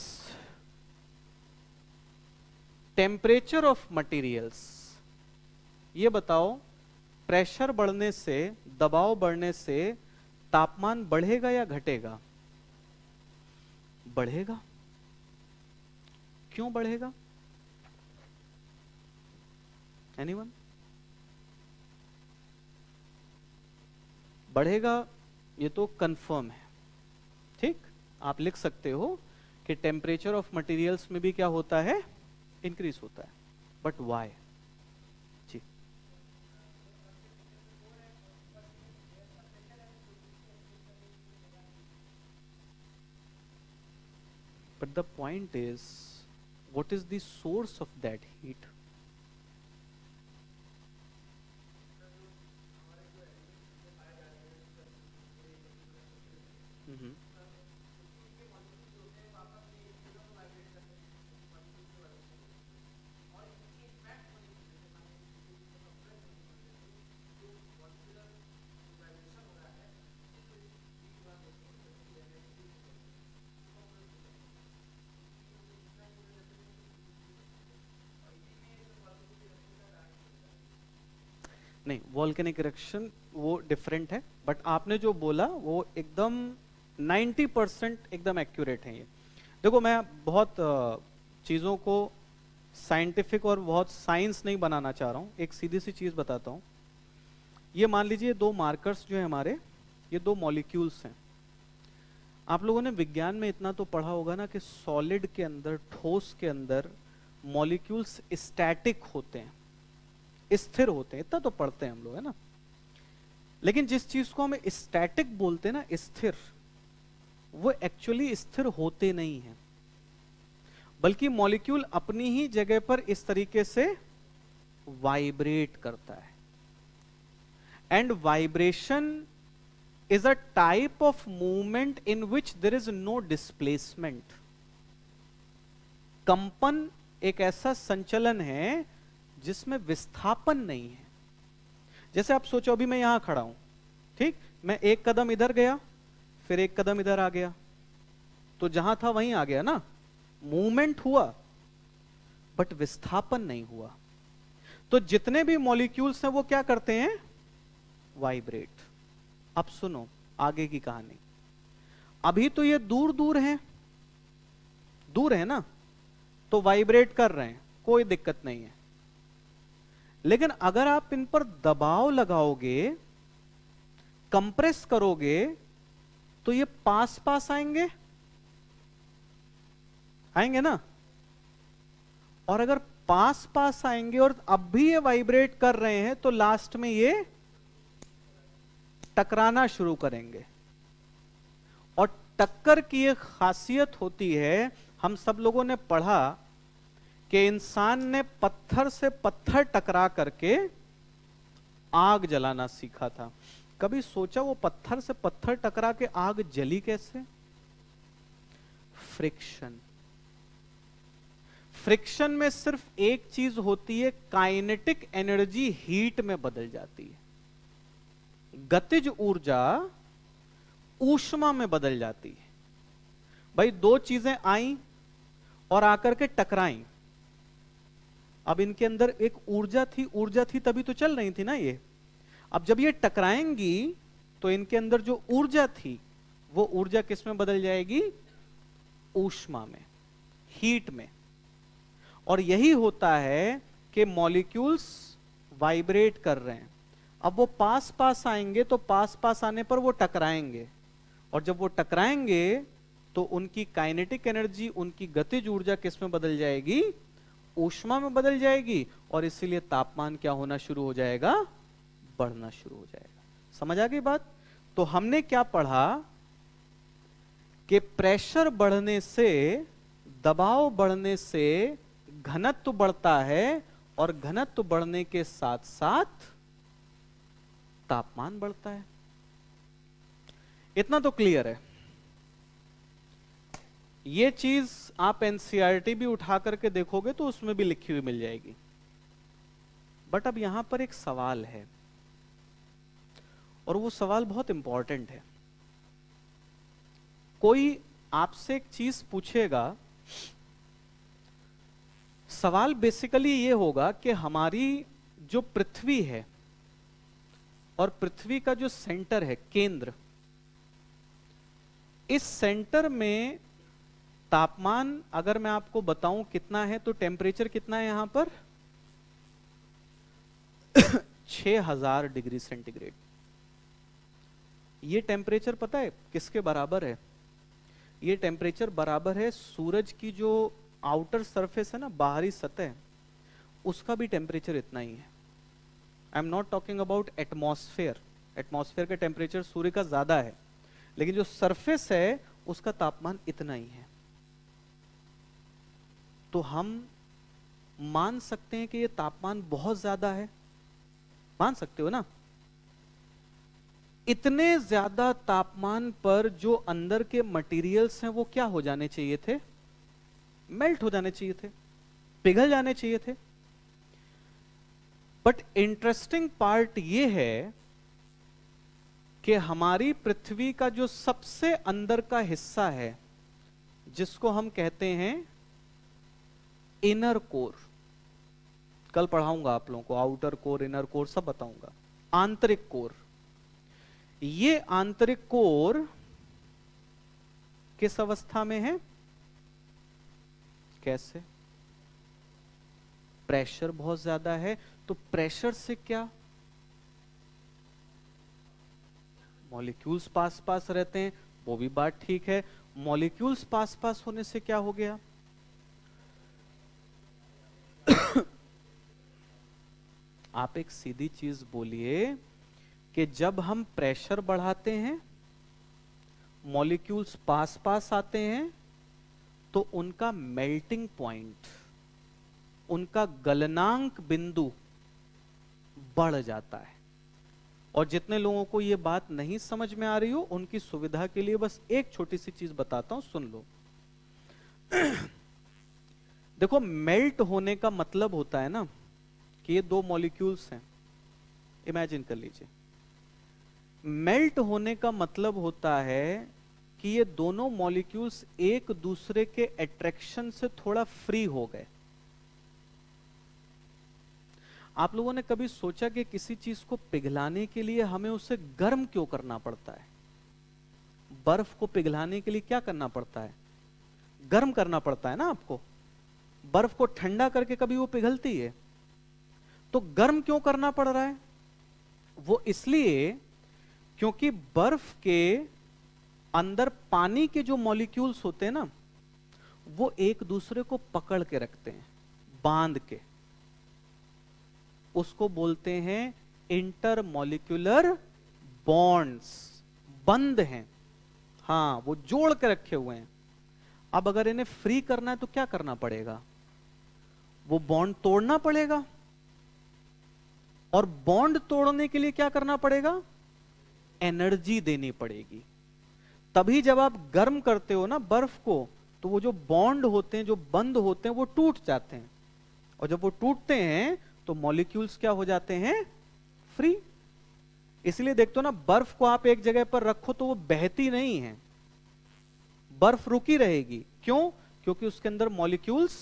टेम्परेचर ऑफ मटेरियल्स। ये बताओ, प्रेशर बढ़ने से, दबाव बढ़ने से तापमान बढ़ेगा या घटेगा? बढ़ेगा। क्यों बढ़ेगा? एनीवन? बढ़ेगा, ये तो कंफर्म है। ठीक, आप लिख सकते हो कि टेम्परेचर ऑफ मटेरियल्स में भी क्या होता है, इंक्रीज होता है। But why? जी, but the point is, what is the source of that heat? हम्म, नहीं, वॉल्केनिक इरेक्शन वो डिफरेंट है, बट आपने जो बोला वो एकदम 90% एकदम एक्यूरेट है। ये देखो, मैं बहुत चीज़ों को साइंटिफिक और बहुत साइंस नहीं बनाना चाह रहा हूँ, एक सीधी सी चीज़ बताता हूँ। ये मान लीजिए 2 मार्कर्स जो है हमारे, ये 2 मॉलिक्यूल्स हैं। आप लोगों ने विज्ञान में इतना तो पढ़ा होगा ना कि सॉलिड के अंदर, ठोस के अंदर मॉलिक्यूल्स स्टैटिक होते हैं, स्थिर होते हैं, इतना तो पढ़ते हैं हम लोग, है ना। लेकिन जिस चीज को हम स्टैटिक बोलते हैं ना, स्थिर, वो एक्चुअली स्थिर होते नहीं हैं, बल्कि मॉलिक्यूल अपनी ही जगह पर इस तरीके से वाइब्रेट करता है। And vibration is a type of movement in which there is no displacement. कंपन एक ऐसा संचलन है जिसमें विस्थापन नहीं है। जैसे आप सोचो, अभी मैं यहां खड़ा हूं, ठीक, मैं एक कदम इधर गया, फिर एक कदम इधर आ गया, तो जहां था वहीं आ गया ना, मूवमेंट हुआ बट विस्थापन नहीं हुआ। तो जितने भी मॉलिक्यूल्स हैं वो क्या करते हैं, वाइब्रेट। अब सुनो आगे की कहानी। अभी तो ये दूर दूर हैं, दूर है ना, तो वाइब्रेट कर रहे हैं, कोई दिक्कत नहीं है। लेकिन अगर आप इन पर दबाव लगाओगे, कंप्रेस करोगे, तो ये पास पास आएंगे, आएंगे ना। और अगर पास पास आएंगे और अब भी ये वाइब्रेट कर रहे हैं, तो लास्ट में ये टकराना शुरू करेंगे। और टक्कर की एक खासियत होती है, हम सब लोगों ने पढ़ा कि इंसान ने पत्थर से पत्थर टकरा करके आग जलाना सीखा था। कभी सोचा वो पत्थर से पत्थर टकरा के आग जली कैसे? फ्रिक्शन। फ्रिक्शन में सिर्फ एक चीज होती है, काइनेटिक एनर्जी हीट में बदल जाती है, गतिज ऊर्जा ऊष्मा में बदल जाती है। भाई दो चीजें आई और आकर के टकराई, अब इनके अंदर एक ऊर्जा थी तभी तो चल रही थी ना ये। अब जब ये टकराएंगी तो इनके अंदर जो ऊर्जा थी वो ऊर्जा किस में बदल जाएगी? ऊष्मा में, हीट में। और यही होता है कि मॉलिक्यूल्स वाइब्रेट कर रहे हैं। अब वो पास पास आएंगे तो पास पास आने पर वो टकराएंगे, और जब वो टकराएंगे तो उनकी काइनेटिक एनर्जी, उनकी गतिज ऊर्जा किस में बदल जाएगी? ऊष्मा में बदल जाएगी, और इसीलिए तापमान क्या होना शुरू हो जाएगा? बढ़ना शुरू हो जाएगा। समझ आ गई बात? तो हमने क्या पढ़ा कि प्रेशर बढ़ने से, दबाव बढ़ने से घनत्व बढ़ता है, और घनत्व बढ़ने के साथ साथ तापमान बढ़ता है। इतना तो क्लियर है। ये चीज आप एनसीईआरटी भी उठा करके देखोगे तो उसमें भी लिखी हुई मिल जाएगी। बट अब यहां पर एक सवाल है, और वो सवाल बहुत इंपॉर्टेंट है। कोई आपसे एक चीज पूछेगा, सवाल बेसिकली ये होगा कि हमारी जो पृथ्वी है और पृथ्वी का जो सेंटर है, केंद्र, इस सेंटर में तापमान अगर मैं आपको बताऊं कितना है, तो टेम्परेचर कितना है यहां पर? 6000 डिग्री सेंटीग्रेड। ये टेम्परेचर पता है किसके बराबर है? ये टेम्परेचर बराबर है सूरज की जो आउटर सरफेस है ना, बाहरी सतह, उसका भी टेम्परेचर इतना ही है। I am not talking about atmosphere. Atmosphere का टेम्परेचर सूर्य का ज्यादा है, लेकिन जो सरफेस है उसका तापमान इतना ही है। तो हम मान सकते हैं कि ये तापमान बहुत ज्यादा है, मान सकते हो ना? इतने ज्यादा तापमान पर जो अंदर के मटेरियल्स हैं वो क्या हो जाने चाहिए थे? मेल्ट हो जाने चाहिए थे, पिघल जाने चाहिए थे। बट इंटरेस्टिंग पार्ट ये है कि हमारी पृथ्वी का जो सबसे अंदर का हिस्सा है, जिसको हम कहते हैं इनर कोर, कल पढ़ाऊंगा आप लोगों को, आउटर कोर, इनर कोर सब बताऊंगा। आंतरिक कोर, ये आंतरिक कोर किस अवस्था में है? कैसे? प्रेशर बहुत ज्यादा है, तो प्रेशर से क्या? मॉलिक्यूल्स पास पास रहते हैं, वो भी बात ठीक है। मॉलिक्यूल्स पास पास होने से क्या हो गया? आप एक सीधी चीज बोलिए कि जब हम प्रेशर बढ़ाते हैं, मॉलिक्यूल्स पास पास आते हैं, तो उनका मेल्टिंग पॉइंट, उनका गलनांक बिंदु बढ़ जाता है। और जितने लोगों को यह बात नहीं समझ में आ रही हो, उनकी सुविधा के लिए बस एक छोटी सी चीज बताता हूं, सुन लो। देखो, मेल्ट होने का मतलब होता है ना कि ये दो मॉलिक्यूल्स हैं, इमेजिन कर लीजिए। मेल्ट होने का मतलब होता है कि ये दोनों मॉलिक्यूल्स एक दूसरे के अट्रैक्शन से थोड़ा फ्री हो गए। आप लोगों ने कभी सोचा कि किसी चीज को पिघलाने के लिए हमें उसे गर्म क्यों करना पड़ता है? बर्फ को पिघलाने के लिए क्या करना पड़ता है? गर्म करना पड़ता है ना आपको। बर्फ को ठंडा करके कभी वो पिघलती है? तो गर्म क्यों करना पड़ रहा है? वो इसलिए क्योंकि बर्फ के अंदर पानी के जो मॉलिक्यूल्स होते हैं ना, वो एक दूसरे को पकड़ के रखते हैं, बांध के। उसको बोलते हैं इंटरमॉलिक्यूलर बॉन्ड्स, बंद हैं। हाँ, वो जोड़ के रखे हुए हैं। अब अगर इन्हें फ्री करना है तो क्या करना पड़ेगा? वो बॉन्ड तोड़ना पड़ेगा। और बॉन्ड तोड़ने के लिए क्या करना पड़ेगा? एनर्जी देनी पड़ेगी। तभी जब आप गर्म करते हो ना बर्फ को, तो तो वो जो बॉन्ड होते हैं, जो बंद होते हैं, वो टूट जाते हैं, और जब वो टूटते हैं तो मॉलिक्यूल्स क्या हो जाते हैं, फ्री। इसलिए देखते हो ना, बर्फ को आप एक जगह पर रखो तो वो बहती नहीं है, बर्फ रुकी रहेगी। क्यों? क्योंकि उसके अंदर मॉलिक्यूल्स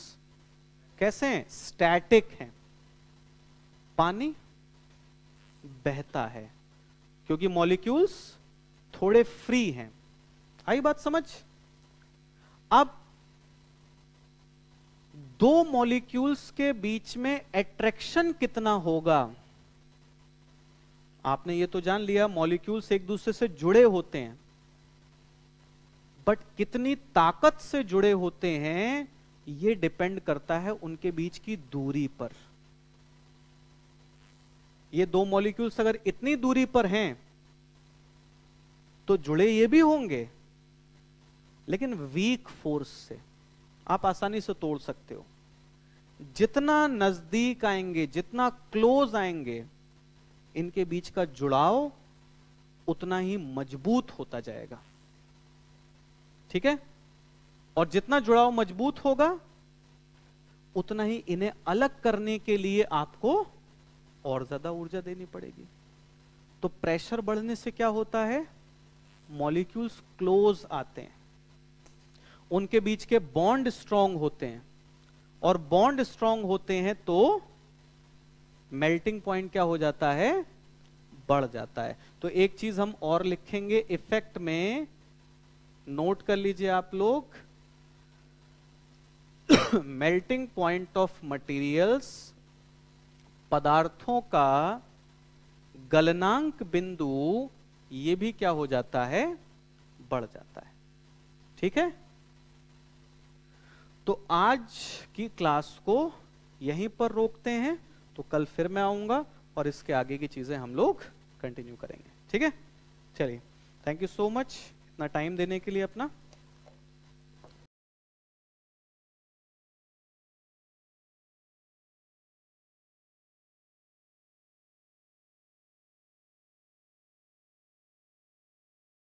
कैसे हैं, स्टैटिक हैं। पानी बहता है क्योंकि मॉलिक्यूल्स थोड़े फ्री हैं। आई बात समझ? अब दो मॉलिक्यूल्स के बीच में अट्रैक्शन कितना होगा, आपने ये तो जान लिया, मॉलिक्यूल्स एक दूसरे से जुड़े होते हैं, बट कितनी ताकत से जुड़े होते हैं ये डिपेंड करता है उनके बीच की दूरी पर। ये दो मॉलिक्यूल्स अगर इतनी दूरी पर हैं तो जुड़े ये भी होंगे, लेकिन वीक फोर्स से आप आसानी से तोड़ सकते हो। जितना नजदीक आएंगे, जितना क्लोज आएंगे, इनके बीच का जुड़ाव उतना ही मजबूत होता जाएगा। ठीक है? और जितना जुड़ाव मजबूत होगा उतना ही इन्हें अलग करने के लिए आपको और ज्यादा ऊर्जा देनी पड़ेगी। तो प्रेशर बढ़ने से क्या होता है, मॉलिक्यूल्स क्लोज आते हैं, उनके बीच के बॉन्ड स्ट्रांग होते हैं, और बॉन्ड स्ट्रांग होते हैं तो मेल्टिंग पॉइंट क्या हो जाता है, बढ़ जाता है। तो एक चीज हम और लिखेंगे इफेक्ट में, नोट कर लीजिए आप लोग, मेल्टिंग पॉइंट ऑफ मटेरियल्स, पदार्थों का गलनांक बिंदु, ये भी क्या हो जाता है, बढ़ जाता है। ठीक है? तो आज की क्लास को यहीं पर रोकते हैं, तो कल फिर मैं आऊंगा और इसके आगे की चीजें हम लोग कंटिन्यू करेंगे। ठीक है? चलिए, थैंक यू सो मच इतना टाइम देने के लिए अपना।